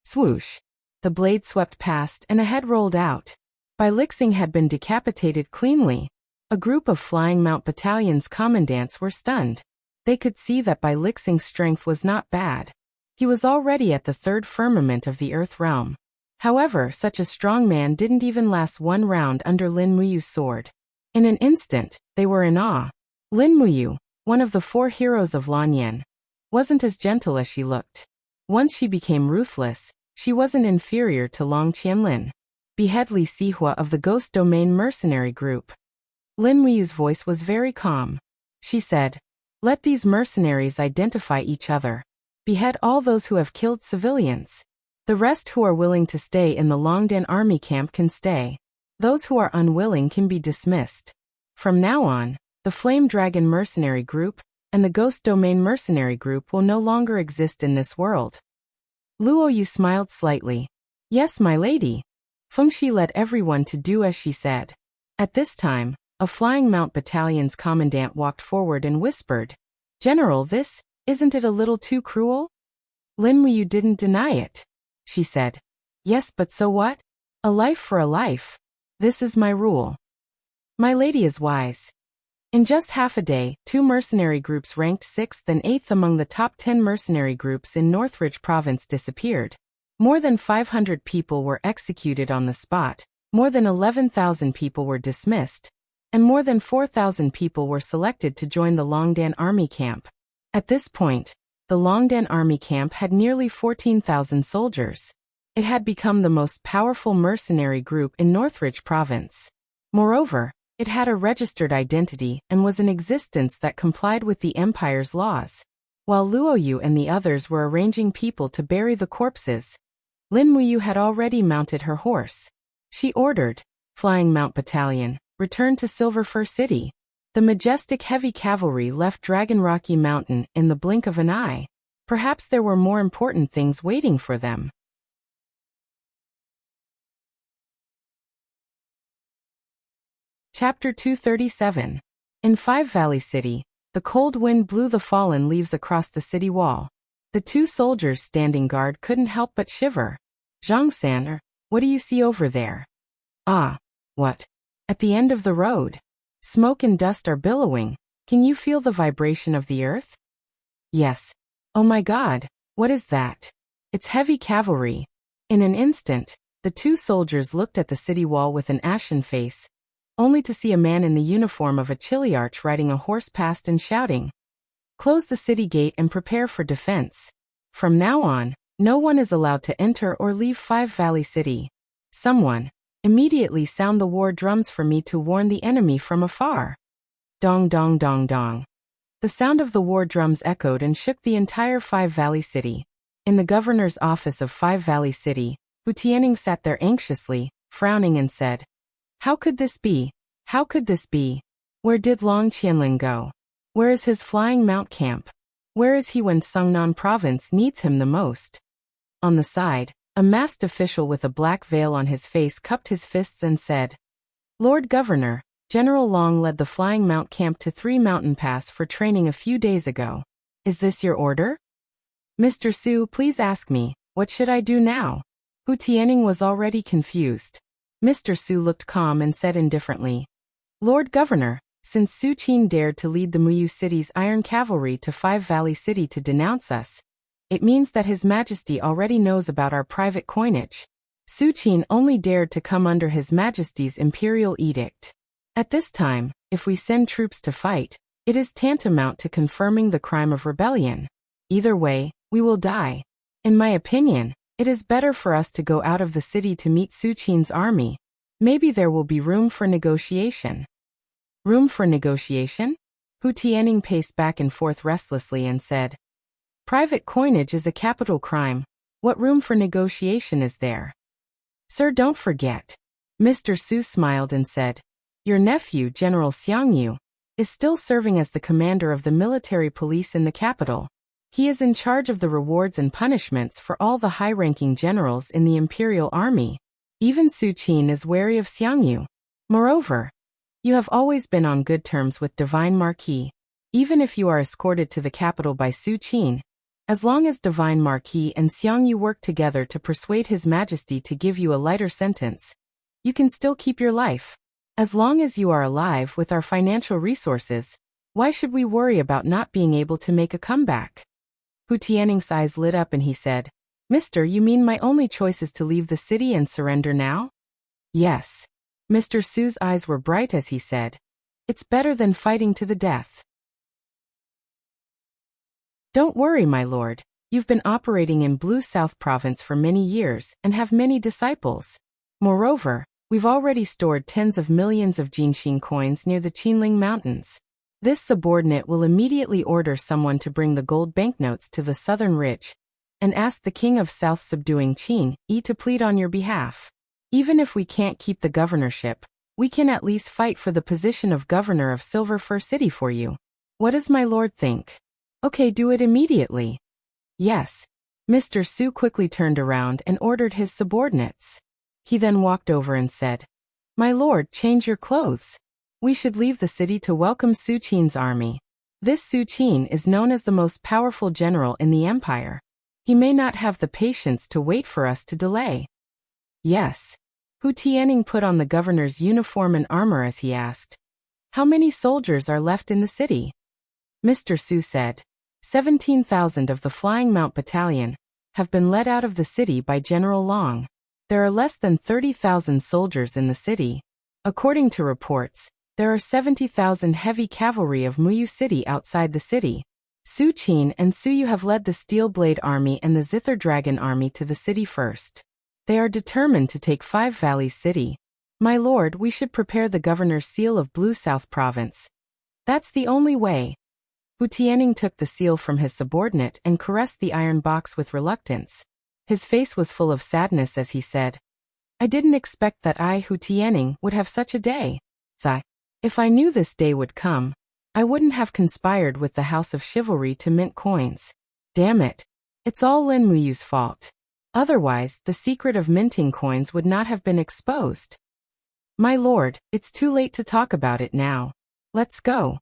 Swoosh! The blade swept past and a head rolled out. Bai Lixing had been decapitated cleanly. A group of Flying Mount Battalion's commandants were stunned. They could see that Bai Lixing's strength was not bad. He was already at the third firmament of the Earth realm. However, such a strong man didn't even last one round under Lin Muyu's sword. In an instant, they were in awe. Lin Muyu, one of the 4 heroes of Lanyan, wasn't as gentle as she looked. Once she became ruthless, she wasn't inferior to Long Qianlin, behead Li Sihua of the Ghost Domain mercenary group. Lin Muyu's voice was very calm. She said, Let these mercenaries identify each other. Behead all those who have killed civilians. The rest who are willing to stay in the Longdan Army Camp can stay. Those who are unwilling can be dismissed. From now on, the Flame Dragon Mercenary Group and the Ghost Domain Mercenary Group will no longer exist in this world. Luo Yu smiled slightly. Yes, my lady. Fengxi led everyone to do as she said. At this time, a Flying Mount Battalion's commandant walked forward and whispered, General, isn't it a little too cruel? Lin Muyu didn't deny it. She said, Yes, but so what? A life for a life. This is my rule. My lady is wise. In just half a day, 2 mercenary groups ranked 6th and 8th among the top 10 mercenary groups in Northridge Province disappeared. More than 500 people were executed on the spot, more than 11,000 people were dismissed, and more than 4,000 people were selected to join the Longdan Army Camp. At this point, the Longdan Army Camp had nearly 14,000 soldiers. It had become the most powerful mercenary group in Northridge Province. Moreover, it had a registered identity and was in existence that complied with the Empire's laws. While Luo Yu and the others were arranging people to bury the corpses, Lin Muyu had already mounted her horse. She ordered, Flying Mount Battalion, return to Silver Fir City. The majestic heavy cavalry left Dragon Rocky Mountain in the blink of an eye. Perhaps there were more important things waiting for them. Chapter 237. In Five Valley City, the cold wind blew the fallen leaves across the city wall. The 2 soldiers standing guard couldn't help but shiver. Zhang-san, what do you see over there? Ah, what? At the end of the road. Smoke and dust are billowing. Can you feel the vibration of the earth? Yes. Oh my God, what is that? It's heavy cavalry. In an instant, the 2 soldiers looked at the city wall with an ashen face, only to see a man in the uniform of a Chiliarch riding a horse past and shouting, Close the city gate and prepare for defense. From now on, no one is allowed to enter or leave Five Valley City. Someone, immediately sound the war drums for me to warn the enemy from afar. Dong dong dong dong. The sound of the war drums echoed and shook the entire Five Valley City. In the governor's office of Five Valley City, Hu Tianning sat there anxiously, frowning and said, "How could this be? How could this be? Where did Long Qianlin go? Where is his flying mount camp? Where is he when Sungnan province needs him the most?" On the side, a masked official with a black veil on his face cupped his fists and said, "Lord Governor, General Long led the flying mount camp to 3 Mountain Pass for training a few days ago. Is this your order?" "Mr. Su, please ask me, what should I do now?" Hu Tianning was already confused. Mr. Su looked calm and said indifferently, "Lord Governor, since Su Qin dared to lead the Muyu City's Iron Cavalry to Five Valley City to denounce us, it means that His Majesty already knows about our private coinage. Su Qin only dared to come under His Majesty's imperial edict. At this time, if we send troops to fight, it is tantamount to confirming the crime of rebellion. Either way, we will die. In my opinion, it is better for us to go out of the city to meet Su Qin's army. Maybe there will be room for negotiation." "Room for negotiation?" Hu Tianning paced back and forth restlessly and said, "Private coinage is a capital crime. What room for negotiation is there?" "Sir, don't forget." Mr. Su smiled and said, "Your nephew, General Xiang Yu, is still serving as the commander of the military police in the capital. He is in charge of the rewards and punishments for all the high-ranking generals in the imperial army. Even Su Qin is wary of Xiang Yu. Moreover, you have always been on good terms with Divine Marquis. Even if you are escorted to the capital by Su Qin, as long as Divine Marquis and Xiang Yu work together to persuade His Majesty to give you a lighter sentence, you can still keep your life. As long as you are alive with our financial resources, why should we worry about not being able to make a comeback?" Hu Tianning's eyes lit up and he said, "Mister, you mean my only choice is to leave the city and surrender now?" "Yes." Mr. Su's eyes were bright as he said, "It's better than fighting to the death." "Don't worry, my lord. You've been operating in Blue South Province for many years and have many disciples. Moreover, we've already stored tens of millions of Jinxing coins near the Qinling Mountains. This subordinate will immediately order someone to bring the gold banknotes to the southern ridge and ask the king of South subduing Qin to plead on your behalf. Even if we can't keep the governorship, we can at least fight for the position of governor of Silver Fir City for you. What does my lord think?" "Okay, do it immediately." "Yes." Mr. Su quickly turned around and ordered his subordinates. He then walked over and said, "My lord, change your clothes. We should leave the city to welcome Su Qin's army. This Su Qin is known as the most powerful general in the empire. He may not have the patience to wait for us to delay." "Yes." Hu Tianning put on the governor's uniform and armor as he asked, "How many soldiers are left in the city?" Mr. Su said, 17,000 of the Flying Mount Battalion have been led out of the city by General Long. There are less than 30,000 soldiers in the city. According to reports, there are 70,000 heavy cavalry of Muyu City outside the city. Su Qin and Su Yu have led the Steel Blade Army and the Zither Dragon Army to the city first. They are determined to take Five Valleys City. My lord, we should prepare the governor's seal of Blue South Province. That's the only way." Hu Tianning took the seal from his subordinate and caressed the iron box with reluctance. His face was full of sadness as he said, "I didn't expect that I, Hu Tianning, would have such a day. If I knew this day would come, I wouldn't have conspired with the House of Chivalry to mint coins. Damn it. It's all Lin Muyu's fault. Otherwise, the secret of minting coins would not have been exposed." "My lord, it's too late to talk about it now. Let's go."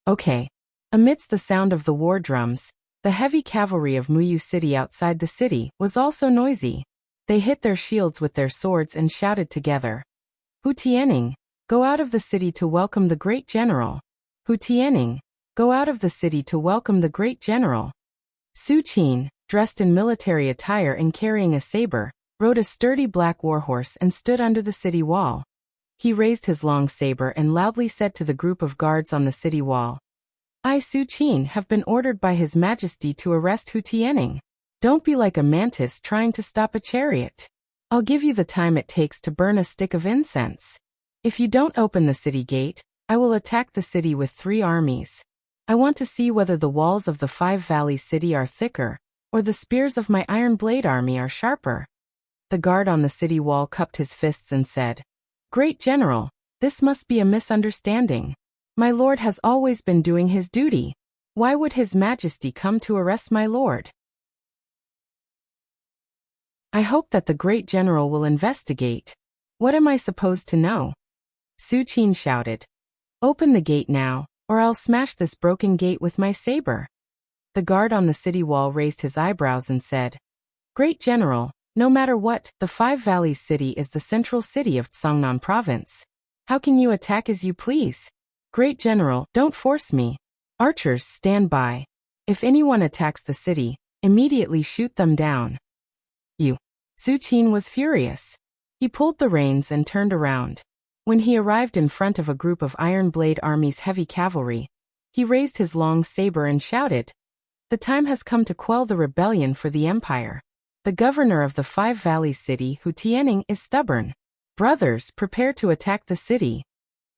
"Okay." Amidst the sound of the war drums, the heavy cavalry of Muyu City outside the city was also noisy. They hit their shields with their swords and shouted together, "Hu Tianning, go out of the city to welcome the great general. Hu Tianning, go out of the city to welcome the great general." Su Qin, dressed in military attire and carrying a saber, rode a sturdy black warhorse and stood under the city wall. He raised his long saber and loudly said to the group of guards on the city wall, "I, Su Qin, have been ordered by His Majesty to arrest Hu Tianning. Don't be like a mantis trying to stop a chariot. I'll give you the time it takes to burn a stick of incense. If you don't open the city gate, I will attack the city with 3 armies. I want to see whether the walls of the 5 valleys city are thicker, or the spears of my Iron Blade army are sharper. The guard on the city wall cupped his fists and said, Great General, this must be a misunderstanding. My lord has always been doing his duty. Why would His Majesty come to arrest my lord? I hope that the great general will investigate. What am I supposed to know? Su Qin shouted. Open the gate now, or I'll smash this broken gate with my saber. The guard on the city wall raised his eyebrows and said, Great General, no matter what, the 5 Valleys city is the central city of Tsangnan province. How can you attack as you please? Great General, don't force me. Archers, stand by. If anyone attacks the city, immediately shoot them down. You. Su Qin was furious. He pulled the reins and turned around. When he arrived in front of a group of Iron Blade Army's heavy cavalry, he raised his long saber and shouted, The time has come to quell the rebellion for the empire. The governor of the 5 Valleys city, Hu Tianning, is stubborn. Brothers, prepare to attack the city.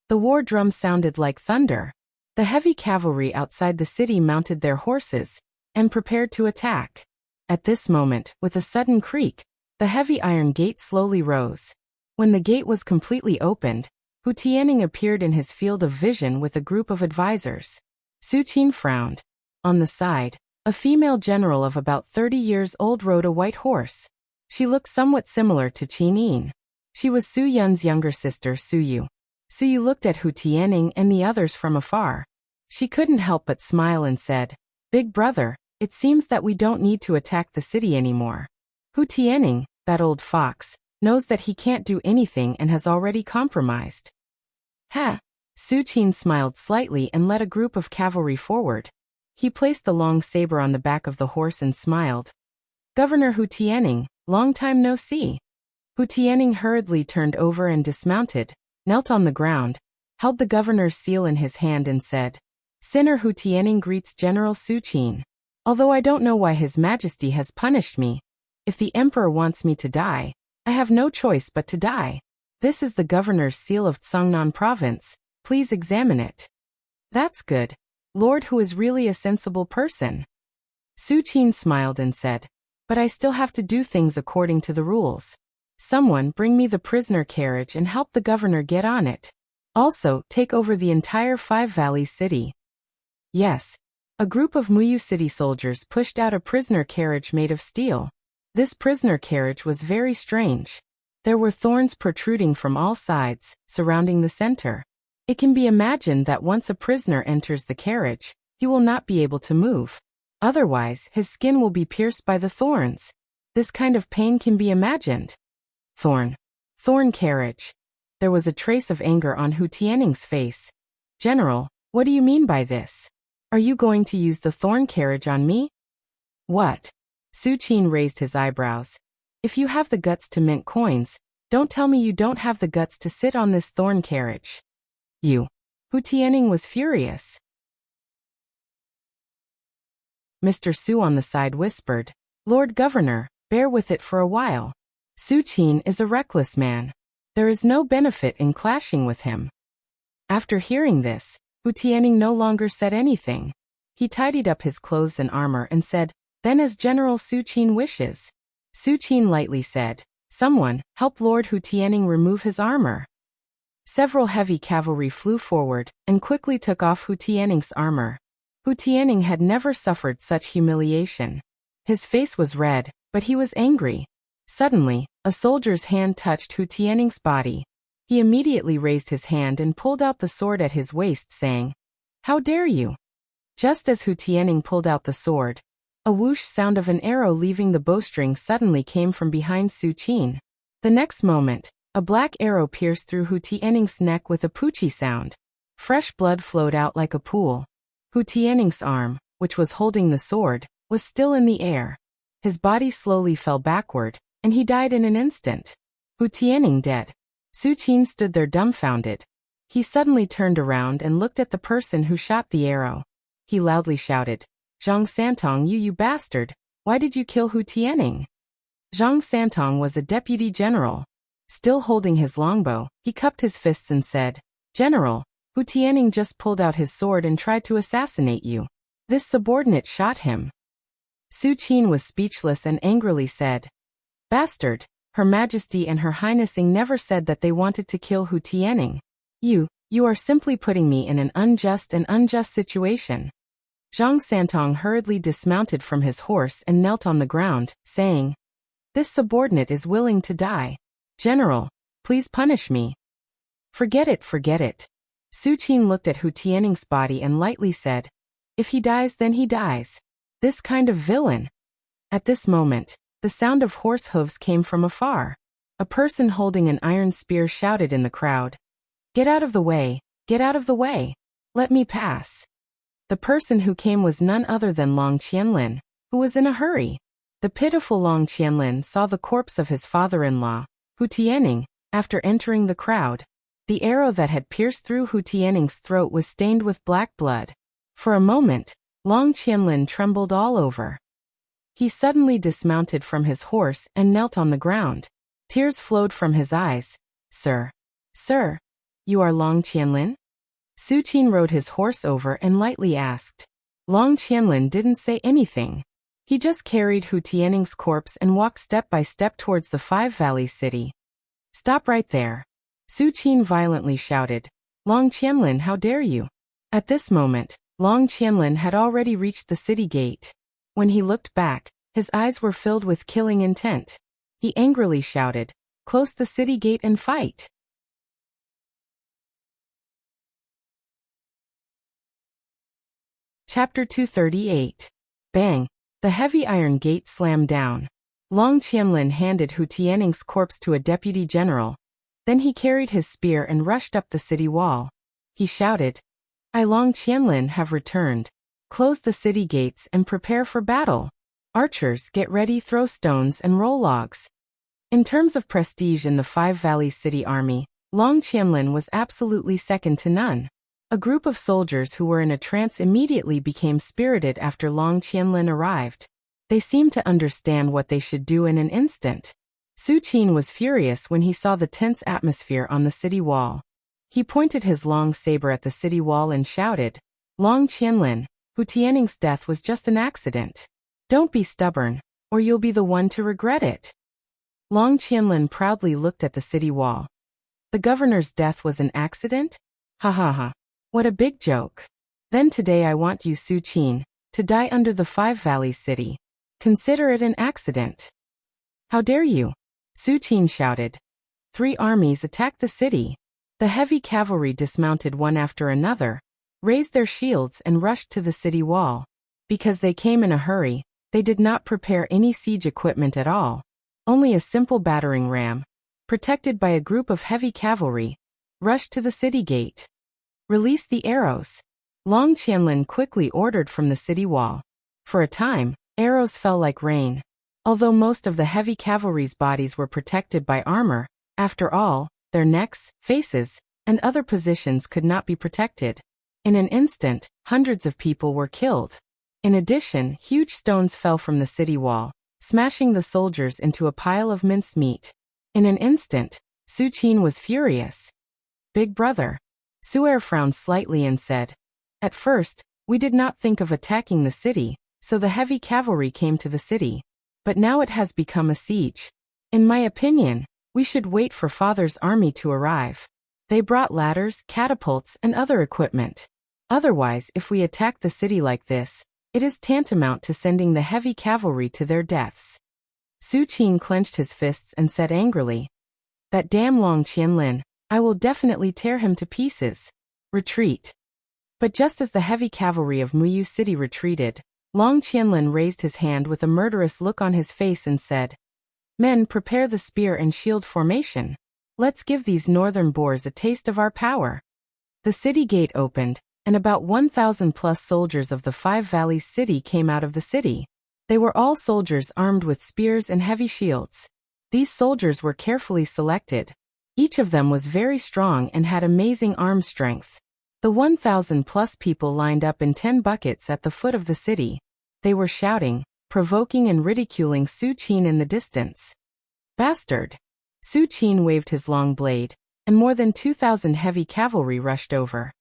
The war drum sounded like thunder. The heavy cavalry outside the city mounted their horses and prepared to attack. At this moment, with a sudden creak, the heavy iron gate slowly rose. When the gate was completely opened, Hu Tianning appeared in his field of vision with a group of advisors. Su Qin frowned. On the side, a female general of about 30 years old rode a white horse. She looked somewhat similar to Qin Yin. She was Su Yun's younger sister, Su Yu. Su Yu looked at Hu Tianning and the others from afar. She couldn't help but smile and said, Big brother, it seems that we don't need to attack the city anymore. Hu Tianning, that old fox, knows that he can't do anything and has already compromised. Ha! Su Qin smiled slightly and led a group of cavalry forward. He placed the long saber on the back of the horse and smiled. Governor Hu Tianning, long time no see. Hu Tianning hurriedly turned over and dismounted, knelt on the ground, held the governor's seal in his hand and said, Sinner Hu Tianning greets General Su Qin. Although I don't know why His Majesty has punished me, if the emperor wants me to die, I have no choice but to die. This is the governor's seal of Tsangnan province, please examine it. That's good. Lord Hu is really a sensible person. Su Qin smiled and said, But I still have to do things according to the rules. Someone bring me the prisoner carriage and help the governor get on it. Also, take over the entire 5 Valleys city. Yes. A group of Muyu city soldiers pushed out a prisoner carriage made of steel. This prisoner carriage was very strange. There were thorns protruding from all sides, surrounding the center. It can be imagined that once a prisoner enters the carriage, he will not be able to move. Otherwise, his skin will be pierced by the thorns. This kind of pain can be imagined. Thorn carriage. There was a trace of anger on Hu Tianning's face. General, what do you mean by this? Are you going to use the thorn carriage on me? What? Su Qin raised his eyebrows. If you have the guts to mint coins, don't tell me you don't have the guts to sit on this thorn carriage. You. Hu Tianning was furious. Mr. Su on the side whispered, Lord Governor, bear with it for a while. Su Qin is a reckless man. There is no benefit in clashing with him. After hearing this, Hu Tianning no longer said anything. He tidied up his clothes and armor and said, Then as General Su Qin wishes. Su Qin lightly said, Someone, help Lord Hu Tianning remove his armor. Several heavy cavalry flew forward and quickly took off Hu Tianning's armor. Hu Tianning had never suffered such humiliation. His face was red, but he was angry. Suddenly, a soldier's hand touched Hu Tianning's body. He immediately raised his hand and pulled out the sword at his waist, saying, How dare you? Just as Hu Tianning pulled out the sword, a whoosh sound of an arrow leaving the bowstring suddenly came from behind Su Qin. The next moment, a black arrow pierced through Hu Tianning's neck with a poochie sound. Fresh blood flowed out like a pool. Hu Tianning's arm, which was holding the sword, was still in the air. His body slowly fell backward, and he died in an instant. Hu Tianning dead. Su Qin stood there dumbfounded. He suddenly turned around and looked at the person who shot the arrow. He loudly shouted, Zhang Santong, you bastard, why did you kill Hu Tianning? Zhang Santong was a deputy general. Still holding his longbow, he cupped his fists and said, "General, Hu Tianning just pulled out his sword and tried to assassinate you." This subordinate shot him. Su Qin was speechless and angrily said, "Bastard, Her Majesty and Her Highnessing never said that they wanted to kill Hu Tianning. You are simply putting me in an unjust situation." Zhang Santong hurriedly dismounted from his horse and knelt on the ground, saying, "This subordinate is willing to die. General, please punish me." Forget it. Su Qin looked at Hu Tianning's body and lightly said, "If he dies, then he dies. This kind of villain." At this moment, the sound of horse hooves came from afar. A person holding an iron spear shouted in the crowd, "Get out of the way! Get out of the way! Let me pass!" The person who came was none other than Long Qianlin, who was in a hurry. The pitiful Long Qianlin saw the corpse of his father-in-law, Hu Tianning, after entering the crowd. The arrow that had pierced through Hu Tianning's throat was stained with black blood. For a moment, Long Qianlin trembled all over. He suddenly dismounted from his horse and knelt on the ground. Tears flowed from his eyes. Sir, you are Long Qianlin?" Su Qin rode his horse over and lightly asked. Long Qianlin didn't say anything. He just carried Hu Tianning's corpse and walked step by step towards the Five Valleys city. "Stop right there!" Su Qin violently shouted. "Long Qianlin, how dare you!" At this moment, Long Qianlin had already reached the city gate. When he looked back, his eyes were filled with killing intent. He angrily shouted, "Close the city gate and fight!" Chapter 238. Bang! The heavy iron gate slammed down. Long Qianlin handed Hu Tianning's corpse to a deputy general. Then he carried his spear and rushed up the city wall. He shouted, "I, Long Qianlin, have returned. Close the city gates and prepare for battle. Archers, get ready, throw stones and roll logs." In terms of prestige in the Five Valleys City Army, Long Qianlin was absolutely second to none. A group of soldiers who were in a trance immediately became spirited after Long Qianlin arrived. They seemed to understand what they should do in an instant. Su Qin was furious when he saw the tense atmosphere on the city wall. He pointed his long saber at the city wall and shouted, "Long Qianlin, Hu Tianning's death was just an accident. Don't be stubborn, or you'll be the one to regret it." Long Qianlin proudly looked at the city wall. The governor's death was an accident? Ha ha ha. What a big joke. Then today I want you, Su Qin, to die under the Five Valleys city. Consider it an accident. "How dare you?" Su Qin shouted. 3 armies attacked the city. The heavy cavalry dismounted one after another, raised their shields and rushed to the city wall. Because they came in a hurry, they did not prepare any siege equipment at all. Only a simple battering ram, protected by a group of heavy cavalry, rushed to the city gate. "Release the arrows." Long Qianlin quickly ordered from the city wall. For a time, arrows fell like rain. Although most of the heavy cavalry's bodies were protected by armor, after all, their necks, faces, and other positions could not be protected. In an instant, hundreds of people were killed. In addition, huge stones fell from the city wall, smashing the soldiers into a pile of minced meat. In an instant, Su Qin was furious. "Big brother." Su'er frowned slightly and said, "At first, we did not think of attacking the city, so the heavy cavalry came to the city. But now it has become a siege. In my opinion, we should wait for Father's army to arrive. They brought ladders, catapults, and other equipment. Otherwise, if we attack the city like this, it is tantamount to sending the heavy cavalry to their deaths." Su Qin clenched his fists and said angrily, "That damn Long Qianlin, I will definitely tear him to pieces. Retreat." But just as the heavy cavalry of Muyu City retreated, Long Qianlin raised his hand with a murderous look on his face and said, "Men, prepare the spear and shield formation. Let's give these northern boars a taste of our power." The city gate opened, and about 1,000 plus soldiers of the Five Valleys city came out of the city. They were all soldiers armed with spears and heavy shields. These soldiers were carefully selected. Each of them was very strong and had amazing arm strength. The 1,000 plus people lined up in 10 buckets at the foot of the city. They were shouting, provoking and ridiculing Su Qin in the distance. Bastard! Su Qin waved his long blade, and more than 2,000 heavy cavalry rushed over.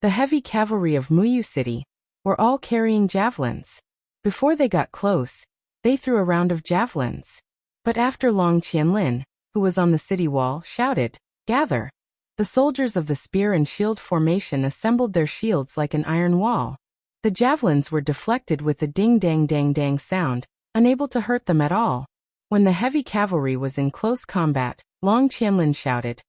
The heavy cavalry of Muyu City were all carrying javelins. Before they got close, they threw a round of javelins. But after Long Qianlin, who was on the city wall, shouted, "Gather!" The soldiers of the spear and shield formation assembled their shields like an iron wall. The javelins were deflected with a ding-dang-dang-dang sound, unable to hurt them at all. When the heavy cavalry was in close combat, Long Qianlin shouted,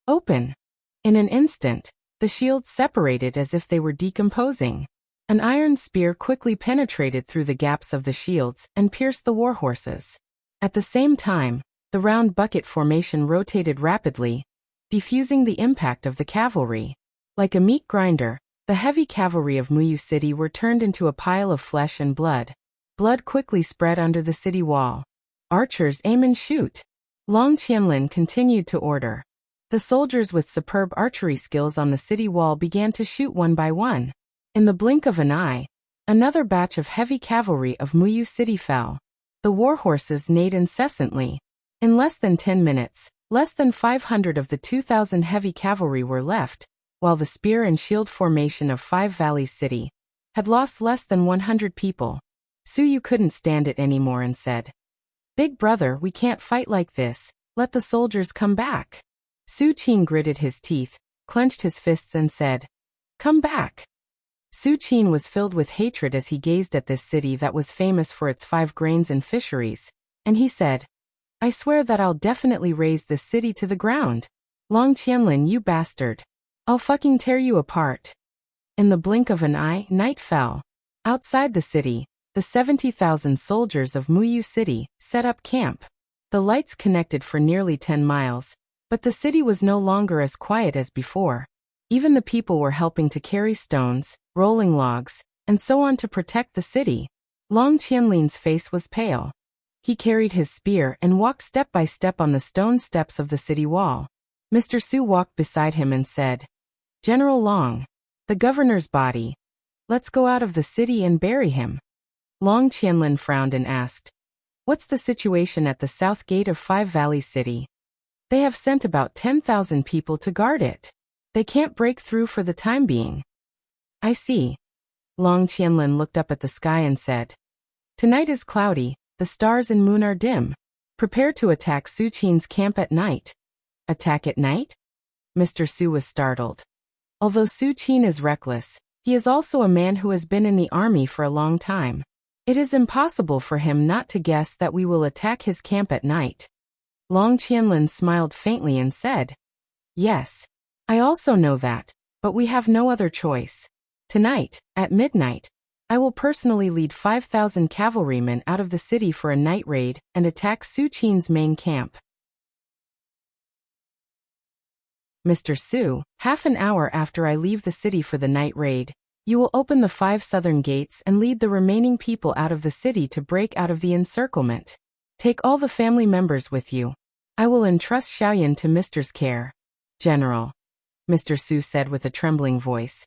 "Open!" In an instant, the shields separated as if they were decomposing. An iron spear quickly penetrated through the gaps of the shields and pierced the warhorses. At the same time, the round bucket formation rotated rapidly, diffusing the impact of the cavalry. Like a meat grinder, the heavy cavalry of Muyu City were turned into a pile of flesh and blood. Blood quickly spread under the city wall. "Archers, aim and shoot!" Long Qianlin continued to order. The soldiers with superb archery skills on the city wall began to shoot one by one. In the blink of an eye, another batch of heavy cavalry of Muyu City fell. The warhorses neighed incessantly. In less than 10 minutes, less than 500 of the 2,000 heavy cavalry were left, while the spear and shield formation of Five Valleys City had lost less than 100 people. Su Yu couldn't stand it anymore and said, "Big brother, we can't fight like this, let the soldiers come back." Su Qin gritted his teeth, clenched his fists and said, "Come back." Su Qin was filled with hatred as he gazed at this city that was famous for its 5 grains and fisheries, and he said, "I swear that I'll definitely raze this city to the ground. Long Qianlin, you bastard. I'll fucking tear you apart." In the blink of an eye, night fell. Outside the city, the 70,000 soldiers of Muyu City set up camp. The lights connected for nearly 10 miles, but the city was no longer as quiet as before. Even the people were helping to carry stones, rolling logs, and so on to protect the city. Long Qianlin's face was pale. He carried his spear and walked step by step on the stone steps of the city wall. Mr. Su walked beside him and said, "General Long, the governor's body. Let's go out of the city and bury him." Long Qianlin frowned and asked, "What's the situation at the south gate of Five Valleys City?" "They have sent about 10,000 people to guard it. They can't break through for the time being." "I see." Long Qianlin looked up at the sky and said, "Tonight is cloudy, the stars and moon are dim. Prepare to attack Su Qin's camp at night." "Attack at night?" Mr. Su was startled. Although Su Qin is reckless, he is also a man who has been in the army for a long time. It is impossible for him not to guess that we will attack his camp at night. Long Qianlin smiled faintly and said, "Yes. I also know that, but we have no other choice. Tonight, at midnight, I will personally lead 5,000 cavalrymen out of the city for a night raid and attack Su Qin's main camp." "Mr. Su, half an hour after I leave the city for the night raid, you will open the 5 southern gates and lead the remaining people out of the city to break out of the encirclement. Take all the family members with you. I will entrust Xiaoyan to Mr.'s care." "General," Mr. Su said with a trembling voice,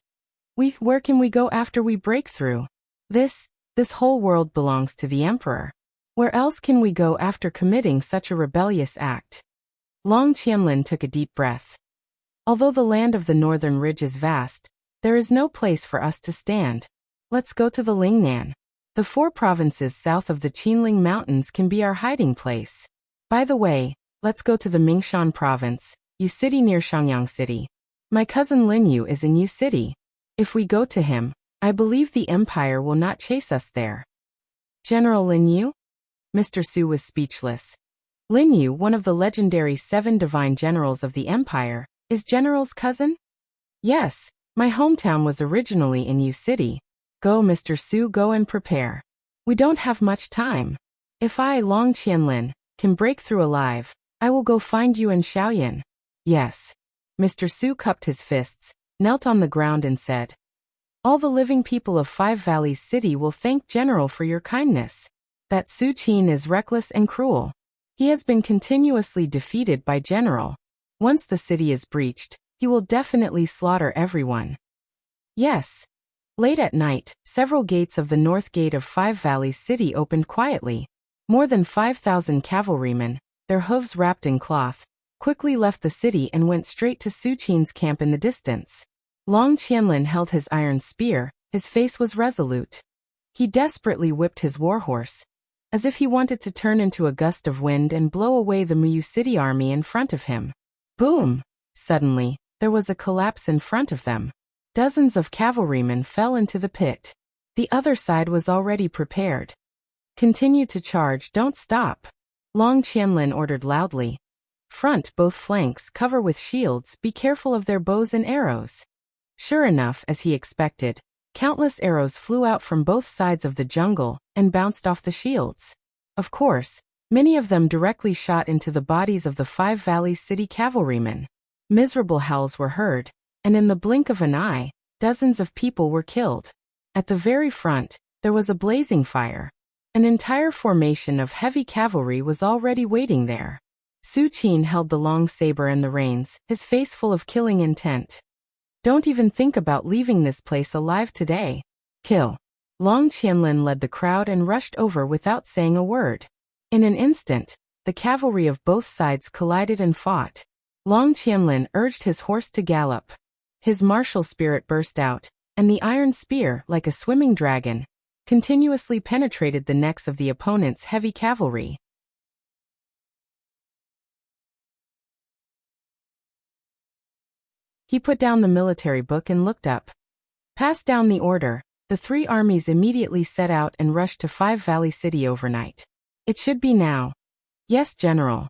Where can we go after we break through? This whole world belongs to the Emperor. Where else can we go after committing such a rebellious act?" Long Qianlin took a deep breath. "Although the land of the northern ridge is vast, there is no place for us to stand. Let's go to the Lingnan. The 4 provinces south of the Qinling Mountains can be our hiding place. By the way, let's go to the Mingshan province, Yu City near Shangyang City. My cousin Lin Yu is in Yu City. If we go to him, I believe the Empire will not chase us there." "General Lin Yu?" Mr. Su was speechless. Lin Yu, one of the legendary 7 divine generals of the Empire, is General's cousin? "Yes, my hometown was originally in Yu City. Go, Mr. Su, go and prepare. We don't have much time. If I, Long Qianlin, can break through alive, I will go find you and Xiaoyan." "Yes." Mr. Su cupped his fists, knelt on the ground and said, "All the living people of Five Valleys City will thank General for your kindness. That Su Qin is reckless and cruel. He has been continuously defeated by General. Once the city is breached, he will definitely slaughter everyone." "Yes." Late at night, several gates of the north gate of Five Valleys City opened quietly. More than 5,000 cavalrymen, their hooves wrapped in cloth, quickly left the city and went straight to Su Qin's camp in the distance. Long Qianlin held his iron spear, his face was resolute. He desperately whipped his warhorse, as if he wanted to turn into a gust of wind and blow away the Muyu City army in front of him. Boom! Suddenly, there was a collapse in front of them. Dozens of cavalrymen fell into the pit. The other side was already prepared. Continue to charge, don't stop. Long Qianlin ordered loudly. Front, both flanks, cover with shields, be careful of their bows and arrows. Sure enough, as he expected, countless arrows flew out from both sides of the jungle and bounced off the shields. Of course, many of them directly shot into the bodies of the Five Valleys City cavalrymen. Miserable howls were heard, and in the blink of an eye, dozens of people were killed. At the very front, there was a blazing fire. An entire formation of heavy cavalry was already waiting there. Su Qin held the long saber and the reins, his face full of killing intent. Don't even think about leaving this place alive today. Kill. Long Qianlin led the crowd and rushed over without saying a word. In an instant, the cavalry of both sides collided and fought. Long Qianlin urged his horse to gallop. His martial spirit burst out, and the iron spear, like a swimming dragon, continuously penetrated the necks of the opponent's heavy cavalry. He put down the military book and looked up. Passed down the order, the three armies immediately set out and rushed to Five Valley City overnight. It should be now. Yes, General.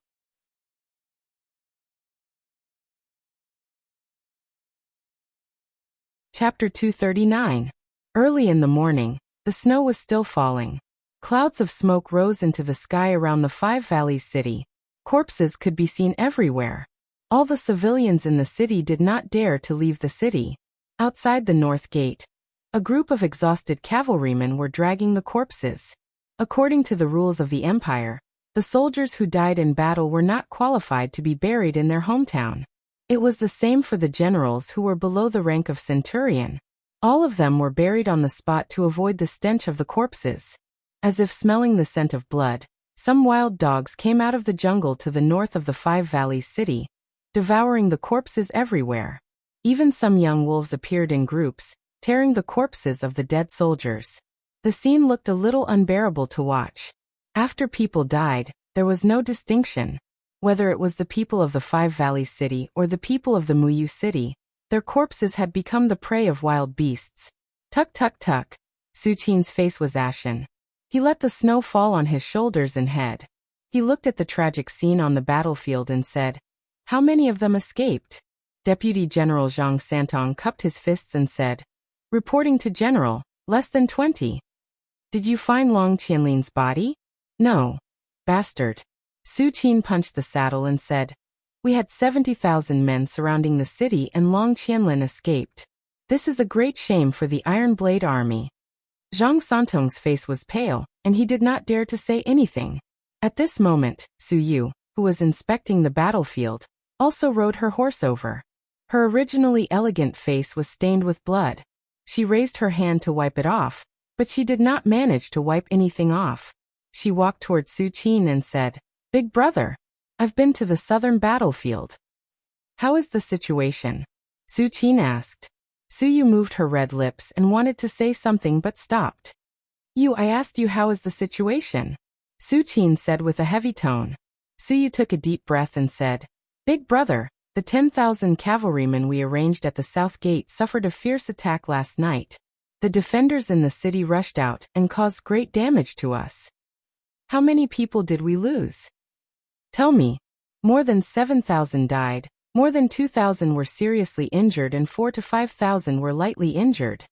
Chapter 239. Early in the morning, the snow was still falling. Clouds of smoke rose into the sky around the Five Valleys City. Corpses could be seen everywhere. All the civilians in the city did not dare to leave the city. Outside the north gate, a group of exhausted cavalrymen were dragging the corpses. According to the rules of the empire, the soldiers who died in battle were not qualified to be buried in their hometown. It was the same for the generals who were below the rank of centurion. All of them were buried on the spot to avoid the stench of the corpses. As if smelling the scent of blood, some wild dogs came out of the jungle to the north of the Five Valleys City, devouring the corpses everywhere. Even some young wolves appeared in groups, tearing the corpses of the dead soldiers. The scene looked a little unbearable to watch. After people died, there was no distinction. Whether it was the people of the Five Valleys City or the people of the Muyu City, their corpses had become the prey of wild beasts. Tuk tuk tuk. Su Qin's face was ashen. He let the snow fall on his shoulders and head. He looked at the tragic scene on the battlefield and said, "How many of them escaped?" Deputy General Zhang Santong cupped his fists and said, "Reporting to General, less than 20. Did you find Long Qianlin's body?" "No. Bastard." Su Qin punched the saddle and said, "We had 70,000 men surrounding the city and Long Qianlin escaped. This is a great shame for the Iron Blade Army." Zhang Santong's face was pale, and he did not dare to say anything. At this moment, Su Yu, who was inspecting the battlefield, also rode her horse over. Her originally elegant face was stained with blood. She raised her hand to wipe it off, but she did not manage to wipe anything off. She walked toward Su Qin and said, "Big brother, I've been to the southern battlefield. How is the situation?" Su Qin asked. Su Yu moved her red lips and wanted to say something but stopped. I asked you how is the situation?" Su Qin said with a heavy tone. Su Yu took a deep breath and said, "Big brother, the 10,000 cavalrymen we arranged at the south gate suffered a fierce attack last night. The defenders in the city rushed out and caused great damage to us." "How many people did we lose?" "Tell me." "More than 7,000 died, more than 2,000 were seriously injured and 4 to 5,000 were lightly injured."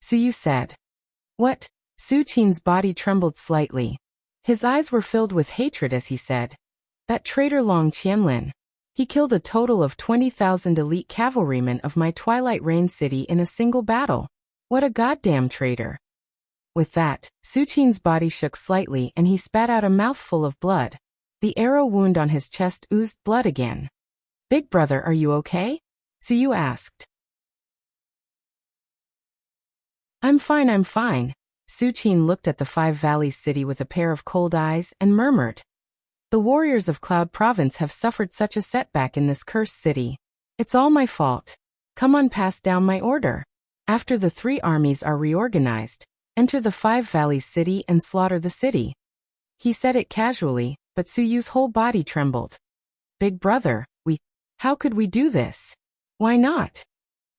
Su Yu said. "What?" Su Qin's body trembled slightly. His eyes were filled with hatred as he said, "That traitor Long Qianlin. He killed a total of 20,000 elite cavalrymen of my Twilight Rain city in a single battle. What a goddamn traitor." With that, Su Qin's body shook slightly and he spat out a mouthful of blood. The arrow wound on his chest oozed blood again. "Big brother, are you okay?" Su Yu asked. I'm fine, I'm fine. Su Qin looked at the Five Valleys city with a pair of cold eyes and murmured. The warriors of Cloud Province have suffered such a setback in this cursed city. It's all my fault. Come on, pass down my order. After the 3 armies are reorganized, enter the Five Valleys city and slaughter the city. He said it casually, but Su Yu's whole body trembled. Big brother, how could we do this? Why not?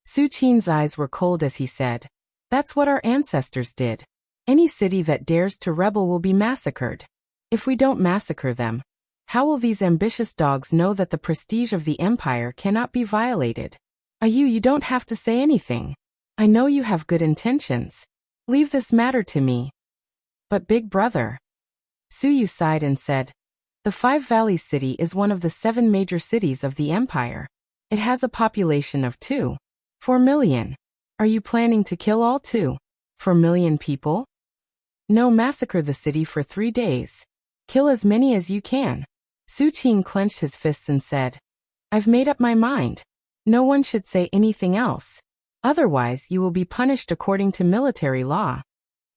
Su Qin's eyes were cold as he said, that's what our ancestors did. Any city that dares to rebel will be massacred. If we don't massacre them, how will these ambitious dogs know that the prestige of the empire cannot be violated? You don't have to say anything. I know you have good intentions. Leave this matter to me. But big brother. Su Yu sighed and said, the Five Valleys city is one of the 7 major cities of the empire. It has a population of 2.4 million. Are you planning to kill all 2.4 million people? No, massacre the city for 3 days. Kill as many as you can. Su Qin clenched his fists and said, I've made up my mind. No one should say anything else. Otherwise, you will be punished according to military law.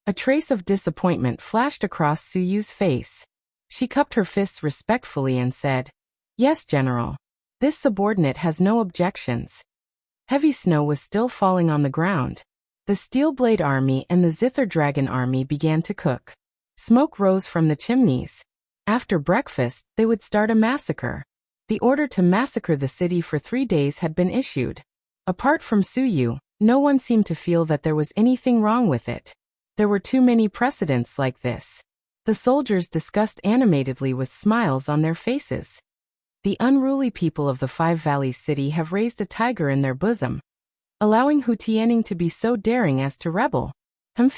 A trace of disappointment flashed across Su Yu's face. She cupped her fists respectfully and said, Yes, General. This subordinate has no objections. Heavy snow was still falling on the ground. The Steelblade Army and the Zither Dragon Army began to cook. Smoke rose from the chimneys. After breakfast, they would start a massacre. The order to massacre the city for 3 days had been issued. Apart from Su Yu, no one seemed to feel that there was anything wrong with it. There were too many precedents like this. The soldiers discussed animatedly with smiles on their faces. The unruly people of the Five Valleys city have raised a tiger in their bosom, allowing Hu Tianning to be so daring as to rebel.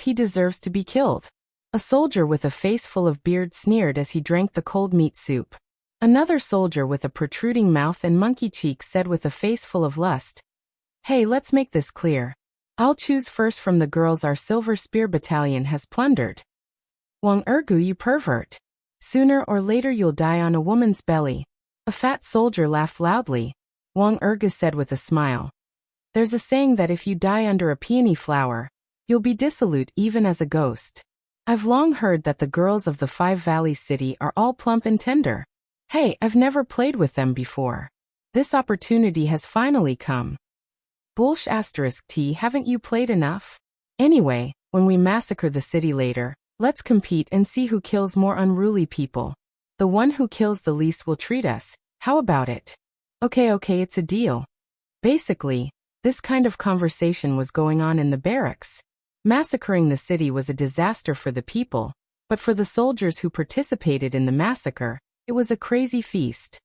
He deserves to be killed. A soldier with a face full of beard sneered as he drank the cold meat soup. Another soldier with a protruding mouth and monkey cheeks said with a face full of lust, Hey, let's make this clear. I'll choose first from the girls our Silver Spear Battalion has plundered. Wang Ergu, you pervert. Sooner or later you'll die on a woman's belly. A fat soldier laughed loudly. Wang Ergu said with a smile, There's a saying that if you die under a peony flower, you'll be dissolute even as a ghost. I've long heard that the girls of the Five Valleys city are all plump and tender. Hey, I've never played with them before. This opportunity has finally come. Bullsh *T, haven't you played enough? Anyway, when we massacre the city later, let's compete and see who kills more unruly people. The one who kills the least will treat us. How about it? Okay, it's a deal. Basically, this kind of conversation was going on in the barracks. Massacring the city was a disaster for the people, but for the soldiers who participated in the massacre, it was a crazy feast.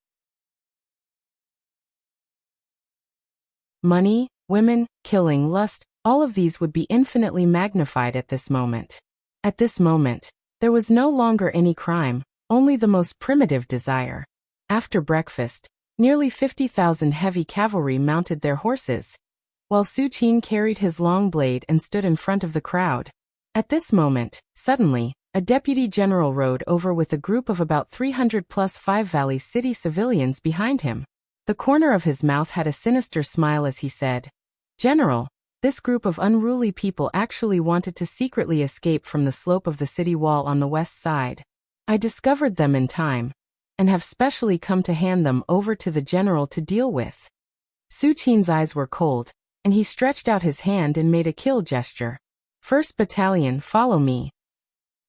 Money, women, killing, lust, all of these would be infinitely magnified at this moment. At this moment, there was no longer any crime, only the most primitive desire. After breakfast, nearly 50,000 heavy cavalry mounted their horses, while Su Qin carried his long blade and stood in front of the crowd. At this moment, suddenly, a deputy general rode over with a group of about 300 plus Five Valleys city civilians behind him. The corner of his mouth had a sinister smile as he said, General, this group of unruly people actually wanted to secretly escape from the slope of the city wall on the west side. I discovered them in time, and have specially come to hand them over to the general to deal with. Su Qin's eyes were cold, and he stretched out his hand and made a kill gesture. First Battalion, follow me.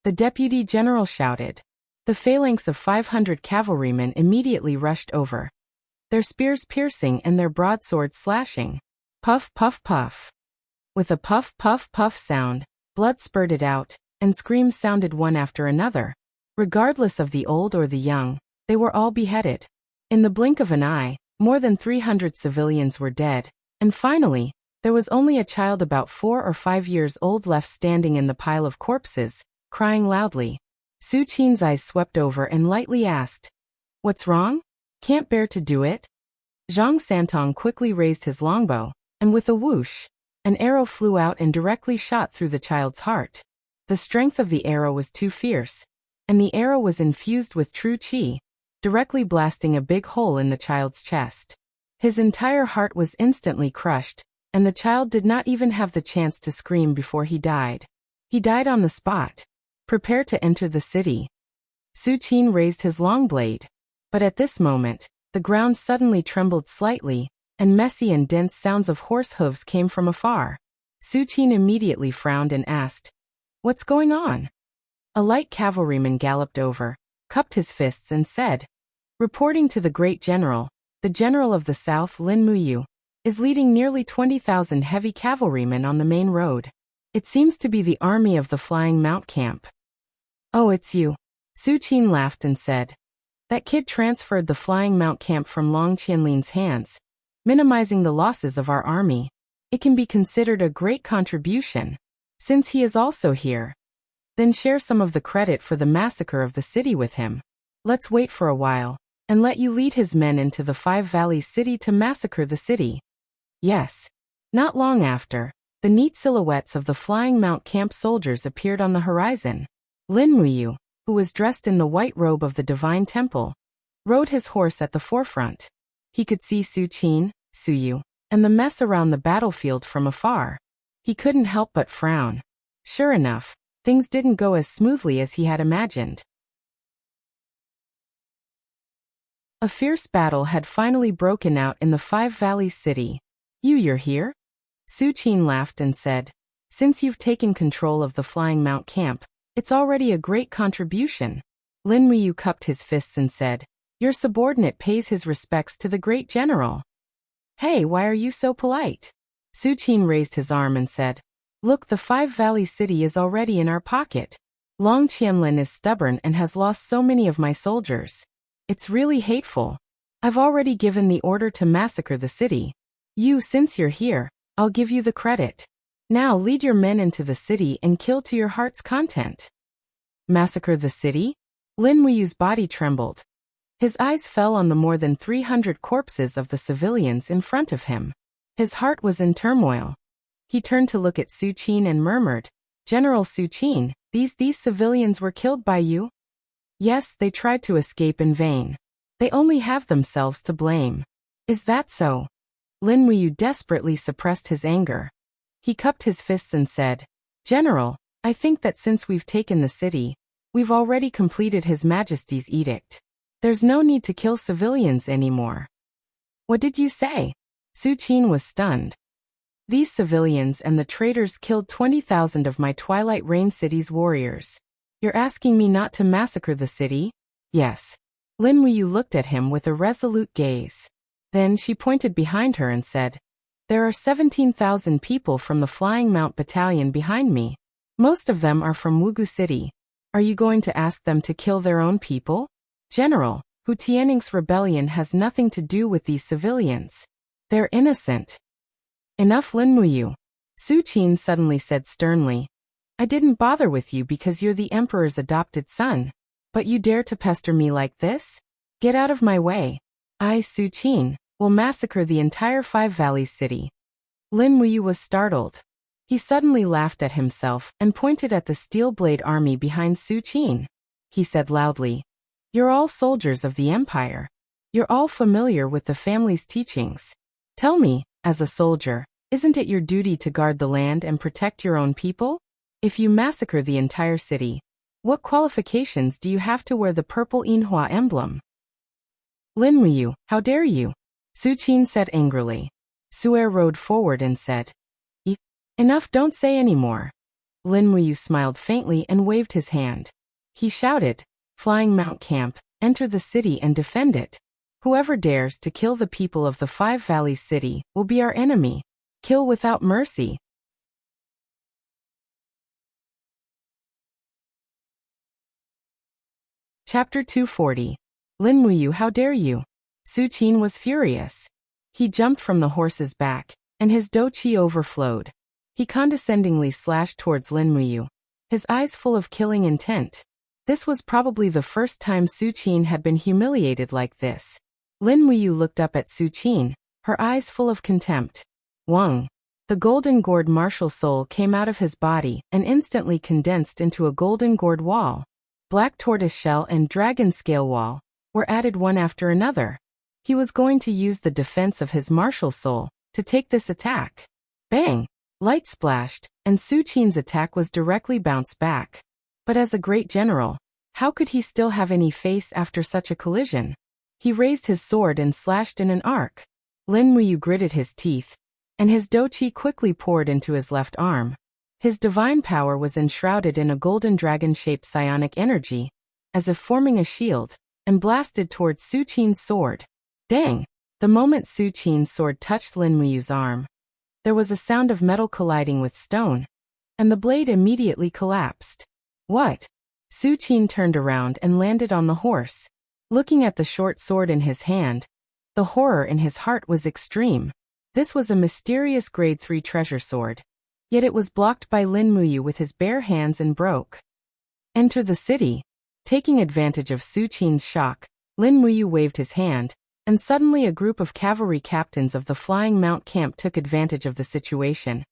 The deputy general shouted. The phalanx of 500 cavalrymen immediately rushed over, their spears piercing and their broadswords slashing. Puff, puff, puff. With a puff, puff, puff sound, blood spurted out, and screams sounded one after another. Regardless of the old or the young, they were all beheaded. In the blink of an eye, more than 300 civilians were dead, and finally, there was only a child about 4 or 5 years old left standing in the pile of corpses, crying loudly. Su Qin's eyes swept over and lightly asked, What's wrong? Can't bear to do it? Zhang Santong quickly raised his longbow, and with a whoosh, an arrow flew out and directly shot through the child's heart. The strength of the arrow was too fierce, and the arrow was infused with true qi, directly blasting a big hole in the child's chest. His entire heart was instantly crushed, and the child did not even have the chance to scream before he died. He died on the spot. Prepare to enter the city. Su Qin raised his long blade. But at this moment, the ground suddenly trembled slightly, and messy and dense sounds of horse hooves came from afar. Su Qin immediately frowned and asked, "What's going on?" A light cavalryman galloped over, cupped his fists and said, "Reporting to the great general, the general of the south Lin Muyu, is leading nearly 20,000 heavy cavalrymen on the main road. It seems to be the army of the Flying Mount Camp." "Oh, it's you." Su Qin laughed and said, "That kid transferred the Flying Mount Camp from Long Qianlin's hands, minimizing the losses of our army. It can be considered a great contribution, since he is also here. Then share some of the credit for the massacre of the city with him. Let's wait for a while, and let you lead his men into the Five Valleys city to massacre the city." Yes. Not long after, the neat silhouettes of the Flying Mount Camp soldiers appeared on the horizon. Lin Muyu, who was dressed in the white robe of the Divine Temple, rode his horse at the forefront. He could see Su Qin, Su Yu, and the mess around the battlefield from afar. He couldn't help but frown. Sure enough, things didn't go as smoothly as he had imagined. A fierce battle had finally broken out in the Five Valleys city. You're here?" Su Qin laughed and said, "Since you've taken control of the Flying Mount Camp, it's already a great contribution." Lin Muyu cupped his fists and said, "Your subordinate pays his respects to the great general." "Hey, why are you so polite?" Su Qin raised his arm and said, "Look, the Five Valleys city is already in our pocket. Long Qianlin is stubborn and has lost so many of my soldiers. It's really hateful. I've already given the order to massacre the city. Since you're here, I'll give you the credit. Now lead your men into the city and kill to your heart's content." Massacre the city? Lin Muyu's body trembled. His eyes fell on the more than 300 corpses of the civilians in front of him. His heart was in turmoil. He turned to look at Su Qin and murmured, "General Su Qin, these civilians were killed by you?" "Yes, they tried to escape in vain. They only have themselves to blame." "Is that so?" Lin Muyu desperately suppressed his anger. He cupped his fists and said, "General, I think that since we've taken the city, we've already completed His Majesty's edict. There's no need to kill civilians anymore." "What did you say?" Su Qin was stunned. "These civilians and the traitors killed 20,000 of my Twilight Rain City's warriors. You're asking me not to massacre the city?" "Yes." Lin Muyu looked at him with a resolute gaze. Then she pointed behind her and said, "There are 17,000 people from the Flying Mount Battalion behind me. Most of them are from Wugu City. Are you going to ask them to kill their own people?" "General, Hu Tianing's rebellion has nothing to do with these civilians. They're innocent." "Enough, Lin Muyu." Su Qin suddenly said sternly, "I didn't bother with you because you're the Emperor's adopted son. But you dare to pester me like this? Get out of my way. I, Su Qin, will massacre the entire Five Valleys city." Lin Muyu was startled. He suddenly laughed at himself and pointed at the steel blade army behind Su Qin. He said loudly, "You're all soldiers of the Empire. You're all familiar with the family's teachings. Tell me, as a soldier, isn't it your duty to guard the land and protect your own people? If you massacre the entire city, what qualifications do you have to wear the purple Yinhua emblem?" "Lin Muyu, how dare you?" Su Qin said angrily. Su'er rode forward and said, Enough, don't say any more." Lin Muyu smiled faintly and waved his hand. He shouted, "Flying Mount Camp, enter the city and defend it. Whoever dares to kill the people of the Five Valleys city will be our enemy. Kill without mercy." Chapter 240. Lin Muyu, how dare you? Su Qin was furious. He jumped from the horse's back, and his dou qi overflowed. He condescendingly slashed towards Lin Muyu, his eyes full of killing intent. This was probably the first time Su Qin had been humiliated like this. Lin Muyu looked up at Su Qin, her eyes full of contempt. Wang. The golden gourd martial soul came out of his body and instantly condensed into a golden gourd wall. Black tortoiseshell and dragon scale wall were added one after another. He was going to use the defense of his martial soul to take this attack. Bang! Light splashed, and Su Qin's attack was directly bounced back. But as a great general, how could he still have any face after such a collision? He raised his sword and slashed in an arc. Lin Muyu gritted his teeth, and his douqi quickly poured into his left arm. His divine power was enshrouded in a golden dragon-shaped psionic energy, as if forming a shield, and blasted towards Su Qin's sword. Dang! The moment Su Qin's sword touched Lin Muyu's arm, there was a sound of metal colliding with stone, and the blade immediately collapsed. What? Su Qin turned around and landed on the horse. Looking at the short sword in his hand, the horror in his heart was extreme. This was a mysterious grade 3 treasure sword. Yet it was blocked by Lin Muyu with his bare hands and broke. Enter the city. Taking advantage of Su Qin's shock, Lin Muyu waved his hand, and suddenly a group of cavalry captains of the Flying Mount camp took advantage of the situation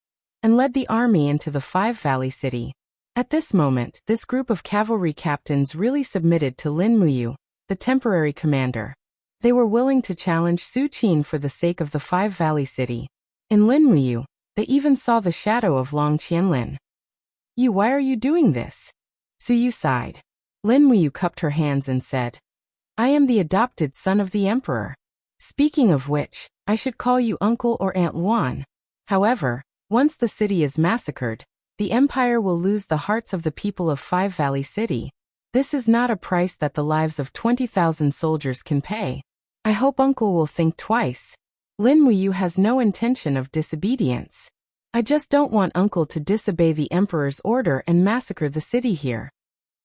and led the army into the Five Valley City. At this moment, this group of cavalry captains really submitted to Lin Muyu, the temporary commander. They were willing to challenge Su Qin for the sake of the Five Valley City. In Lin Muyu, they even saw the shadow of Long Qianlin. Why are you doing this? Su Yu sighed. Lin Muyu cupped her hands and said, I am the adopted son of the emperor. Speaking of which, I should call you uncle or Aunt Luan. However, once the city is massacred, the empire will lose the hearts of the people of Five Valley City. This is not a price that the lives of 20,000 soldiers can pay. I hope uncle will think twice. Lin Muyu has no intention of disobedience. I just don't want uncle to disobey the emperor's order and massacre the city here.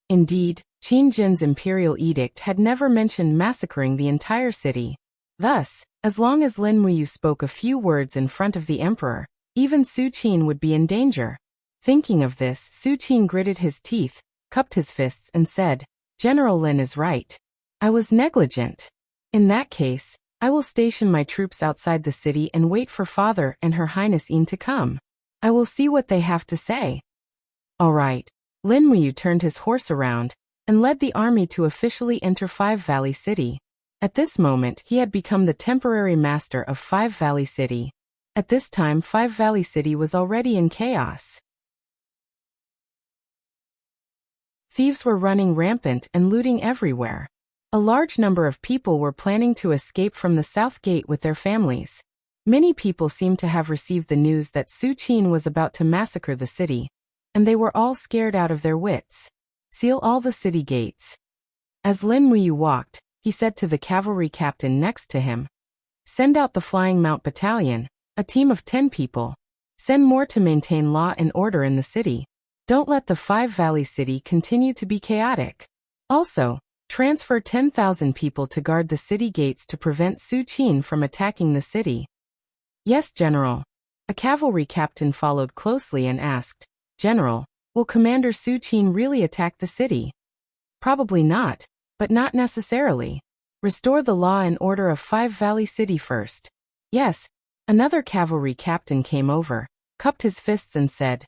Indeed, Qin Jin's imperial edict had never mentioned massacring the entire city. Thus, as long as Lin Muyu spoke a few words in front of the emperor, even Su Qin would be in danger. Thinking of this, Su Qin gritted his teeth, cupped his fists and said, General Lin is right. I was negligent. In that case, I will station my troops outside the city and wait for Father and Her Highness Yin to come. I will see what they have to say. All right. Lin Muyu turned his horse around and led the army to officially enter Five Valley City. At this moment, he had become the temporary master of Five Valley City. At this time, Five Valley City was already in chaos. Thieves were running rampant and looting everywhere. A large number of people were planning to escape from the South Gate with their families. Many people seemed to have received the news that Su Qin was about to massacre the city, and they were all scared out of their wits. Seal all the city gates. As Lin Muyu walked, he said to the cavalry captain next to him, Send out the Flying Mount Battalion, a team of 10 people. Send more to maintain law and order in the city. Don't let the Five Valley City continue to be chaotic. Also, transfer 10,000 people to guard the city gates to prevent Su Qin from attacking the city. Yes, General. A cavalry captain followed closely and asked, General, will Commander Su Qin really attack the city? Probably not, but not necessarily. Restore the law and order of Five Valley City first. Yes. Another cavalry captain came over, cupped his fists and said,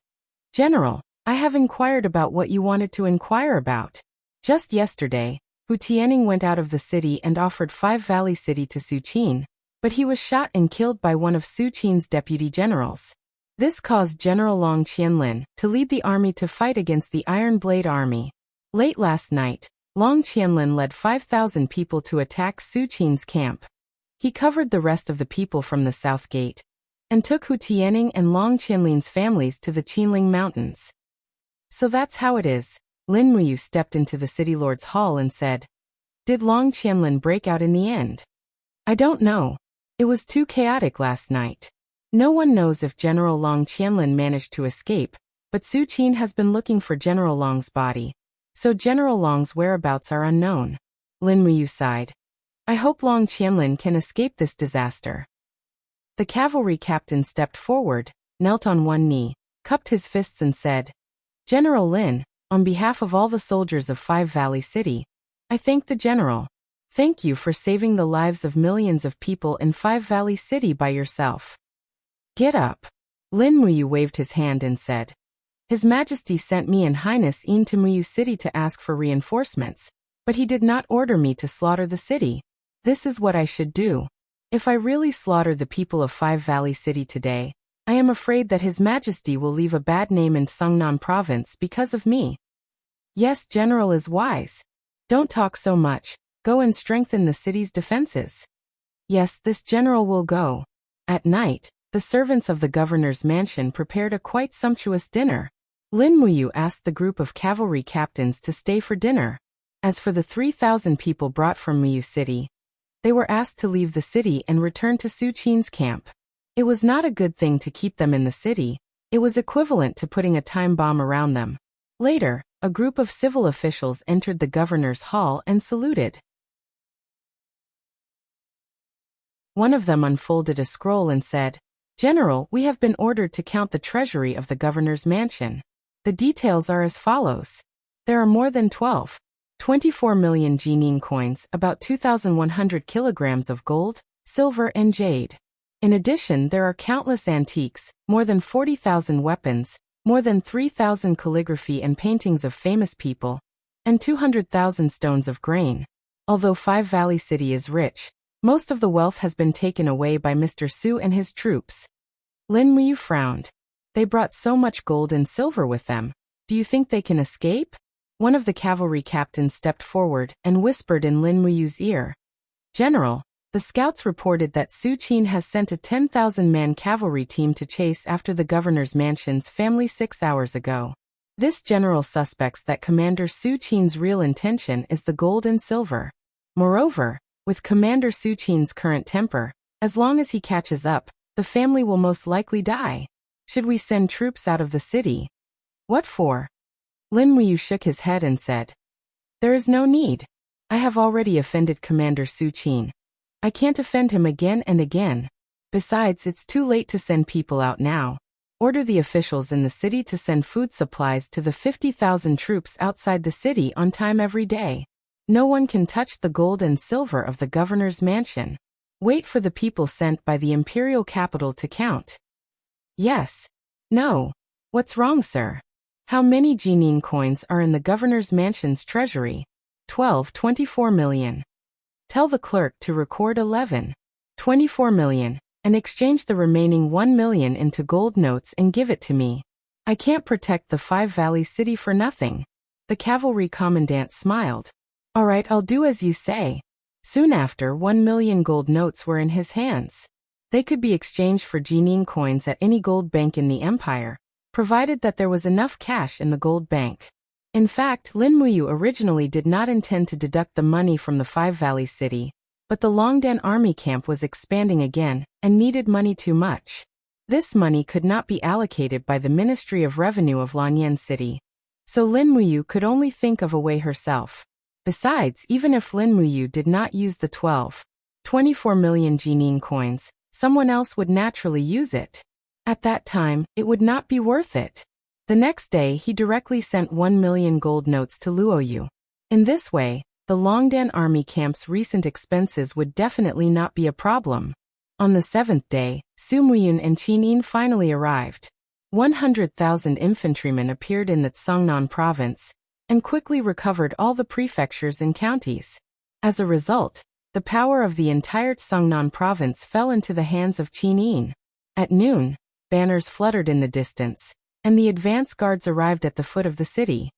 General, I have inquired about what you wanted to inquire about. Just yesterday, Hu Tianning went out of the city and offered Five Valley City to Su Qin, but he was shot and killed by one of Su Qin's deputy generals. This caused General Long Qianlin to lead the army to fight against the Iron Blade Army. Late last night, Long Qianlin led 5,000 people to attack Su Qin's camp. He covered the rest of the people from the South Gate and took Hu Tianning and Long Qianlin's families to the Qinling Mountains. So that's how it is. Lin Muyu stepped into the city lord's hall and said, Did Long Qianlin break out in the end? I don't know. It was too chaotic last night. No one knows if General Long Qianlin managed to escape, but Su Qin has been looking for General Long's body, so General Long's whereabouts are unknown. Lin Muyu sighed. I hope Long Qianlin can escape this disaster. The cavalry captain stepped forward, knelt on one knee, cupped his fists and said, General Lin, on behalf of all the soldiers of Five Valley City, I thank the general. Thank you for saving the lives of millions of people in Five Valley City by yourself. Get up. Lin Muyu waved his hand and said, His Majesty sent me and Highness Yin to Muyu City to ask for reinforcements, but he did not order me to slaughter the city. This is what I should do. If I really slaughter the people of Five Valley City today, I I am afraid that His Majesty will leave a bad name in Seongnan province because of me. Yes, General is wise. Don't talk so much. Go and strengthen the city's defenses. Yes, this general will go. At night, the servants of the governor's mansion prepared a quite sumptuous dinner. Lin Muyu asked the group of cavalry captains to stay for dinner. As for the 3,000 people brought from Muyu City, they were asked to leave the city and return to Su Qin's camp. It was not a good thing to keep them in the city. It was equivalent to putting a time bomb around them. Later, a group of civil officials entered the governor's hall and saluted. One of them unfolded a scroll and said, "General, we have been ordered to count the treasury of the governor's mansion. The details are as follows. There are more than 24 million Jining coins, about 2,100 kilograms of gold, silver and jade. In addition, there are countless antiques, more than 40,000 weapons, more than 3,000 calligraphy and paintings of famous people, and 200,000 stones of grain. Although Five Valley City is rich, most of the wealth has been taken away by Mr. Su and his troops." Lin Muyu frowned. "They brought so much gold and silver with them. Do you think they can escape?" One of the cavalry captains stepped forward and whispered in Lin Muyu's ear. "General, the scouts reported that Su Qin has sent a 10,000-man cavalry team to chase after the governor's mansion's family 6 hours ago. This general suspects that Commander Su Qin's real intention is the gold and silver. Moreover, with Commander Su Qin's current temper, as long as he catches up, the family will most likely die. Should we send troops out of the city?" "What for?" Lin Muyu shook his head and said, "There is no need. I have already offended Commander Su Qin. I can't offend him again and again. Besides, it's too late to send people out now. Order the officials in the city to send food supplies to the 50,000 troops outside the city on time every day. No one can touch the gold and silver of the governor's mansion. Wait for the people sent by the imperial capital to count." "Yes. No. What's wrong, sir? How many Jining coins are in the governor's mansion's treasury?" 24 million. "Tell the clerk to record 24 million, and exchange the remaining 1 million into gold notes and give it to me. I can't protect the Five Valley City for nothing." The cavalry commandant smiled. "All right, I'll do as you say." Soon after, 1 million gold notes were in his hands. They could be exchanged for Jining coins at any gold bank in the empire, provided that there was enough cash in the gold bank. In fact, Lin Muyu originally did not intend to deduct the money from the Five Valley City, but the Longdan army camp was expanding again and needed money too much. This money could not be allocated by the Ministry of Revenue of Lanyan City, so Lin Muyu could only think of a way herself. Besides, even if Lin Muyu did not use the 24 million Jining coins, someone else would naturally use it. At that time, it would not be worth it. The next day, he directly sent 1 million gold notes to Luoyu. In this way, the Longdan army camp's recent expenses would definitely not be a problem. On the 7th day, Su Muyun and Qin Yin finally arrived. 100,000 infantrymen appeared in the Seongnan province, and quickly recovered all the prefectures and counties. As a result, the power of the entire Seongnan province fell into the hands of Qin Yin. At noon, banners fluttered in the distance, and the advance guards arrived at the foot of the city.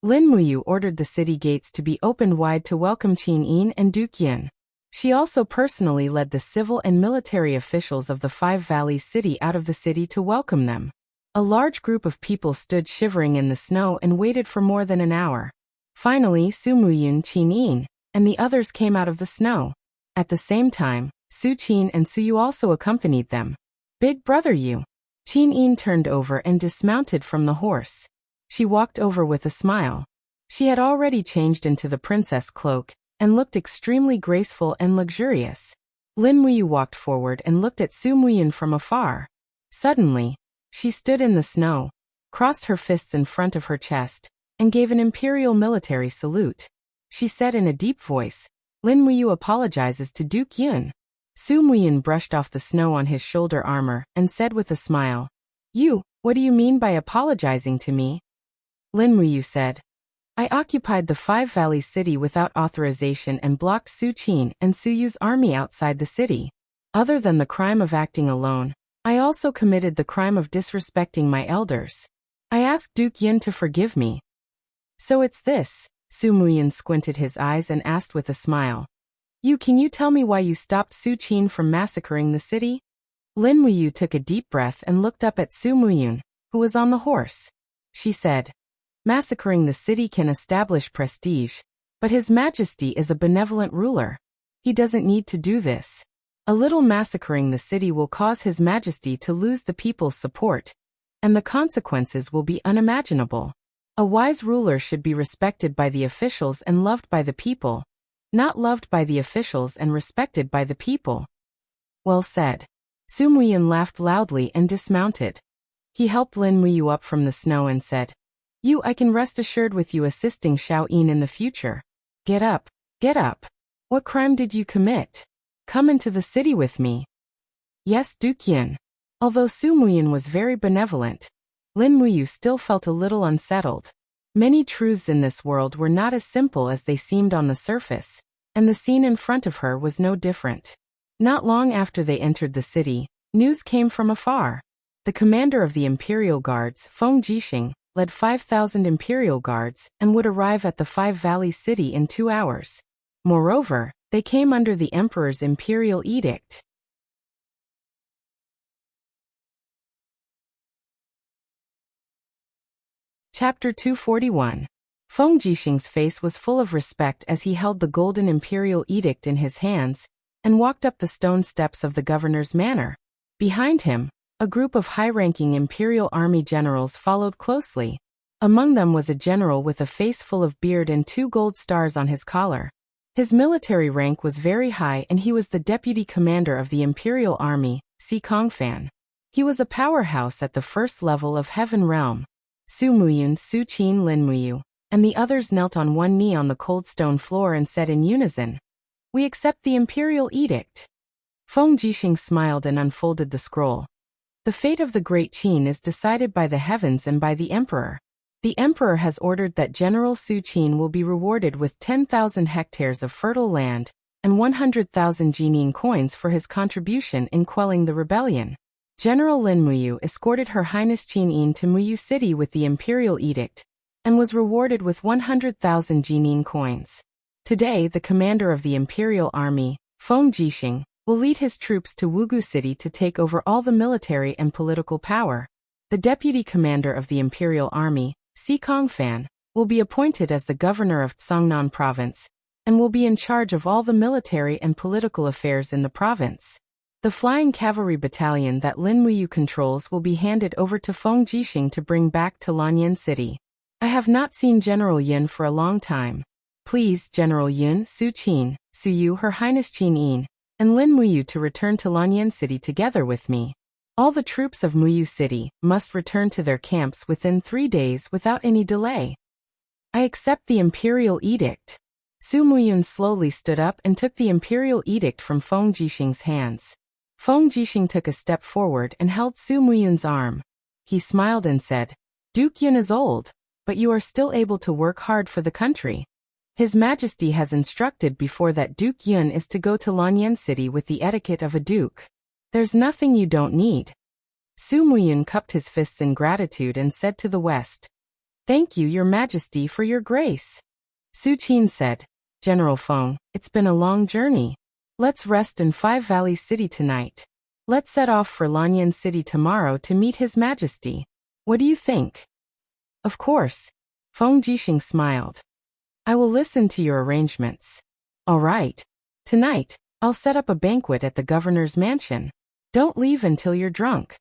Lin Muyu ordered the city gates to be opened wide to welcome Qin Yin and Duke Yin. She also personally led the civil and military officials of the Five Valleys City out of the city to welcome them. A large group of people stood shivering in the snow and waited for more than an hour. Finally, Su Muyun, Qin Yin, and the others came out of the snow. At the same time, Su Qin and Su Yu also accompanied them. "Big brother Yu." Qin Yin turned over and dismounted from the horse. She walked over with a smile. She had already changed into the princess cloak, and looked extremely graceful and luxurious. Lin Muyu walked forward and looked at Su Muyun from afar. Suddenly, she stood in the snow, crossed her fists in front of her chest, and gave an imperial military salute. She said in a deep voice, "Lin Muyu apologizes to Duke Yun." Su Muyun brushed off the snow on his shoulder armor and said with a smile, "You, what do you mean by apologizing to me?" Lin Muyu said, "I occupied the Five Valleys City without authorization and blocked Su Qin and Su Yu's army outside the city. Other than the crime of acting alone, I also committed the crime of disrespecting my elders. I asked Duke Yin to forgive me. So it's this? Su Muyin squinted his eyes and asked with a smile. Can you tell me why you stopped Su Qin from massacring the city? Lin Muyu took a deep breath and looked up at Su Muyun, who was on the horse. She said, massacring the city can establish prestige, but His Majesty is a benevolent ruler. He doesn't need to do this. A little massacring the city will cause His Majesty to lose the people's support, and the consequences will be unimaginable. A wise ruler should be respected by the officials and loved by the people, not loved by the officials and respected by the people. Well said. Su Muyin laughed loudly and dismounted. He helped Lin Muyu up from the snow and said, I can rest assured with you assisting Xiao Yin in the future. Get up, get up. What crime did you commit? Come into the city with me. Yes, Duke Yin. Although Su Muyin was very benevolent, Lin Muyu still felt a little unsettled. Many truths in this world were not as simple as they seemed on the surface, and the scene in front of her was no different. Not long after they entered the city, news came from afar. The commander of the Imperial Guards, Feng Jixing, led 5,000 Imperial Guards and would arrive at the Five Valleys city in 2 hours. Moreover, they came under the Emperor's imperial edict. Chapter 241. Feng Jixing's face was full of respect as he held the golden imperial edict in his hands and walked up the stone steps of the governor's manor. Behind him, a group of high-ranking imperial army generals followed closely. Among them was a general with a face full of beard and 2 gold stars on his collar. His military rank was very high and he was the deputy commander of the imperial army, Si Kongfan. He was a powerhouse at the first level of Heaven Realm. Su Muyun, Su Qin, Lin Muyu, and the others knelt on one knee on the cold stone floor and said in unison, "We accept the imperial edict." Feng Jixing smiled and unfolded the scroll. The fate of the Great Qin is decided by the heavens and by the emperor. The emperor has ordered that General Su Qin will be rewarded with 10,000 hectares of fertile land and 100,000 Jining coins for his contribution in quelling the rebellion. General Lin Muyu escorted Her Highness Qin Yin to Muyu City with the imperial edict and was rewarded with 100,000 Jining coins. Today, the commander of the imperial army, Feng Jixing, will lead his troops to Wugu City to take over all the military and political power. The deputy commander of the imperial army, Si Kongfan, will be appointed as the governor of Tsangnan province and will be in charge of all the military and political affairs in the province. The flying cavalry battalion that Lin Muyu controls will be handed over to Feng Jixing to bring back to Lanyan City. I have not seen General Yin for a long time. Please, General Yin, Su Qin, Su Yu, Her Highness Qin Yin, and Lin Muyu to return to Lanyan City together with me. All the troops of Muyu City must return to their camps within 3 days without any delay. I accept the imperial edict. Su Muyun slowly stood up and took the imperial edict from Feng Jixing's hands. Feng Jixing took a step forward and held Su Muyun's arm. He smiled and said, "Duke Yin is old, but you are still able to work hard for the country. His Majesty has instructed before that Duke Yun is to go to Lanyan City with the etiquette of a duke. There's nothing you don't need." Su Muyun cupped his fists in gratitude and said to the west, "Thank you, Your Majesty, for your grace." Su Qin said, "General Feng, it's been a long journey. Let's rest in Five Valleys City tonight. Let's set off for Lanyan City tomorrow to meet His Majesty. What do you think?" "Of course." Feng Jixing smiled. "I will listen to your arrangements." "All right. Tonight, I'll set up a banquet at the governor's mansion. Don't leave until you're drunk."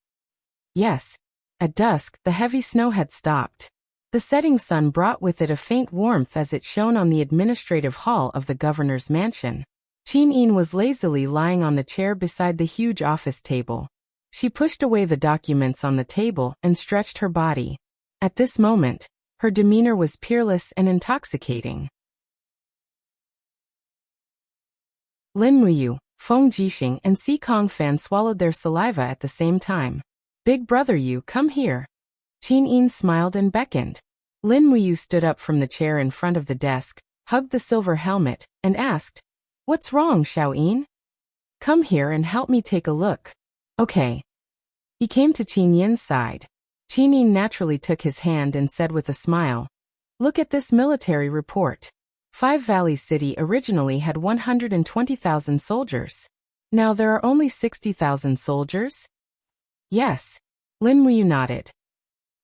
Yes. At dusk, the heavy snow had stopped. The setting sun brought with it a faint warmth as it shone on the administrative hall of the governor's mansion. Qin Yin was lazily lying on the chair beside the huge office table. She pushed away the documents on the table and stretched her body. At this moment, her demeanor was peerless and intoxicating. Lin Muyu, Feng Jixing, and Si Kongfan swallowed their saliva at the same time. "Big brother, you come here." Qin Yin smiled and beckoned. Lin Muyu stood up from the chair in front of the desk, hugged the silver helmet, and asked, "What's wrong, Xiao Yin?" Come here and help me take a look. Okay. He came to Qin Yin's side. Qin Yin naturally took his hand and said with a smile, "Look at this military report. Five Valleys City originally had 120,000 soldiers. Now there are only 60,000 soldiers?" "Yes." Lin Muyu nodded.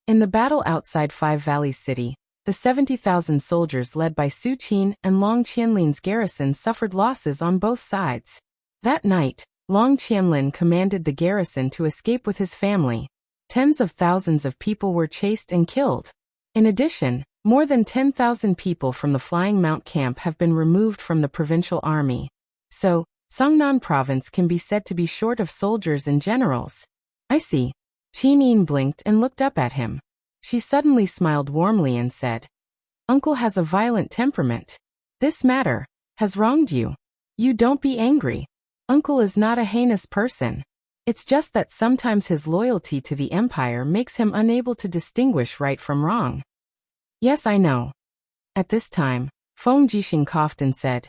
In the battle outside Five Valleys City, the 70,000 soldiers led by Su Qin and Long Qianlin's garrison suffered losses on both sides. That night, Long Qianlin commanded the garrison to escape with his family. Tens of thousands of people were chased and killed. In addition, more than 10,000 people from the Flying Mount camp have been removed from the provincial army. So, Songnan province can be said to be short of soldiers and generals. I see. Qin Yin blinked and looked up at him. She suddenly smiled warmly and said, "Uncle has a violent temperament. This matter has wronged you. You don't be angry. Uncle is not a heinous person. It's just that sometimes his loyalty to the empire makes him unable to distinguish right from wrong." "Yes, I know." At this time, Feng Jixing coughed and said,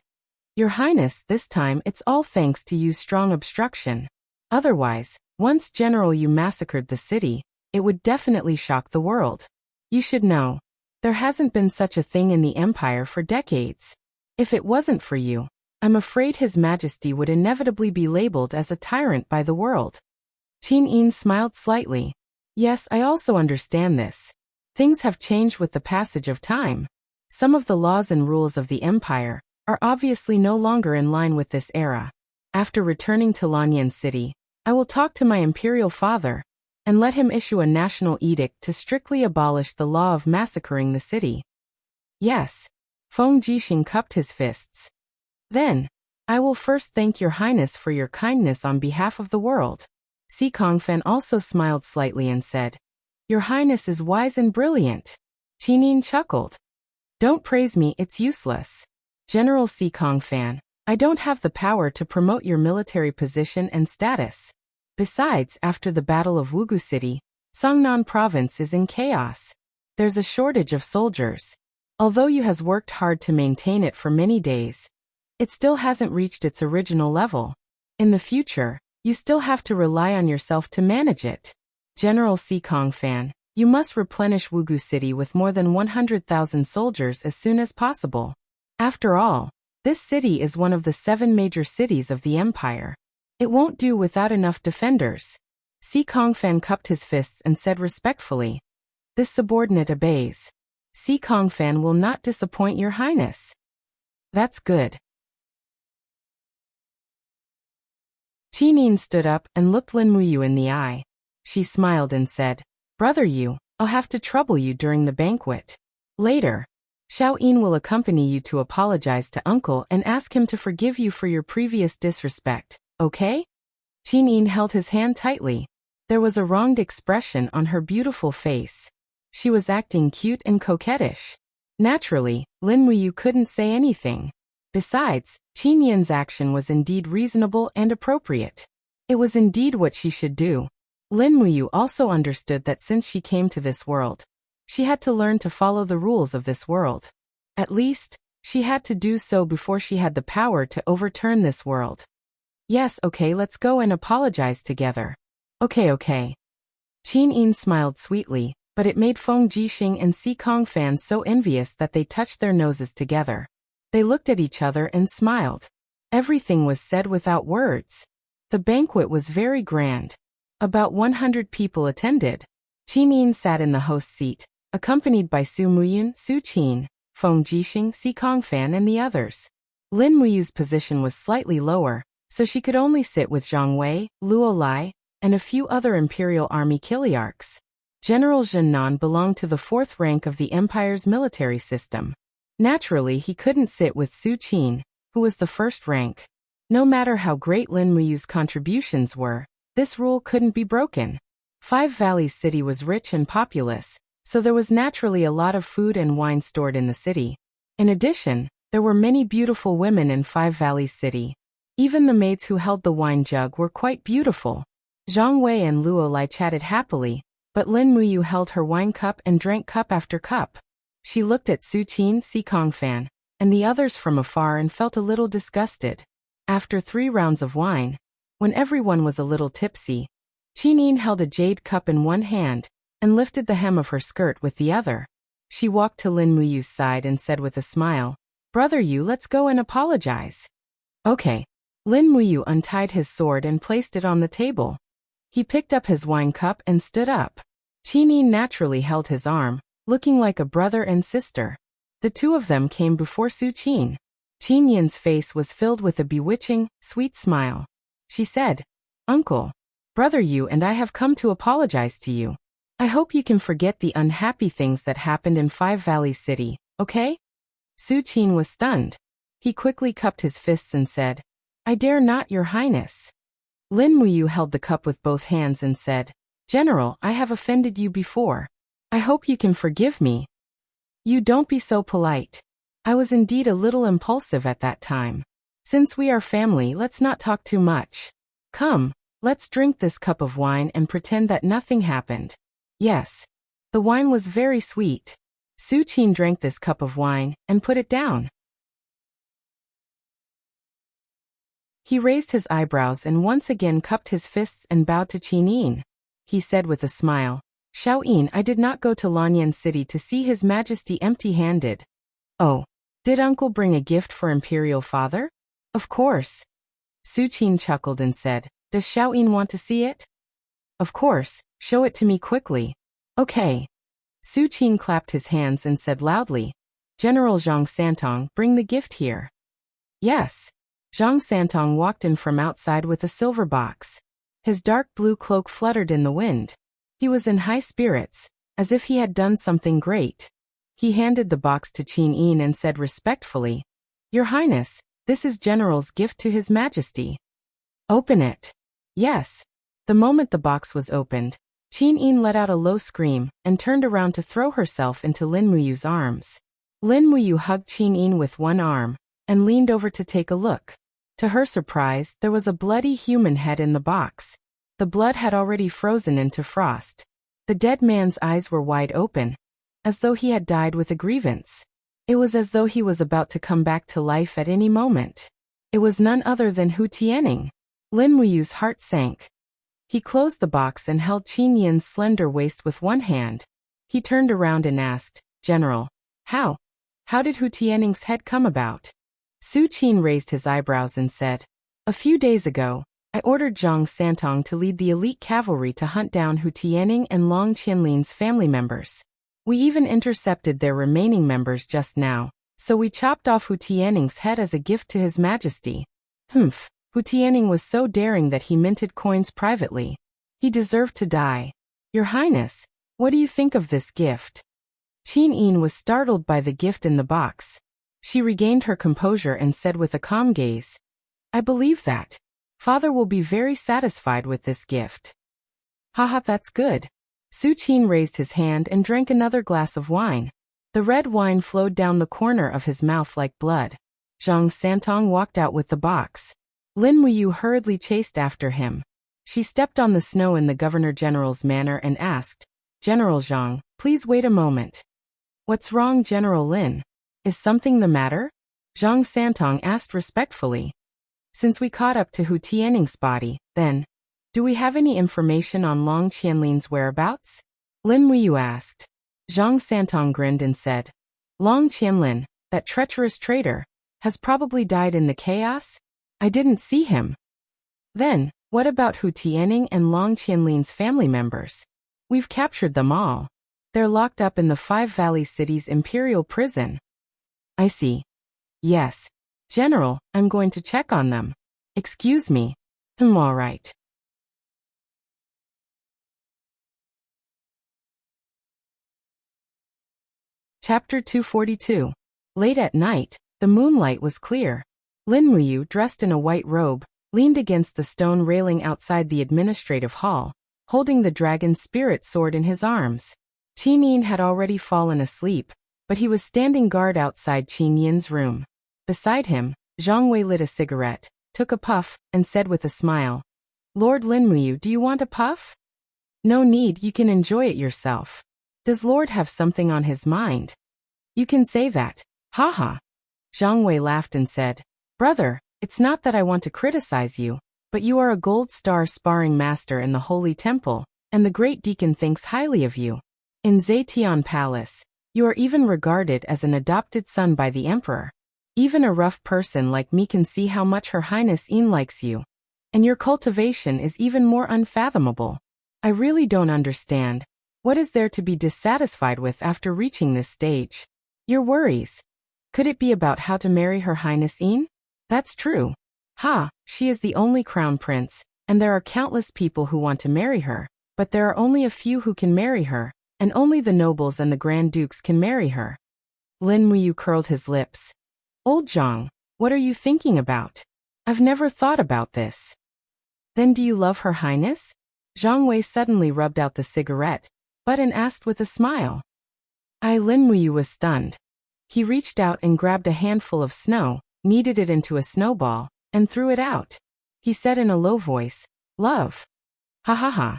"Your Highness, this time it's all thanks to you strong obstruction. Otherwise, once General Yu massacred the city, it would definitely shock the world. You should know, there hasn't been such a thing in the empire for decades. If it wasn't for you, I'm afraid His Majesty would inevitably be labeled as a tyrant by the world." Qin Yin smiled slightly. "Yes, I also understand this. Things have changed with the passage of time. Some of the laws and rules of the empire are obviously no longer in line with this era. After returning to Lanyan City, I will talk to my imperial father and let him issue a national edict to strictly abolish the law of massacring the city." "Yes." Feng Jixing cupped his fists. "Then, I will first thank your Highness for your kindness on behalf of the world." Si Kongfan also smiled slightly and said, "Your Highness is wise and brilliant." Qin Yin chuckled. "Don't praise me, it's useless. General Si Kongfan, I don't have the power to promote your military position and status. Besides, after the Battle of Wugu City, Songnan province is in chaos. There's a shortage of soldiers. Although you has worked hard to maintain it for many days, it still hasn't reached its original level. In the future, you still have to rely on yourself to manage it. General Si Kongfan, you must replenish Wugu City with more than 100,000 soldiers as soon as possible. After all, this city is one of the 7 major cities of the empire. It won't do without enough defenders." Si Kongfan cupped his fists and said respectfully, "This subordinate obeys. Si Kongfan will not disappoint your Highness." "That's good." Qin Yin stood up and looked Lin Muyu in the eye. She smiled and said, "Brother Yu, I'll have to trouble you during the banquet. Later, Xiao Yin will accompany you to apologize to Uncle and ask him to forgive you for your previous disrespect, okay?" Qin Yin held his hand tightly. There was a wronged expression on her beautiful face. She was acting cute and coquettish. Naturally, Lin Muyu couldn't say anything. Besides, Qin Yin's action was indeed reasonable and appropriate. It was indeed what she should do. Lin Muyu also understood that since she came to this world, she had to learn to follow the rules of this world. At least, she had to do so before she had the power to overturn this world. "Yes, okay, let's go and apologize together." Okay. Qin Yin smiled sweetly, but it made Feng Jixing and Si Kongfan so envious that they touched their noses together. They looked at each other and smiled. Everything was said without words. The banquet was very grand. About 100 people attended. Qin Yin sat in the host's seat, accompanied by Su Muyun, Su Qin, Feng Jixing, Si Kongfan and the others. Lin Muyu's position was slightly lower, so she could only sit with Zhang Wei, Luo Lai, and a few other Imperial Army Kiliarchs. General Zhen Nan belonged to the 4th rank of the Empire's military system. Naturally, he couldn't sit with Su Qin, who was the 1st rank. No matter how great Lin Muyu's contributions were, this rule couldn't be broken. Five Valleys City was rich and populous, so there was naturally a lot of food and wine stored in the city. In addition, there were many beautiful women in Five Valleys City. Even the maids who held the wine jug were quite beautiful. Zhang Wei and Luo Lai chatted happily, but Lin Muyu held her wine cup and drank cup after cup. She looked at Su Qin, Si Kongfan, and the others from afar and felt a little disgusted. After 3 rounds of wine, when everyone was a little tipsy, Qin held a jade cup in one hand and lifted the hem of her skirt with the other. She walked to Lin Muyu's side and said with a smile, "Brother Yu, let's go and apologize." Okay. Lin Muyu untied his sword and placed it on the table. He picked up his wine cup and stood up. Qin naturally held his arm, looking like a brother and sister. The two of them came before Su Qin. Qin Yin's face was filled with a bewitching, sweet smile. She said, "Uncle, Brother Yu and I have come to apologize to you. I hope you can forget the unhappy things that happened in Five Valleys City, okay?" Su Qin was stunned. He quickly cupped his fists and said, "I dare not, Your Highness." Lin Muyu held the cup with both hands and said, "General, I have offended you before. I hope you can forgive me." "You don't be so polite. I was indeed a little impulsive at that time. Since we are family, let's not talk too much. Come, let's drink this cup of wine and pretend that nothing happened." Yes. The wine was very sweet. Su Qin drank this cup of wine and put it down. He raised his eyebrows and once again cupped his fists and bowed to Qin Yin. He said with a smile, "Xiao Yin, I did not go to Lanyan City to see His Majesty empty-handed." "Oh, did Uncle bring a gift for Imperial Father?" "Of course." Su Qin chuckled and said, "Does Xiao Yin want to see it?" "Of course, show it to me quickly." "Okay." Su Qin clapped his hands and said loudly, "General Zhang Santong, bring the gift here." "Yes." Zhang Santong walked in from outside with a silver box. His dark blue cloak fluttered in the wind. He was in high spirits, as if he had done something great. He handed the box to Qin Yin and said respectfully, "Your Highness, this is General's gift to His Majesty." "Open it." "Yes." The moment the box was opened, Qin Yin let out a low scream and turned around to throw herself into Lin Muyu's arms. Lin Muyu hugged Qin Yin with one arm and leaned over to take a look. To her surprise, there was a bloody human head in the box. The blood had already frozen into frost. The dead man's eyes were wide open, as though he had died with a grievance. It was as though he was about to come back to life at any moment. It was none other than Hu Tianning. Lin Muyu's heart sank. He closed the box and held Qin Yin's slender waist with one hand. He turned around and asked, "General, how did Hu Tianning's head come about?" Su Qin raised his eyebrows and said, "A few days ago, I ordered Zhang Santong to lead the elite cavalry to hunt down Hu Tianning and Long Qianlin's family members. We even intercepted their remaining members just now, so we chopped off Hu Tianning's head as a gift to His Majesty." "Humph, Hu Tianning was so daring that he minted coins privately. He deserved to die. Your Highness, what do you think of this gift?" Qin Yin was startled by the gift in the box. She regained her composure and said with a calm gaze, "I believe that Father will be very satisfied with this gift." "Haha, that's good." Su Qin raised his hand and drank another glass of wine. The red wine flowed down the corner of his mouth like blood. Zhang Santong walked out with the box. Lin Muyu hurriedly chased after him. She stepped on the snow in the Governor-General's manner and asked, "General Zhang, please wait a moment." "What's wrong, General Lin? Is something the matter?" Zhang Santong asked respectfully. "Since we caught up to Hu Tianning's body, then, do we have any information on Long Qianlin's whereabouts?" Lin Muyu asked. Zhang Santong grinned and said, "Long Qianlin, that treacherous traitor, has probably died in the chaos? I didn't see him." "Then, what about Hu Tianning and Long Qianlin's family members?" "We've captured them all. They're locked up in the Five Valleys City's imperial prison." "I see. Yes. General, I'm going to check on them." "Excuse me." All right." Chapter 242. Late at night, the moonlight was clear. Lin Muyu, dressed in a white robe, leaned against the stone railing outside the administrative hall, holding the dragon's spirit sword in his arms. Qin Yin had already fallen asleep, but he was standing guard outside Qin Yin's room. Beside him, Zhang Wei lit a cigarette, took a puff, and said with a smile, "Lord Lin Muyu, do you want a puff?" "No need, you can enjoy it yourself. Does Lord have something on his mind?" "You can say that. Haha." Zhang Wei laughed and said, "Brother, It's not that I want to criticize you, but you are a gold star sparring master in the Holy Temple, and the Great Deacon thinks highly of you. In Zetian Palace, you are even regarded as an adopted son by the Emperor. Even a rough person like me can see how much Her Highness Een likes you. And your cultivation is even more unfathomable. I really don't understand. What is there to be dissatisfied with after reaching this stage? Your worries. Could it be about how to marry Her Highness Een? That's true. Ha, she is the only crown prince, and there are countless people who want to marry her, but there are only a few who can marry her, and only the nobles and the grand dukes can marry her. Lin Muyu curled his lips. Old Zhang, what are you thinking about? I've never thought about this. Then do you love Her Highness? Zhang Wei suddenly rubbed out the cigarette, butt and asked with a smile. Lin Muyu was stunned. He reached out and grabbed a handful of snow, kneaded it into a snowball, and threw it out. He said in a low voice, Love. Ha ha ha.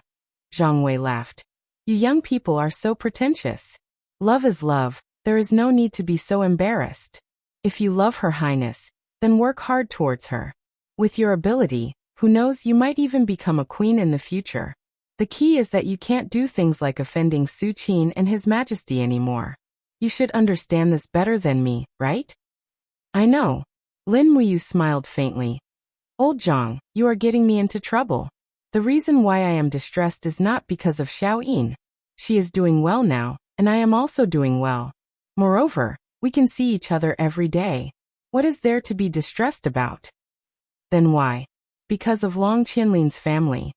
Zhang Wei laughed. You young people are so pretentious. Love is love, there is no need to be so embarrassed. If you love Her Highness, then work hard towards her. With your ability, who knows, you might even become a queen in the future. The key is that you can't do things like offending Su Qin and His Majesty anymore. You should understand this better than me, right? I know. Lin Muyu smiled faintly. Old Zhang, you are getting me into trouble. The reason why I am distressed is not because of Xiao Yin. She is doing well now, and I am also doing well. Moreover, we can see each other every day. What is there to be distressed about? Then why? Because of Long Qianlin's family.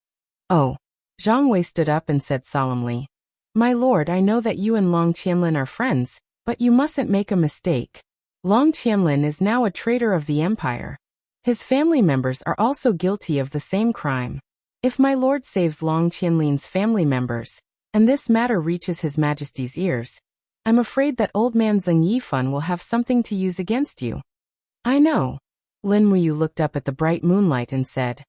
Oh. Zhang Wei stood up and said solemnly. My lord, I know that you and Long Qianlin are friends, but you mustn't make a mistake. Long Qianlin is now a traitor of the empire. His family members are also guilty of the same crime. If my lord saves Long Qianlin's family members, and this matter reaches His Majesty's ears, I'm afraid that old man Zheng Yifan will have something to use against you. I know. Lin Muyu looked up at the bright moonlight and said.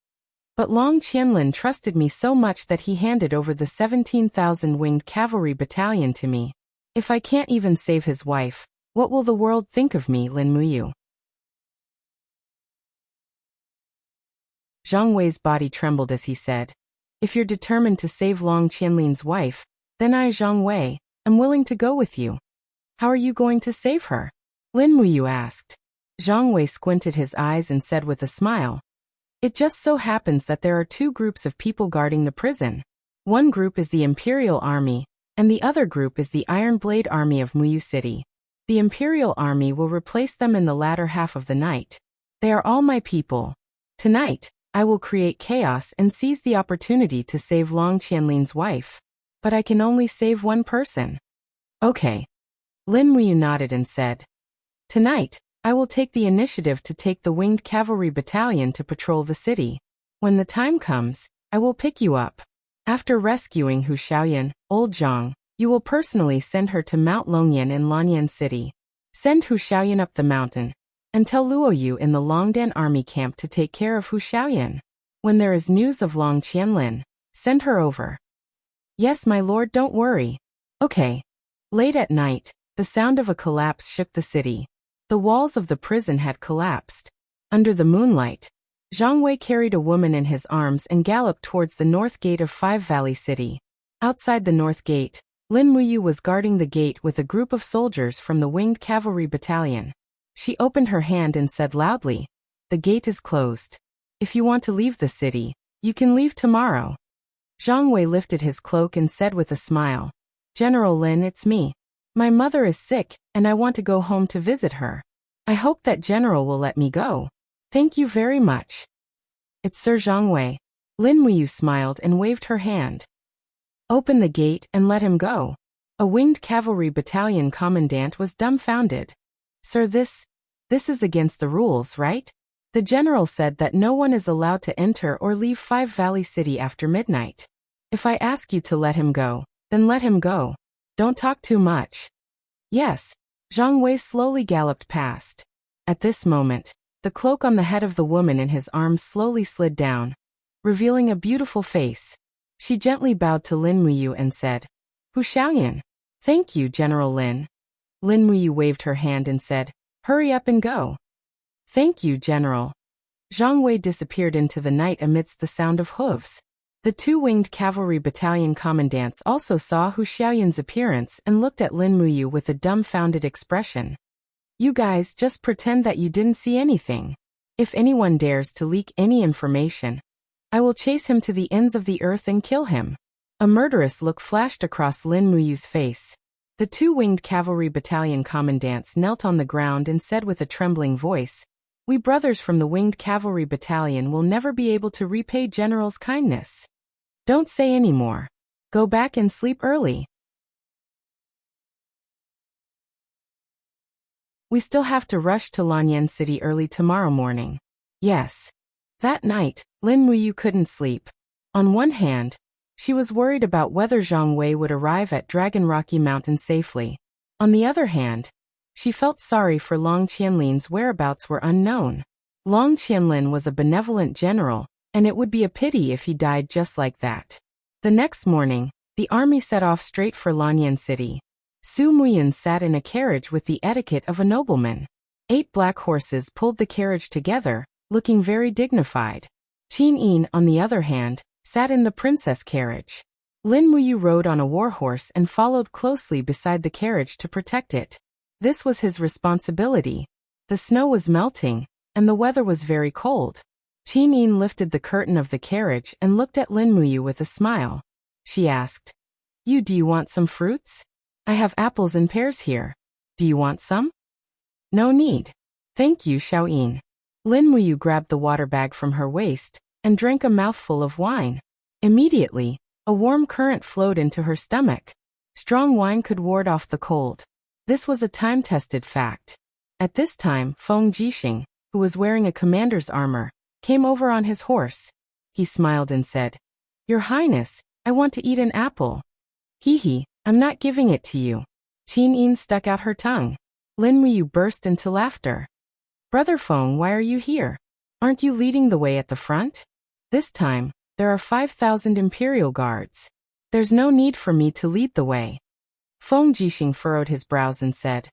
But Long Qianlin trusted me so much that he handed over the 17,000 winged cavalry battalion to me. If I can't even save his wife, what will the world think of me, Lin Muyu? Zhang Wei's body trembled as he said, If you're determined to save Long Qianlin's wife, then I, Zhang Wei, am willing to go with you. How are you going to save her? Lin Muyu asked. Zhang Wei squinted his eyes and said with a smile, It just so happens that there are two groups of people guarding the prison. One group is the Imperial Army, and the other group is the Iron Blade Army of Muyu City. The Imperial Army will replace them in the latter half of the night. They are all my people. Tonight, I will create chaos and seize the opportunity to save Long Qianlin's wife. But I can only save one person. Okay. Lin Muyu nodded and said, Tonight, I will take the initiative to take the winged cavalry battalion to patrol the city. When the time comes, I will pick you up. After rescuing Hu Xiaoyan, Old Zhang, you will personally send her to Mount Longyan in Lanyan City. Send Hu Xiaoyan up the mountain, and tell Luo Yu in the Longdan army camp to take care of Hu Xiaoyan. When there is news of Long Qianlin, send her over. Yes, my lord, don't worry. Okay. Late at night, the sound of a collapse shook the city. The walls of the prison had collapsed. Under the moonlight, Zhang Wei carried a woman in his arms and galloped towards the north gate of Five Valley City. Outside the north gate, Lin Muyu was guarding the gate with a group of soldiers from the winged cavalry battalion. She opened her hand and said loudly, The gate is closed. If you want to leave the city, you can leave tomorrow. Zhang Wei lifted his cloak and said with a smile, General Lin, it's me. My mother is sick, and I want to go home to visit her. I hope that General will let me go. Thank you very much. It's Sir Zhang Wei. Lin Muyu smiled and waved her hand. Open the gate and let him go. A winged cavalry battalion commandant was dumbfounded. Sir, this is against the rules, right? The general said that no one is allowed to enter or leave Five Valley City after midnight. If I ask you to let him go, then let him go. Don't talk too much. Yes. Zhang Wei slowly galloped past. At this moment, the cloak on the head of the woman in his arms slowly slid down, revealing a beautiful face. She gently bowed to Lin Muyu and said, Hu Xiaoyan. Thank you, General Lin. Lin Muyu waved her hand and said, Hurry up and go. Thank you, General. Zhang Wei disappeared into the night amidst the sound of hooves. The two winged cavalry battalion commandants also saw Hu Xiaoyan's appearance and looked at Lin Muyu with a dumbfounded expression. You guys just pretend that you didn't see anything. If anyone dares to leak any information, I will chase him to the ends of the earth and kill him. A murderous look flashed across Lin Muyu's face. The two winged cavalry battalion commandants knelt on the ground and said with a trembling voice, We brothers from the winged cavalry battalion will never be able to repay General's kindness. Don't say any more. Go back and sleep early. We still have to rush to Lanyan City early tomorrow morning. Yes. That night, Lin Muyu couldn't sleep. On one hand, she was worried about whether Zhang Wei would arrive at Dragon Rocky Mountain safely. On the other hand, she felt sorry for Long Qianlin's whereabouts were unknown. Long Qianlin was a benevolent general, and it would be a pity if he died just like that. The next morning, the army set off straight for Lanyan City. Su Muyan sat in a carriage with the etiquette of a nobleman. 8 black horses pulled the carriage together, looking very dignified. Qin Yin, on the other hand, sat in the princess carriage. Lin Muyu rode on a warhorse and followed closely beside the carriage to protect it. This was his responsibility. The snow was melting, and the weather was very cold. Qin Yin lifted the curtain of the carriage and looked at Lin Muyu with a smile. She asked, Do you want some fruits? I have apples and pears here. Do you want some? No need. Thank you, Xiaoyin. Lin Muyu grabbed the water bag from her waist and drank a mouthful of wine. Immediately, a warm current flowed into her stomach. Strong wine could ward off the cold. This was a time-tested fact. At this time, Feng Jixing, who was wearing a commander's armor, came over on his horse. He smiled and said, Your Highness, I want to eat an apple. Hee, I'm not giving it to you. Qin Yin stuck out her tongue. Lin Muyu burst into laughter. Brother Feng, why are you here? Aren't you leading the way at the front? This time, there are 5,000 imperial guards. There's no need for me to lead the way. Feng Jixing furrowed his brows and said,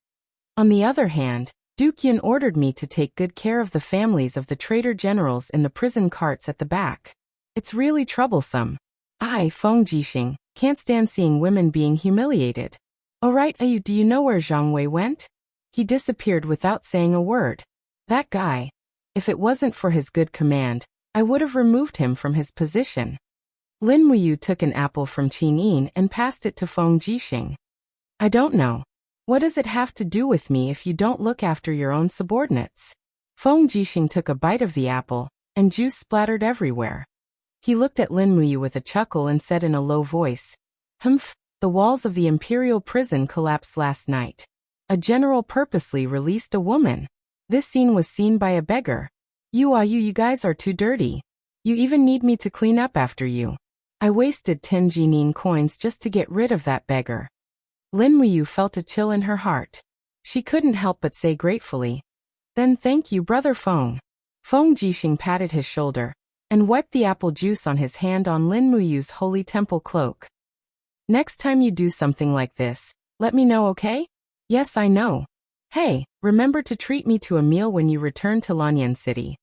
On the other hand, Duke Yin ordered me to take good care of the families of the traitor generals in the prison carts at the back. It's really troublesome. I, Feng Jixing, can't stand seeing women being humiliated. Alright, do you know where Zhang Wei went? He disappeared without saying a word. That guy. If it wasn't for his good command, I would have removed him from his position. Lin Muyu took an apple from Qin Yin and passed it to Feng Jixing. I don't know. What does it have to do with me if you don't look after your own subordinates? Feng Jixing took a bite of the apple, and juice splattered everywhere. He looked at Lin Muyu with a chuckle and said in a low voice, Humph, the walls of the imperial prison collapsed last night. A general purposely released a woman. This scene was seen by a beggar. You guys are too dirty. You even need me to clean up after you. I wasted 10 Jinin coins just to get rid of that beggar. Lin Muyu felt a chill in her heart. She couldn't help but say gratefully, Then thank you, Brother Feng. Feng Jixing patted his shoulder and wiped the apple juice on his hand on Lin Muyu's holy temple cloak. Next time you do something like this, let me know, okay? Yes, I know. Hey, remember to treat me to a meal when you return to Lanyan City.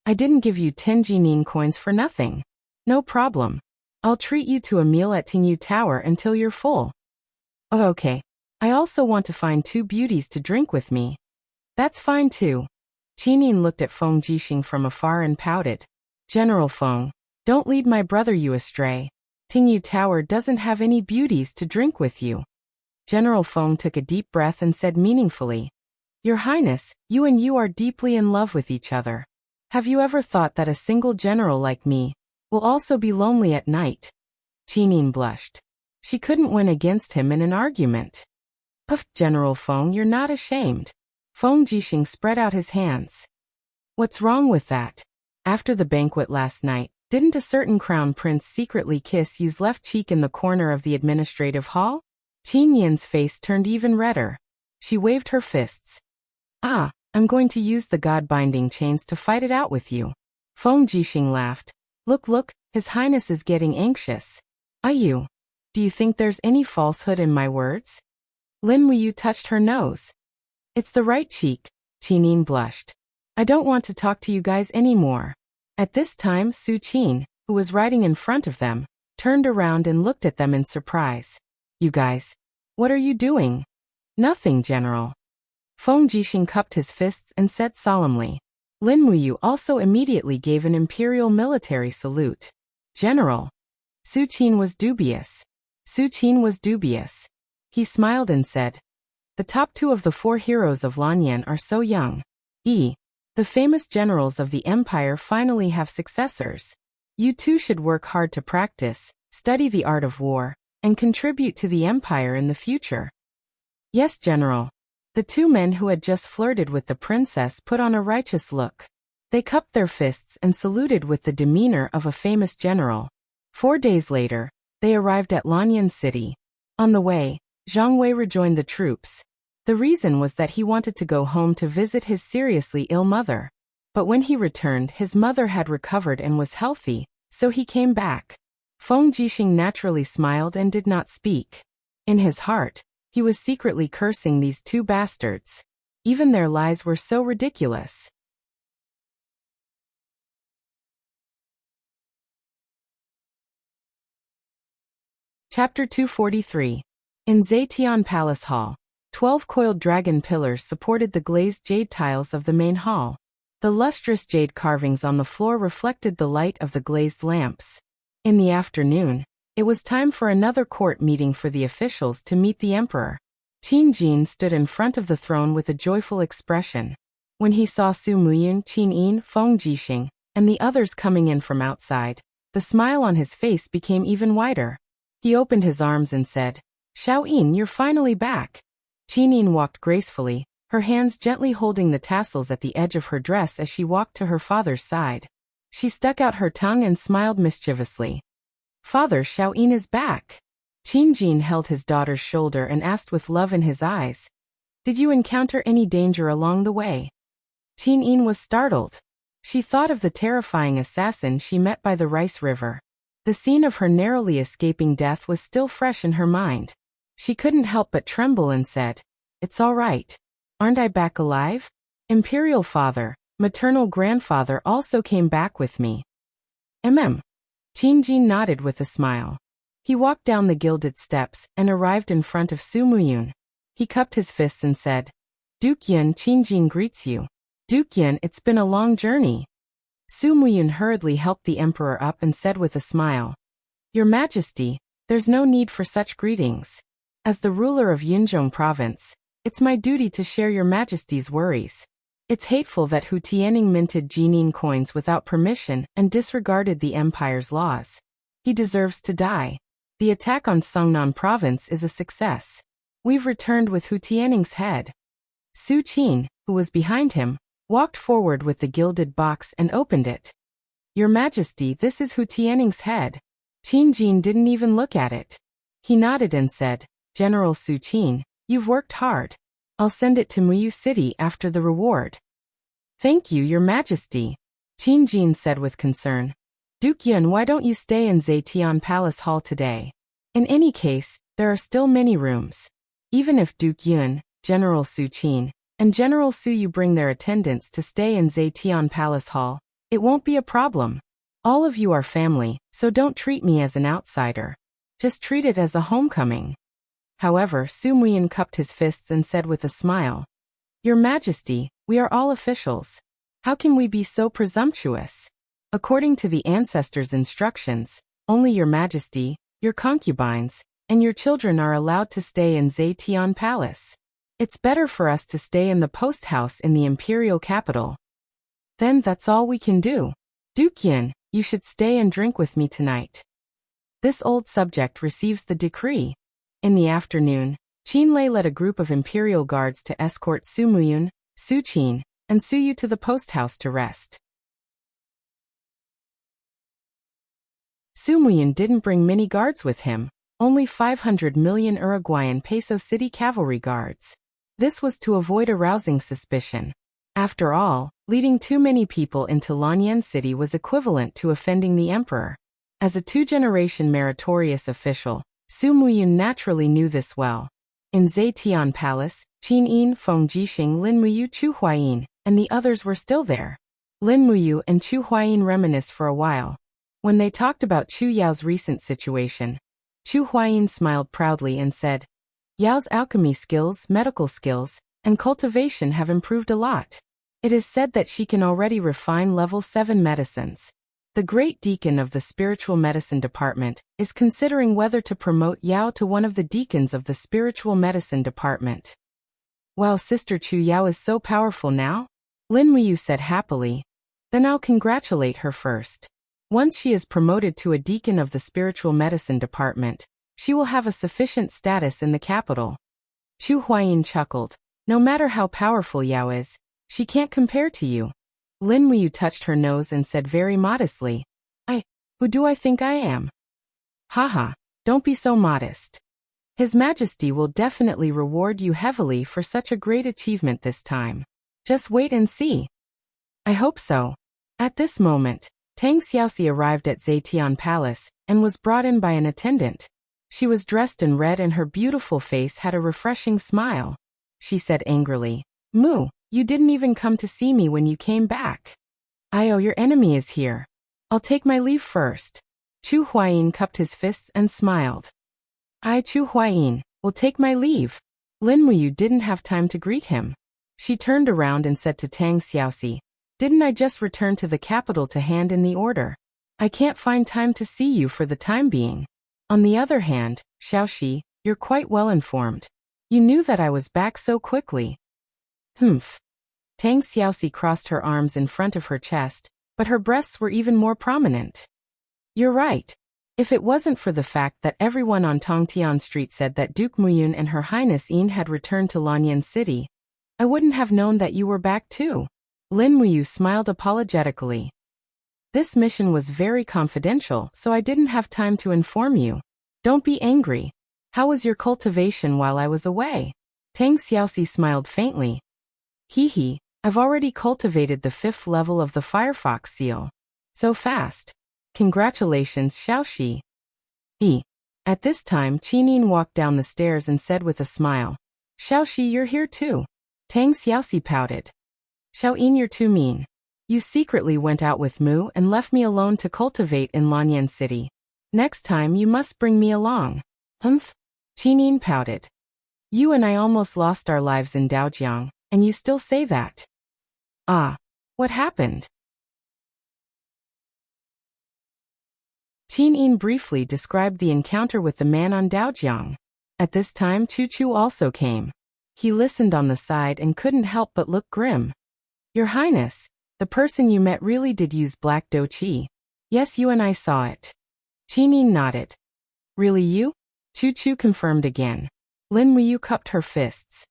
I didn't give you 10 Jinin coins for nothing. No problem. I'll treat you to a meal at Tingyu Tower until you're full. Oh, okay. I also want to find 2 beauties to drink with me. That's fine too. Qin Yin looked at Feng Jixing from afar and pouted. General Feng, don't lead my brother you astray. Tingyu Tower doesn't have any beauties to drink with you. General Feng took a deep breath and said meaningfully, Your Highness, you and you are deeply in love with each other. Have you ever thought that a single general like me will also be lonely at night? Qin Yin blushed. She couldn't win against him in an argument. Puff, General Feng, you're not ashamed. Feng Jixing spread out his hands. What's wrong with that? After the banquet last night, didn't a certain crown prince secretly kiss Yu's left cheek in the corner of the administrative hall? Qin Yin's face turned even redder. She waved her fists. I'm going to use the god-binding chains to fight it out with you. Feng Jixing laughed. Look, His Highness is getting anxious. Do you think there's any falsehood in my words? Lin Muyu touched her nose. It's the right cheek. Qinin blushed. I don't want to talk to you guys anymore. At this time, Su Qin, who was riding in front of them, turned around and looked at them in surprise. You guys, what are you doing? Nothing, General. Feng Jixing cupped his fists and said solemnly. Lin Muyu also immediately gave an imperial military salute. General. Su Qin was dubious. He smiled and said, the top 2 of the 4 heroes of Lanyan are so young. The famous generals of the empire finally have successors. You too should work hard to practice, study the art of war, and contribute to the empire in the future. Yes, General. The 2 men who had just flirted with the princess put on a righteous look. They cupped their fists and saluted with the demeanor of a famous general. 4 days later, they arrived at Lanyan City. On the way, Zhang Wei rejoined the troops. The reason was that he wanted to go home to visit his seriously ill mother. But when he returned, his mother had recovered and was healthy, so he came back. Feng Jixing naturally smiled and did not speak. In his heart, he was secretly cursing these 2 bastards. Even their lies were so ridiculous. Chapter 243. In Zetian Palace Hall, 12 coiled dragon pillars supported the glazed jade tiles of the main hall. The lustrous jade carvings on the floor reflected the light of the glazed lamps. In the afternoon, it was time for another court meeting for the officials to meet the emperor. Qin Jin stood in front of the throne with a joyful expression. When he saw Su Muyun, Qin Yin, Feng Jixing, and the others coming in from outside, the smile on his face became even wider. He opened his arms and said, Xiao Yin, you're finally back. Qin Yin walked gracefully, her hands gently holding the tassels at the edge of her dress as she walked to her father's side. She stuck out her tongue and smiled mischievously. Father, Xiao Yin is back. Qin Jin held his daughter's shoulder and asked with love in his eyes, did you encounter any danger along the way? Qin Yin was startled. She thought of the terrifying assassin she met by the rice river. The scene of her narrowly escaping death was still fresh in her mind. She couldn't help but tremble and said, it's all right. Aren't I back alive? Imperial father, maternal grandfather also came back with me. Qin Jin nodded with a smile. He walked down the gilded steps and arrived in front of Su Muyun. He cupped his fists and said, Duke Yun, Qin Jin greets you. Duke Yun, it's been a long journey. Su Muyun hurriedly helped the emperor up and said with a smile, Your Majesty, there's no need for such greetings. As the ruler of Yunzhong province, it's my duty to share your Majesty's worries. It's hateful that Hu Tianning minted Jining coins without permission and disregarded the empire's laws. He deserves to die. The attack on Songnan province is a success. We've returned with Hu Tianning's head. Su Qin, who was behind him, walked forward with the gilded box and opened it. Your Majesty, this is Hu Tianning's head. Qin Jin didn't even look at it. He nodded and said, General Su Qin, you've worked hard. I'll send it to Muyu City after the reward. Thank you, Your Majesty. Qin Jin said with concern. Duke Yun, why don't you stay in Zetian Palace Hall today? In any case, there are still many rooms. Even if Duke Yun, General Su Qin, and General Su Yu bring their attendants to stay in Zetian Palace Hall, it won't be a problem. All of you are family, so don't treat me as an outsider. Just treat it as a homecoming. However, Su Muyun cupped his fists and said with a smile, Your Majesty, we are all officials. How can we be so presumptuous? According to the ancestors' instructions, only Your Majesty, your concubines, and your children are allowed to stay in Zetian Palace. It's better for us to stay in the post house in the imperial capital. Then that's all we can do. Duke Yin, you should stay and drink with me tonight. This old subject receives the decree. In the afternoon, Qin Lei led a group of imperial guards to escort Su Muyun, Su Qin, and Su Yu to the post house to rest. Su Muyun didn't bring many guards with him, only 500 million Uruguayan peso city cavalry guards. This was to avoid arousing suspicion. After all, leading too many people into Lanyan City was equivalent to offending the emperor. As a 2-generation meritorious official, Su Muyun naturally knew this well. In Zetian Palace, Qin Yin, Feng Jixing, Lin Muyu, Chu Huayin, and the others were still there. Lin Muyu and Chu Huayin reminisced for a while. When they talked about Chu Yao's recent situation, Chu Huayin smiled proudly and said, Yao's alchemy skills, medical skills, and cultivation have improved a lot. It is said that she can already refine level 7 medicines. The great deacon of the spiritual medicine department is considering whether to promote Yao to one of the deacons of the spiritual medicine department. Wow, Sister Chu Yao is so powerful now? Lin Muyu said happily. Then I'll congratulate her first. Once she is promoted to a deacon of the spiritual medicine department, she will have a sufficient status in the capital. Chu Huayin chuckled. No matter how powerful Yao is, she can't compare to you. Lin Muyu touched her nose and said very modestly, who do I think I am? Haha, don't be so modest. His Majesty will definitely reward you heavily for such a great achievement this time. Just wait and see. I hope so. At this moment, Tang Xiaoxi arrived at Zetian Palace and was brought in by an attendant. She was dressed in red and her beautiful face had a refreshing smile. She said angrily, Mu, you didn't even come to see me when you came back. Your enemy is here. I'll take my leave first. Chu Huayin cupped his fists and smiled. Chu Huayin, will take my leave. Lin Muyu didn't have time to greet him. She turned around and said to Tang Xiaoxi, Didn't I just return to the capital to hand in the order? I can't find time to see you for the time being. On the other hand, Xiaoxi, you're quite well informed. You knew that I was back so quickly. Humph. Tang Xiaoxi crossed her arms in front of her chest, but her breasts were even more prominent. You're right. If it wasn't for the fact that everyone on Tongtian Street said that Duke Muyun and Her Highness Yin had returned to Lanyan City, I wouldn't have known that you were back too. Lin Muyu smiled apologetically. This mission was very confidential, so I didn't have time to inform you. Don't be angry. How was your cultivation while I was away? Tang Xiaoxi smiled faintly. Hee, I've already cultivated the 5th level of the Firefox seal. So fast. Congratulations, Xiaoxi. At this time, Qinin walked down the stairs and said with a smile, Xiaoxi, you're here too. Tang Xiaoxi pouted. Xiaoyin, you're too mean. You secretly went out with Mu and left me alone to cultivate in Lanyan City. Next time you must bring me along. Humph. Qinin pouted. You and I almost lost our lives in Daojiang, and you still say that. What happened? Qinin briefly described the encounter with the man on Daojiang. At this time Chu Chu also came. He listened on the side and couldn't help but look grim. Your Highness, the person you met really did use black do qi. Yes, you and I saw it. Qinin nodded. Really you? Chu Chu confirmed again. Lin Muyu cupped her fists.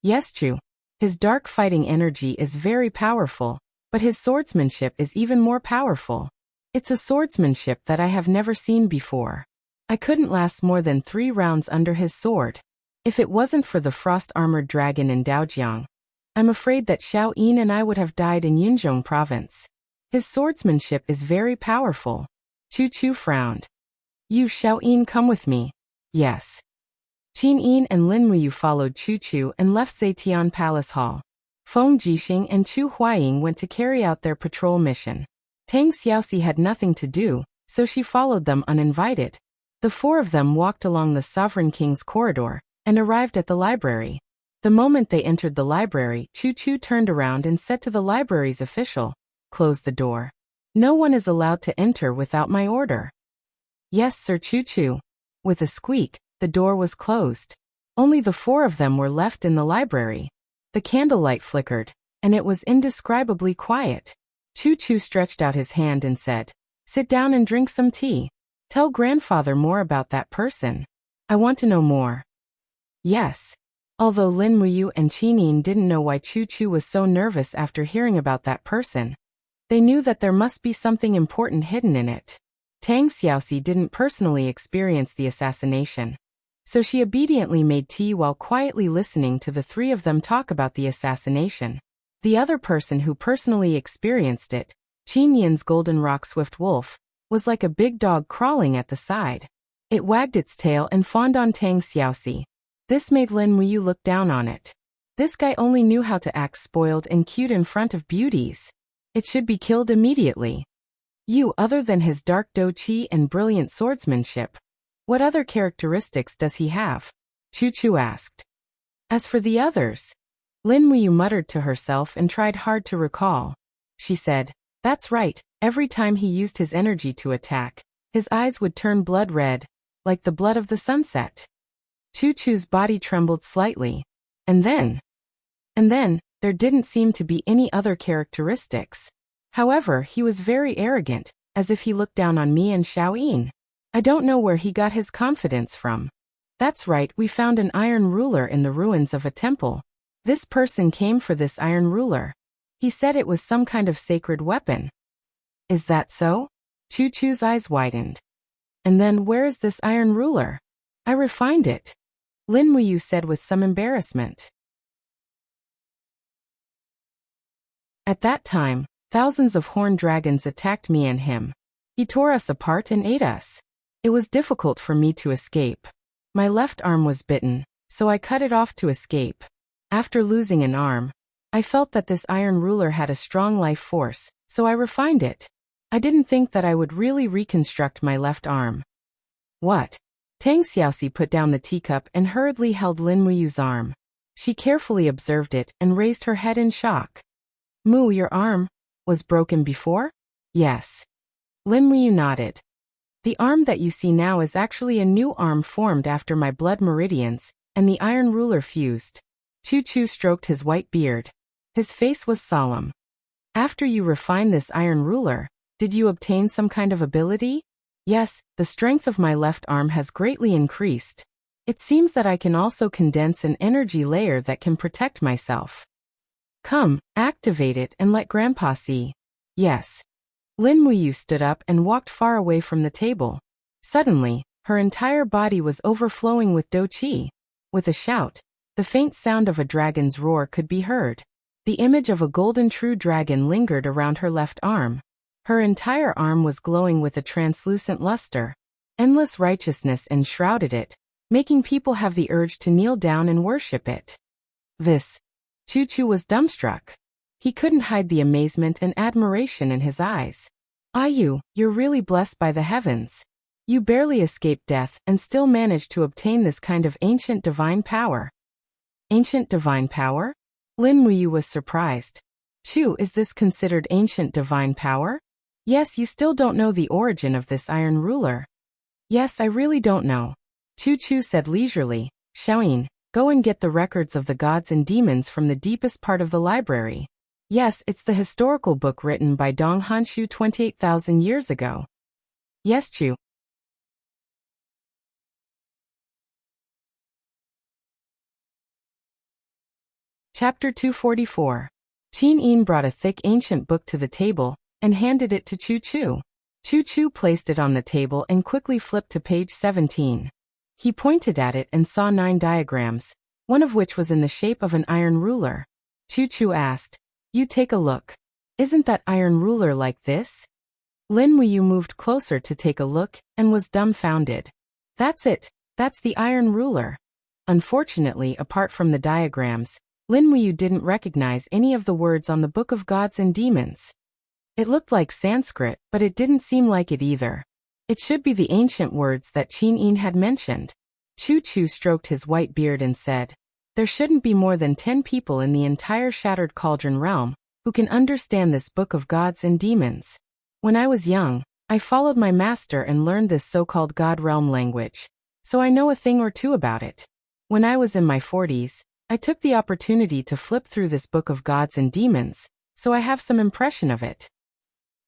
Yes, Chu. His dark fighting energy is very powerful, but his swordsmanship is even more powerful. It's a swordsmanship that I have never seen before. I couldn't last more than 3 rounds under his sword. If it wasn't for the frost-armored dragon in Daojiang, I'm afraid that Xiao Yin and I would have died in Yunzhong province. His swordsmanship is very powerful. Chu Chu frowned. You, Xiao Yin, come with me. Yes. Qin Yin and Lin Muyu followed Chu Chu and left Zetian Palace Hall. Feng Jixing and Chu Huaying went to carry out their patrol mission. Tang Xiaoxi had nothing to do, so she followed them uninvited. The 4 of them walked along the Sovereign King's corridor and arrived at the library. The moment they entered the library, Chu Chu turned around and said to the library's official, Close the door. No one is allowed to enter without my order. Yes, Sir Chu Chu. With a squeak, the door was closed. Only the 4 of them were left in the library. The candlelight flickered, and it was indescribably quiet. Chu Chu stretched out his hand and said, Sit down and drink some tea. Tell grandfather more about that person. I want to know more. Yes. Although Lin Muyu and Qinin didn't know why Chu Chu was so nervous after hearing about that person, they knew that there must be something important hidden in it. Tang Xiaoxi didn't personally experience the assassination, so she obediently made tea while quietly listening to the 3 of them talk about the assassination. The other person who personally experienced it, Qin Yin's golden rock swift wolf, was like a big dog crawling at the side. It wagged its tail and fawned on Tang Xiaoxi. This made Lin Muyu look down on it. This guy only knew how to act spoiled and cute in front of beauties. It should be killed immediately. Other than his dark doqi and brilliant swordsmanship, what other characteristics does he have? Chu asked. As for the others, Lin Muyu muttered to herself and tried hard to recall. She said, that's right, every time he used his energy to attack, his eyes would turn blood red, like the blood of the sunset. Chu's body trembled slightly. And then, there didn't seem to be any other characteristics. However, he was very arrogant, as if he looked down on me and Xiaoyin. I don't know where he got his confidence from. That's right, we found an iron ruler in the ruins of a temple. This person came for this iron ruler. He said it was some kind of sacred weapon. Is that so? Chu's eyes widened. And then where is this iron ruler? I refined it, Lin Muyu said with some embarrassment. At that time, thousands of horned dragons attacked me and him. He tore us apart and ate us. It was difficult for me to escape. My left arm was bitten, so I cut it off to escape. After losing an arm, I felt that this iron ruler had a strong life force, so I refined it. I didn't think that I would really reconstruct my left arm. What? Tang Xiaoxi put down the teacup and hurriedly held Lin Muyu's arm. She carefully observed it and raised her head in shock. Mu, your arm was broken before? Yes. Lin Muyu nodded. The arm that you see now is actually a new arm formed after my blood meridians, and the iron ruler fused. Chu stroked his white beard. His face was solemn. After you refined this iron ruler, did you obtain some kind of ability? Yes, the strength of my left arm has greatly increased. It seems that I can also condense an energy layer that can protect myself. Come, activate it and let Grandpa see. Yes. Lin Muyu stood up and walked far away from the table. Suddenly, her entire body was overflowing with doqi. With a shout, the faint sound of a dragon's roar could be heard. The image of a golden true dragon lingered around her left arm. Her entire arm was glowing with a translucent luster. Endless righteousness enshrouded it, making people have the urge to kneel down and worship it. Chu was dumbstruck. He couldn't hide the amazement and admiration in his eyes. You're really blessed by the heavens. You barely escaped death and still managed to obtain this kind of ancient divine power. Ancient divine power? Lin Muyu was surprised. Chu, is this considered ancient divine power? Yes, you still don't know the origin of this iron ruler. Yes, I really don't know. Chu said leisurely. Xiaoyin, go and get the records of the gods and demons from the deepest part of the library. Yes, it's the historical book written by Dong Hanshu 28,000 years ago. Yes, Chu. Chapter 244. Qin Yin brought a thick ancient book to the table and handed it to Chu. Chu placed it on the table and quickly flipped to page 17. He pointed at it and saw 9 diagrams, one of which was in the shape of an iron ruler. Chu asked, you take a look. Isn't that iron ruler like this? Lin Muyu moved closer to take a look and was dumbfounded. That's it, that's the iron ruler. Unfortunately, apart from the diagrams, Lin Muyu didn't recognize any of the words on the Book of Gods and Demons. It looked like Sanskrit, but it didn't seem like it either. It should be the ancient words that Qin Yin had mentioned. Chu stroked his white beard and said, there shouldn't be more than 10 people in the entire Shattered Cauldron realm who can understand this Book of Gods and Demons. When I was young, I followed my master and learned this so-called God realm language, so I know a thing or two about it. When I was in my 40s, I took the opportunity to flip through this Book of Gods and Demons, so I have some impression of it.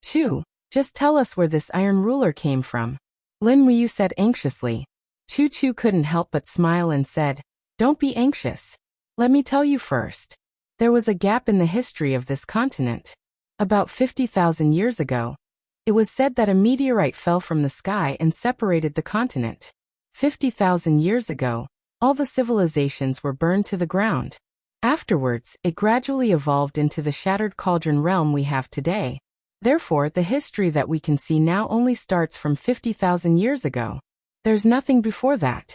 Chu, just tell us where this iron ruler came from. Lin Muyu said anxiously. Chu couldn't help but smile and said, don't be anxious. Let me tell you first. There was a gap in the history of this continent. About 50,000 years ago, it was said that a meteorite fell from the sky and separated the continent. 50,000 years ago, all the civilizations were burned to the ground. Afterwards, it gradually evolved into the Shattered Cauldron realm we have today. Therefore, the history that we can see now only starts from 50,000 years ago. There's nothing before that.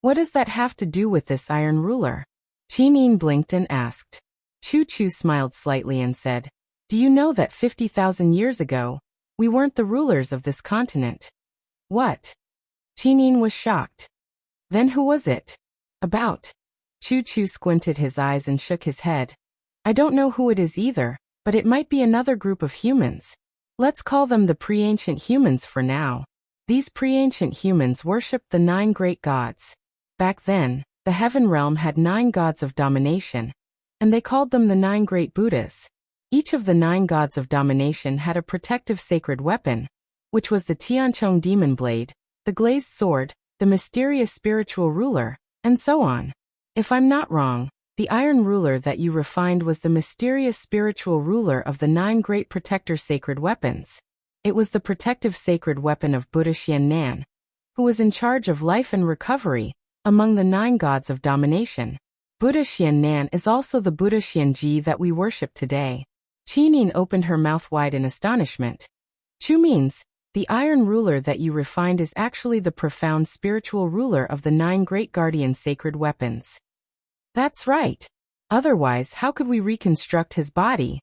What does that have to do with this iron ruler? Qin blinked and asked. Chu Chu smiled slightly and said, do you know that 50,000 years ago, we weren't the rulers of this continent? What? Qin was shocked. Then who was it? About. Chu Chu squinted his eyes and shook his head. I don't know who it is either, but it might be another group of humans. Let's call them the pre-ancient humans for now. These pre-ancient humans worshipped the 9 great gods. Back then, the heaven realm had 9 gods of domination, and they called them the 9 great Buddhas. Each of the 9 gods of domination had a protective sacred weapon, which was the Tianchong demon blade, the glazed sword, the mysterious spiritual ruler, and so on. If I'm not wrong, the iron ruler that you refined was the mysterious spiritual ruler of the 9 great protector sacred weapons. It was the protective sacred weapon of Buddha Xiannan, who was in charge of life and recovery among the 9 gods of domination. Buddha Xiannan is also the Buddha Xianji that we worship today. Qin opened her mouth wide in astonishment. Chu means, the iron ruler that you refined is actually the profound spiritual ruler of the 9 great guardian sacred weapons. That's right. Otherwise, how could we reconstruct his body?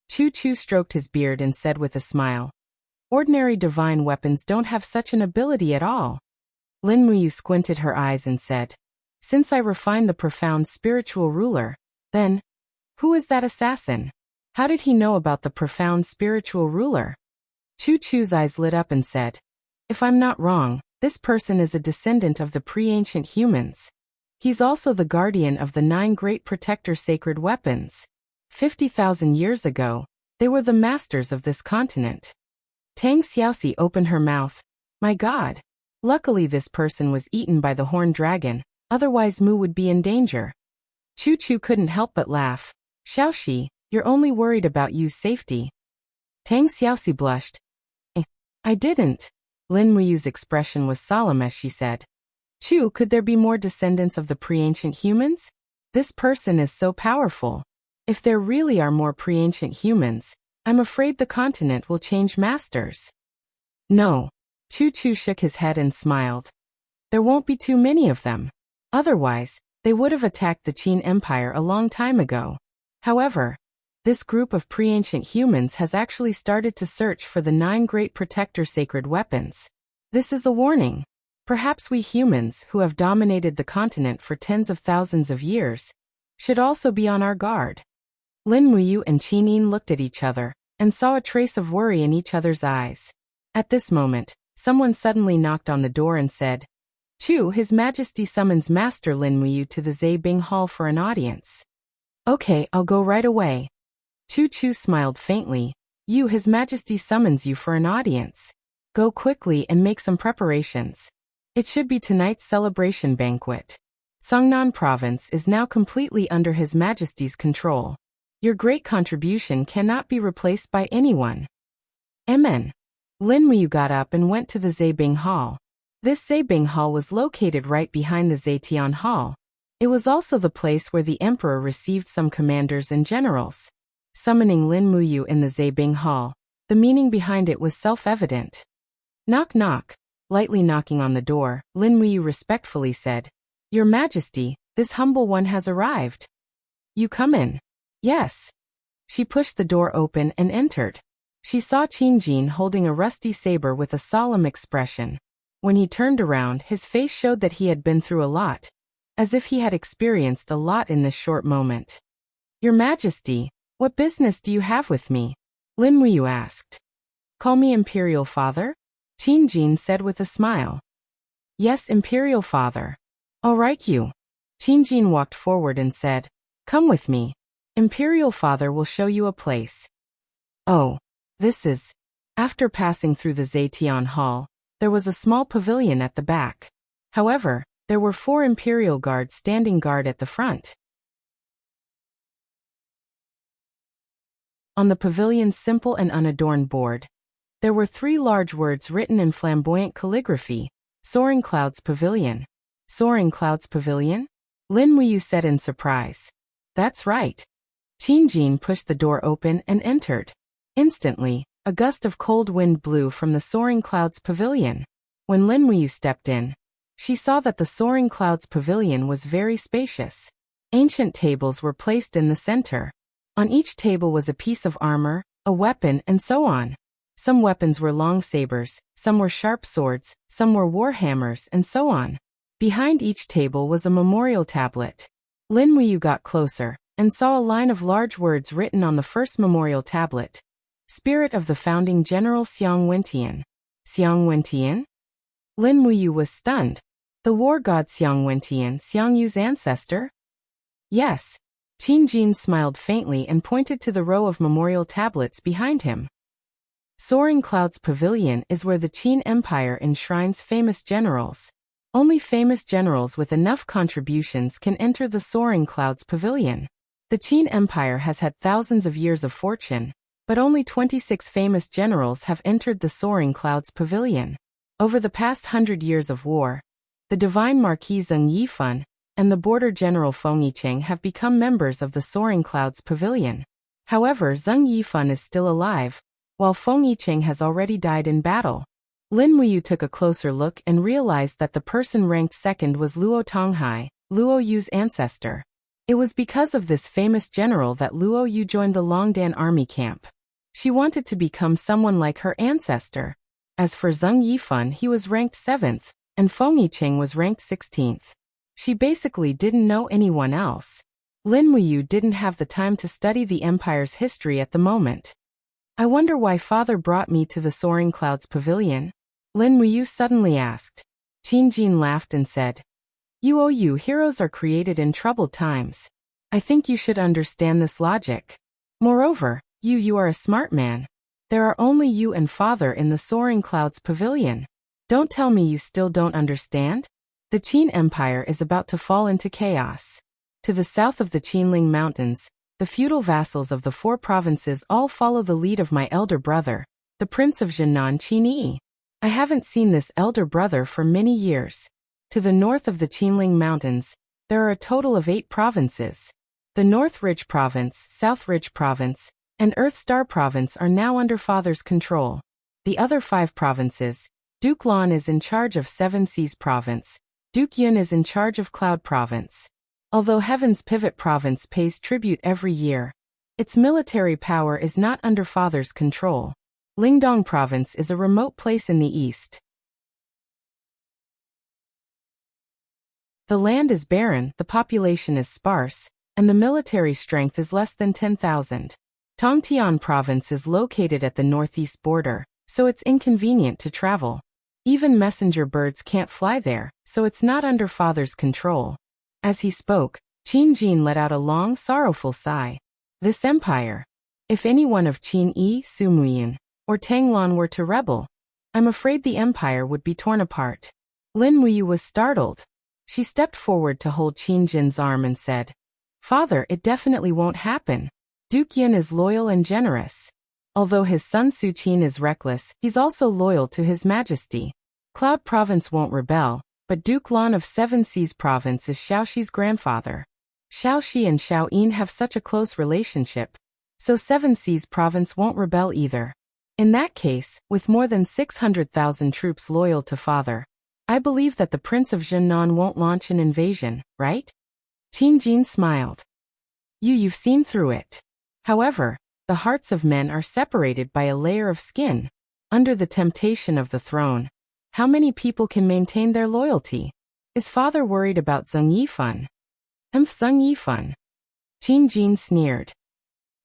Chu Chu stroked his beard and said with a smile, ordinary divine weapons don't have such an ability at all. Lin Muyu squinted her eyes and said, since I refined the profound spiritual ruler, then, who is that assassin? How did he know about the profound spiritual ruler? Chu Chu's eyes lit up and said, if I'm not wrong, this person is a descendant of the pre-ancient humans. He's also the guardian of the 9 great protector sacred weapons. 50,000 years ago, they were the masters of this continent. Tang Xiaoxi opened her mouth. My God! Luckily this person was eaten by the horned dragon, otherwise Mu would be in danger. Chu Chu couldn't help but laugh. Xiaoxi, you're only worried about Yu's safety. Tang Xiaoxi blushed. I didn't. Lin Muyu's expression was solemn as she said, Chu, could there be more descendants of the pre-ancient humans? This person is so powerful. If there really are more pre-ancient humans, I'm afraid the continent will change masters. No. Chu Chu shook his head and smiled. There won't be too many of them. Otherwise, they would have attacked the Qin Empire a long time ago. However, this group of pre-ancient humans has actually started to search for the 9 great protector sacred weapons. This is a warning. Perhaps we humans, who have dominated the continent for tens of thousands of years, should also be on our guard. Lin Muyu and Qin looked at each other, and saw a trace of worry in each other's eyes. At this moment, someone suddenly knocked on the door and said, Chu, His Majesty summons Master Lin Muyu to the Zeibing Hall for an audience. Okay, I'll go right away. Chu Chu smiled faintly. His Majesty summons you for an audience. Go quickly and make some preparations. It should be tonight's celebration banquet. Songnan Province is now completely under His Majesty's control. Your great contribution cannot be replaced by anyone. Amen. Lin Muyu got up and went to the Zeibing Hall. This Zeibing Hall was located right behind the Zetian Hall. It was also the place where the Emperor received some commanders and generals. Summoning Lin Muyu in the Zeibing Hall, the meaning behind it was self-evident. Knock knock. Lightly knocking on the door, Lin Muyu respectfully said, Your Majesty, this humble one has arrived. You come in. Yes. She pushed the door open and entered. She saw Qin Jin holding a rusty saber with a solemn expression. When he turned around, his face showed that he had been through a lot, as if he had experienced a lot in this short moment. Your Majesty, what business do you have with me? Lin Muyu asked. Call me Imperial Father? Qin Jin said with a smile. Yes, Imperial Father. All right, you. Qin Jin walked forward and said, Come with me. Imperial Father will show you a place. Oh, this is... After passing through the Zetian Hall, there was a small pavilion at the back. However, there were 4 Imperial guards standing guard at the front. On the pavilion's simple and unadorned board, there were 3 large words written in flamboyant calligraphy, Soaring Clouds Pavilion. Soaring Clouds Pavilion? Lin Muyu said in surprise. That's right. Qin Jin pushed the door open and entered. Instantly, A gust of cold wind blew from the Soaring Clouds Pavilion. When Lin Wuyu stepped in, she saw that the Soaring Clouds Pavilion was very spacious. Ancient tables were placed in the center. On each table was a piece of armor, a weapon, and so on. Some weapons were long sabers, some were sharp swords, some were war hammers, and so on. Behind each table was a memorial tablet. Lin Wuyu got closer and saw a line of large words written on the first memorial tablet. Spirit of the founding General Xiang Wentian. Xiang Wentian? Lin Wuyu was stunned. The war god Xiang Wentian, Xiang Yu's ancestor? Yes. Qin Jin smiled faintly and pointed to the row of memorial tablets behind him. Soaring Clouds Pavilion is where the Qin Empire enshrines famous generals. Only famous generals with enough contributions can enter the Soaring Clouds Pavilion. The Qin Empire has had thousands of years of fortune, but only 26 famous generals have entered the Soaring Clouds Pavilion. Over the past 100 years of war, the divine Marquis Zheng Yifan and the border general Feng Yicheng have become members of the Soaring Clouds Pavilion. However, Zheng Yifan is still alive, while Feng Yicheng has already died in battle. Lin Wuyu took a closer look and realized that the person ranked second was Luo Tonghai, Luo Yu's ancestor. It was because of this famous general that Luo Yu joined the Longdan army camp. She wanted to become someone like her ancestor. As for Zheng Yifan, he was ranked 7th, and Feng Yicheng was ranked 16th. She basically didn't know anyone else. Lin Wuyu didn't have the time to study the empire's history at the moment. I wonder why father brought me to the Soaring Clouds Pavilion? Lin Wuyu suddenly asked. Qin Jin laughed and said, You heroes are created in troubled times. I think you should understand this logic. Moreover, you are a smart man. There are only you and father in the Soaring Clouds Pavilion. Don't tell me you still don't understand? The Qin Empire is about to fall into chaos. To the south of the Qinling Mountains, the feudal vassals of the 4 provinces all follow the lead of my elder brother, the Prince of Zhenan Qin Yi. I haven't seen this elder brother for many years. To the north of the Qinling Mountains, there are a total of 8 provinces. The North Ridge Province, South Ridge Province, and Earth Star Province are now under father's control. The other 5 provinces, Duke Lan is in charge of Seven Seas Province, Duke Yun is in charge of Cloud Province. Although Heaven's Pivot Province pays tribute every year, its military power is not under father's control. Lingdong Province is a remote place in the east. The land is barren, the population is sparse, and the military strength is less than 10,000. Tongtian Province is located at the northeast border, so it's inconvenient to travel. Even messenger birds can't fly there, so it's not under father's control. As he spoke, Qin Jin let out a long, sorrowful sigh. This empire. If any one of Qin Yi, Sumuyin, or Tanglan were to rebel, I'm afraid the empire would be torn apart. Lin Wuyu was startled. She stepped forward to hold Qin Jin's arm and said, Father, it definitely won't happen. Duke Yun is loyal and generous. Although his son Su Qin is reckless, he's also loyal to His Majesty. Cloud Province won't rebel, but Duke Lan of Seven Seas Province is Xiaoxi's grandfather. Xiaoxi and Xiao Yin have such a close relationship, so Seven Seas Province won't rebel either. In that case, with more than 600,000 troops loyal to father, I believe that the Prince of Zhenan won't launch an invasion, right? Qin Jin smiled. You've seen through it. However, the hearts of men are separated by a layer of skin. Under the temptation of the throne, how many people can maintain their loyalty? Is father worried about Zheng Yifan? Zheng Yifan. Qin Jin sneered.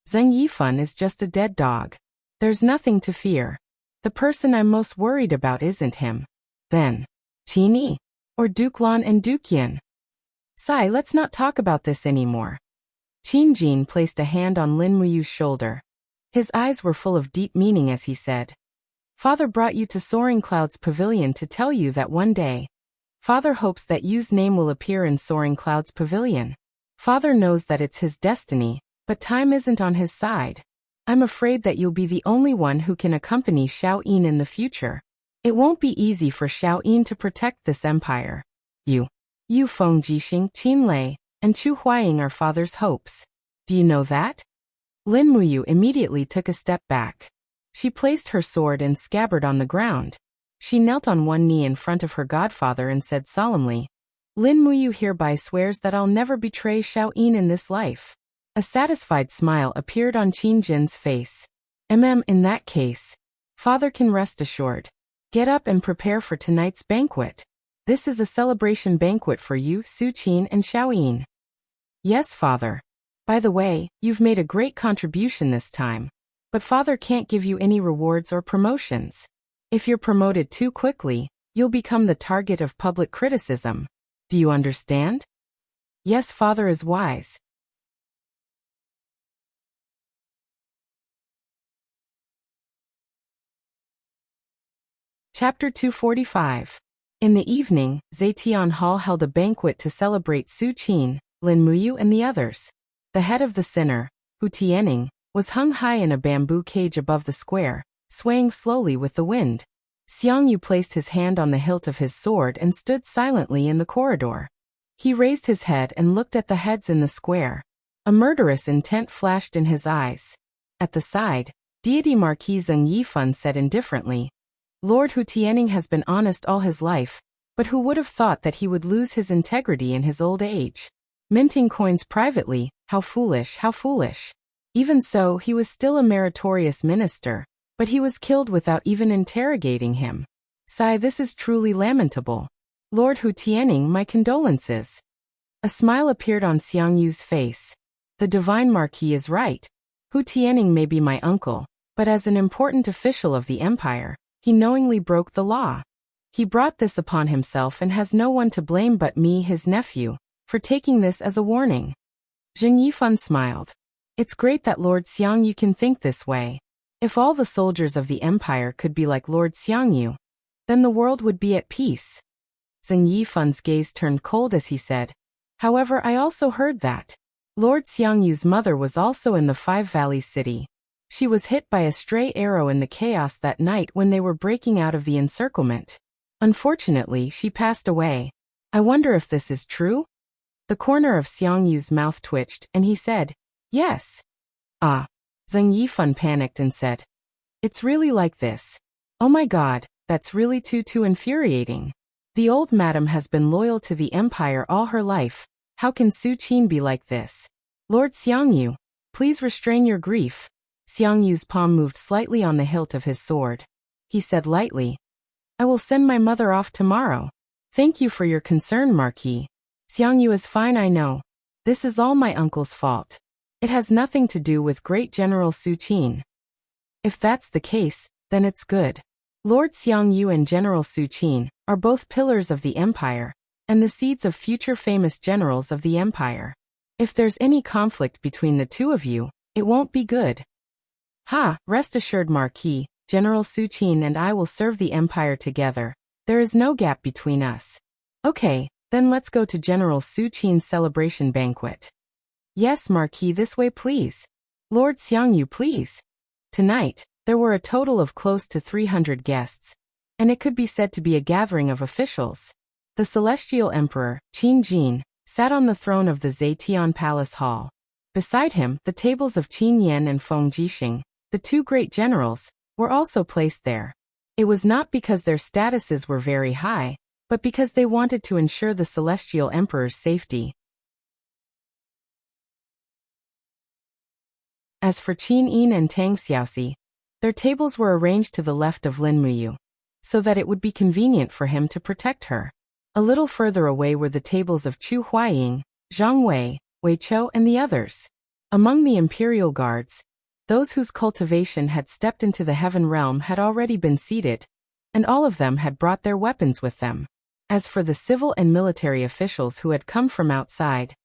Zheng Yifan is just a dead dog. There's nothing to fear. The person I'm most worried about isn't him. Then, Qin Yi, or Duke Lan and Duke Yin. Sai, let's not talk about this anymore. Qin Jin placed a hand on Lin Wuyu's shoulder. His eyes were full of deep meaning as he said, Father brought you to Soaring Clouds Pavilion to tell you that one day, Father hopes that Yu's name will appear in Soaring Clouds Pavilion. Father knows that it's his destiny, but time isn't on his side. I'm afraid that you'll be the only one who can accompany Xiao Yin in the future. It won't be easy for Xiao Yin to protect this empire. You, Feng Jixing, Qin Lei, and Chu Huaying are father's hopes. Do you know that? Lin Wuyu immediately took a step back. She placed her sword and scabbard on the ground. She knelt on one knee in front of her godfather and said solemnly, Lin Muyu hereby swears that I'll never betray Xiao Yin in this life. A satisfied smile appeared on Qin Jin's face. In that case, father can rest assured. Get up and prepare for tonight's banquet. This is a celebration banquet for you, Su Qin and Xiao Yin. Yes, father. By the way, you've made a great contribution this time. But father can't give you any rewards or promotions. If you're promoted too quickly, you'll become the target of public criticism. Do you understand? Yes, father is wise. Chapter 245. In the evening, Zetian Hall held a banquet to celebrate Su Qin, Lin Muyu and the others. The head of the sinner, Hu Tianning, was hung high in a bamboo cage above the square, swaying slowly with the wind. Xiang Yu placed his hand on the hilt of his sword and stood silently in the corridor. He raised his head and looked at the heads in the square. A murderous intent flashed in his eyes. At the side, deity Marquis Zheng Yifan said indifferently, Lord Hu Tianning has been honest all his life, but who would have thought that he would lose his integrity in his old age? Minting coins privately, how foolish, how foolish. Even so, he was still a meritorious minister, but he was killed without even interrogating him. Sigh, this is truly lamentable. Lord Hu Tianning, my condolences. A smile appeared on Xiang Yu's face. The divine marquis is right. Hu Tianning may be my uncle, but as an important official of the empire, he knowingly broke the law. He brought this upon himself and has no one to blame but me, his nephew, for taking this as a warning. Zheng Yifan smiled. It's great that Lord Xiang Yu can think this way. If all the soldiers of the empire could be like Lord Xiang Yu, then the world would be at peace. Zheng Yifan's gaze turned cold as he said, However, I also heard that Lord Xiang Yu's mother was also in the Five Valleys city. She was hit by a stray arrow in the chaos that night when they were breaking out of the encirclement. Unfortunately, she passed away. I wonder if this is true? The corner of Xiang Yu's mouth twitched, and he said, Yes. Ah. Zheng Yifan panicked and said, It's really like this. Oh my god, that's really too infuriating. The old madam has been loyal to the empire all her life. How can Su Qin be like this? Lord Xiang Yu, please restrain your grief. Xiang Yu's palm moved slightly on the hilt of his sword. He said lightly, I will send my mother off tomorrow. Thank you for your concern, Marquis. Xiang Yu is fine, I know. This is all my uncle's fault. It has nothing to do with Great General Su Qin. If that's the case, then it's good. Lord Xiang Yu and General Su Qin are both pillars of the empire, and the seeds of future famous generals of the empire. If there's any conflict between the two of you, it won't be good. Ha, rest assured, Marquis, General Su Qin and I will serve the empire together. There is no gap between us. Okay, then let's go to General Su Qin's celebration banquet. Yes, Marquis, this way please. Lord Xiang Yu, please. Tonight, there were a total of close to 300 guests, and it could be said to be a gathering of officials. The celestial emperor, Qin Jin, sat on the throne of the Zetian Palace Hall. Beside him, the tables of Qin Yan and Feng Jixing, the two great generals, were also placed there. It was not because their statuses were very high, but because they wanted to ensure the celestial emperor's safety. As for Qin Yin and Tang Xiaoxi, their tables were arranged to the left of Lin Muyu, so that it would be convenient for him to protect her. A little further away were the tables of Chu Huaying, Zhang Wei, Wei Chou and the others. Among the imperial guards, those whose cultivation had stepped into the heaven realm had already been seated, and all of them had brought their weapons with them. As for the civil and military officials who had come from outside,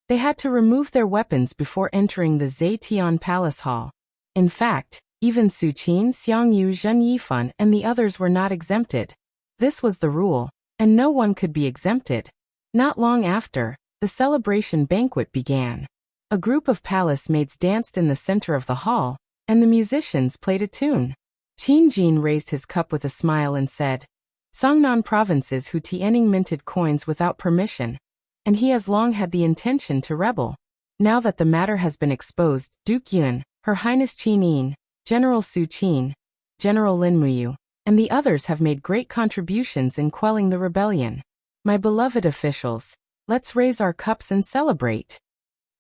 they had to remove their weapons before entering the Zetian Palace Hall. In fact, even Su Qin, Xiang Yu, Zheng Yifan, and the others were not exempted. This was the rule, and no one could be exempted. Not long after, the celebration banquet began. A group of palace maids danced in the center of the hall, and the musicians played a tune. Qin Jin raised his cup with a smile and said, Songnan province's Hu Tianning minted coins without permission, and he has long had the intention to rebel. Now that the matter has been exposed, Duke Yun, Her Highness Qin Yin, General Su Qin, General Lin Muyu, and the others have made great contributions in quelling the rebellion. My beloved officials, let's raise our cups and celebrate.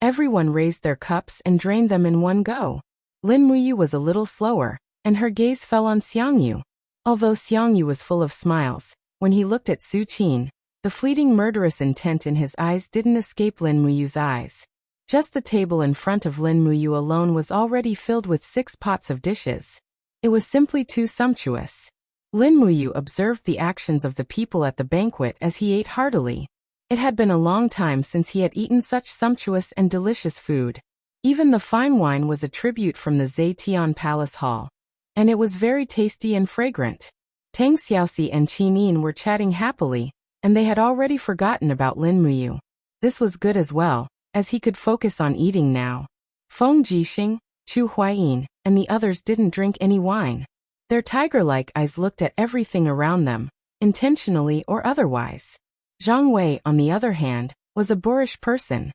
Everyone raised their cups and drained them in one go. Lin Muyu was a little slower, and her gaze fell on Xiangyu. Although Xiangyu was full of smiles, when he looked at Su Qin, the fleeting murderous intent in his eyes didn't escape Lin Muyu's eyes. Just the table in front of Lin Muyu alone was already filled with 6 pots of dishes. It was simply too sumptuous. Lin Muyu observed the actions of the people at the banquet as he ate heartily. It had been a long time since he had eaten such sumptuous and delicious food. Even the fine wine was a tribute from the Zetian Palace Hall. And it was very tasty and fragrant. Tang Xiaoxi and Qin Yin were chatting happily, and they had already forgotten about Lin Muyu. This was good as well, as he could focus on eating now. Feng Jixing, Chu Huayin, and the others didn't drink any wine. Their tiger-like eyes looked at everything around them, intentionally or otherwise. Zhang Wei, on the other hand, was a boorish person.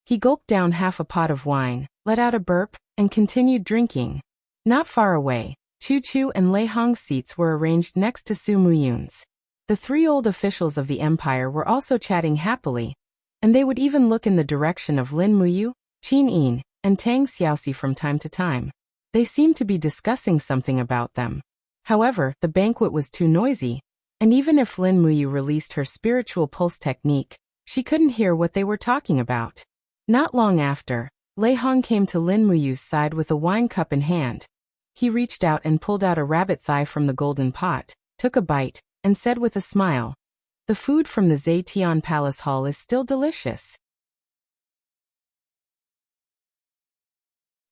He gulped down half a pot of wine, let out a burp, and continued drinking. Not far away, Chu Chu and Lei Hong's seats were arranged next to Su Muyun's. The 3 old officials of the empire were also chatting happily, and they would even look in the direction of Lin Muyu, Qin Yin, and Tang Xiaoxi from time to time. They seemed to be discussing something about them. However, the banquet was too noisy, and even if Lin Muyu released her spiritual pulse technique, she couldn't hear what they were talking about. Not long after, Lei Hong came to Lin Muyu's side with a wine cup in hand. He reached out and pulled out a rabbit thigh from the golden pot, took a bite, and said with a smile, "The food from the Zetian Palace Hall is still delicious."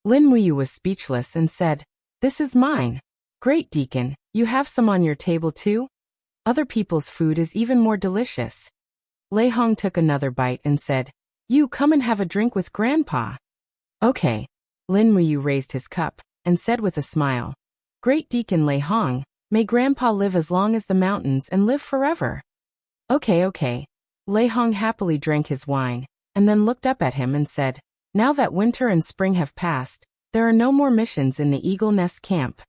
Lin Muyu was speechless and said, "This is mine. Great Deacon, you have some on your table too? Other people's food is even more delicious." Lei Hong took another bite and said, "You come and have a drink with Grandpa." "Okay." Lin Muyu raised his cup and said with a smile, "Great Deacon Lei Hong, may Grandpa live as long as the mountains and live forever." Okay. Lei Hong happily drank his wine, and then looked up at him and said, "Now that winter and spring have passed, there are no more missions in the Eagle Nest camp.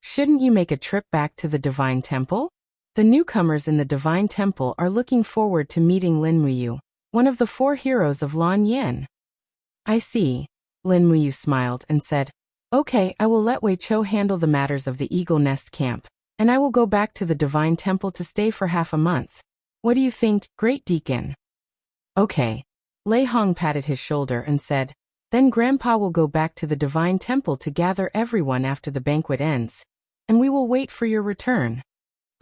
Shouldn't you make a trip back to the Divine Temple? The newcomers in the Divine Temple are looking forward to meeting Lin Muyu, one of the 4 heroes of Lan Yin." "I see." Lin Muyu smiled and said, "Okay, I will let Wei Chou handle the matters of the Eagle Nest camp, and I will go back to the Divine Temple to stay for half a month. What do you think, Great Deacon?" "Okay." Lei Hong patted his shoulder and said, "Then Grandpa will go back to the Divine Temple to gather everyone after the banquet ends, and we will wait for your return."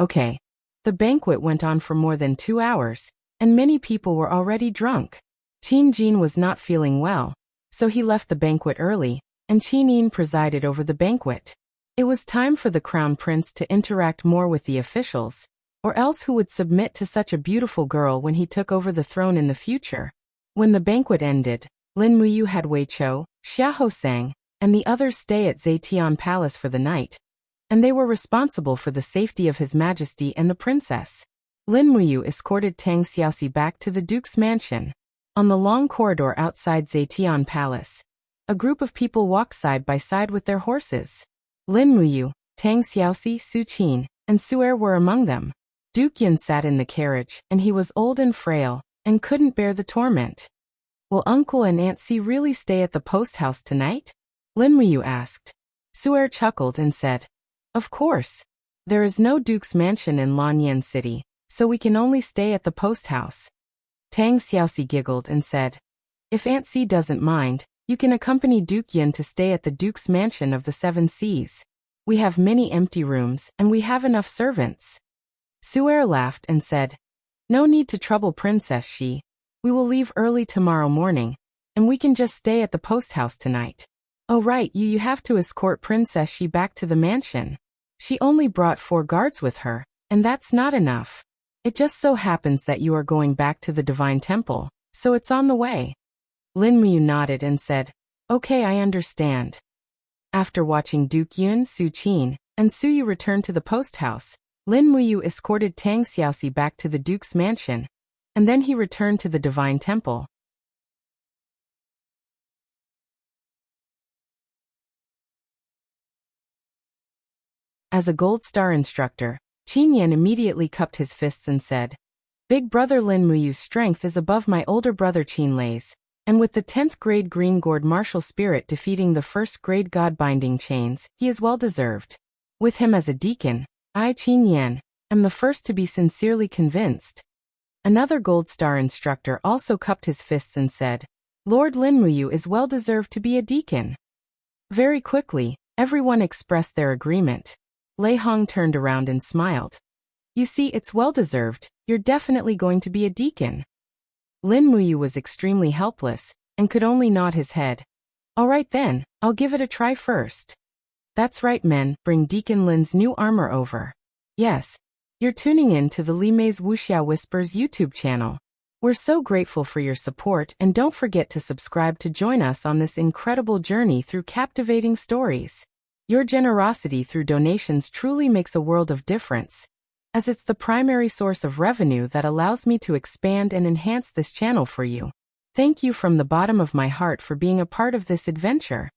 "Okay." The banquet went on for more than 2 hours, and many people were already drunk. Qin Jin was not feeling well, so he left the banquet early, and Qin Yin presided over the banquet. It was time for the Crown Prince to interact more with the officials, or else who would submit to such a beautiful girl when he took over the throne in the future? When the banquet ended, Lin Muyu had Wei Chou, Xia Hosang, and the others stay at Zetian Palace for the night, and they were responsible for the safety of His Majesty and the princess. Lin Muyu escorted Tang Xiaoxi back to the Duke's mansion. On the long corridor outside Zetian Palace, a group of people walked side by side with their horses. Lin Muyu, Tang Xiaoxi, Su Qin, and Su Er were among them. Duke Yin sat in the carriage, and he was old and frail, and couldn't bear the torment. "Will Uncle and Aunt Si really stay at the post house tonight?" Lin Muyu asked. Su Er chuckled and said, "Of course. There is no Duke's mansion in Lanyan City, so we can only stay at the post house." Tang Xiaoxi giggled and said, "If Aunt Si doesn't mind, you can accompany Duke Yin to stay at the Duke's mansion of the 7 Seas. We have many empty rooms, and we have enough servants." Su Er laughed and said, "No need to trouble Princess Shi. We will leave early tomorrow morning, and we can just stay at the post house tonight." "Oh right, you have to escort Princess Shi back to the mansion. She only brought 4 guards with her, and that's not enough. It just so happens that you are going back to the Divine Temple, so it's on the way." Lin Muyu nodded and said, "Okay, I understand." After watching Duke Yun, Su Qin, and Su Yu return to the post house, Lin Muyu escorted Tang Xiaoxi back to the Duke's mansion, and then he returned to the Divine Temple. As a Gold Star instructor, Qin Yan immediately cupped his fists and said, Big brother Lin Muyu's strength is above my older brother Qin Lei's, and with the 10th grade Green Gourd martial spirit defeating the 1st grade God binding chains, he is well deserved. With him as a deacon, I, Qin Yan, am the first to be sincerely convinced. Another Gold Star instructor also cupped his fists and said, Lord Lin Muyu is well deserved to be a deacon. Very quickly, everyone expressed their agreement. Lei Hong turned around and smiled. You see, it's well deserved, you're definitely going to be a deacon. Lin Muyu was extremely helpless, and could only nod his head. All right then, I'll give it a try first. That's right men, bring Deacon Lin's new armor over. Yes. You're tuning in to the Li Mei's Wuxia Whispers YouTube channel. We're so grateful for your support and don't forget to subscribe to join us on this incredible journey through captivating stories. Your generosity through donations truly makes a world of difference, as it's the primary source of revenue that allows me to expand and enhance this channel for you. Thank you from the bottom of my heart for being a part of this adventure.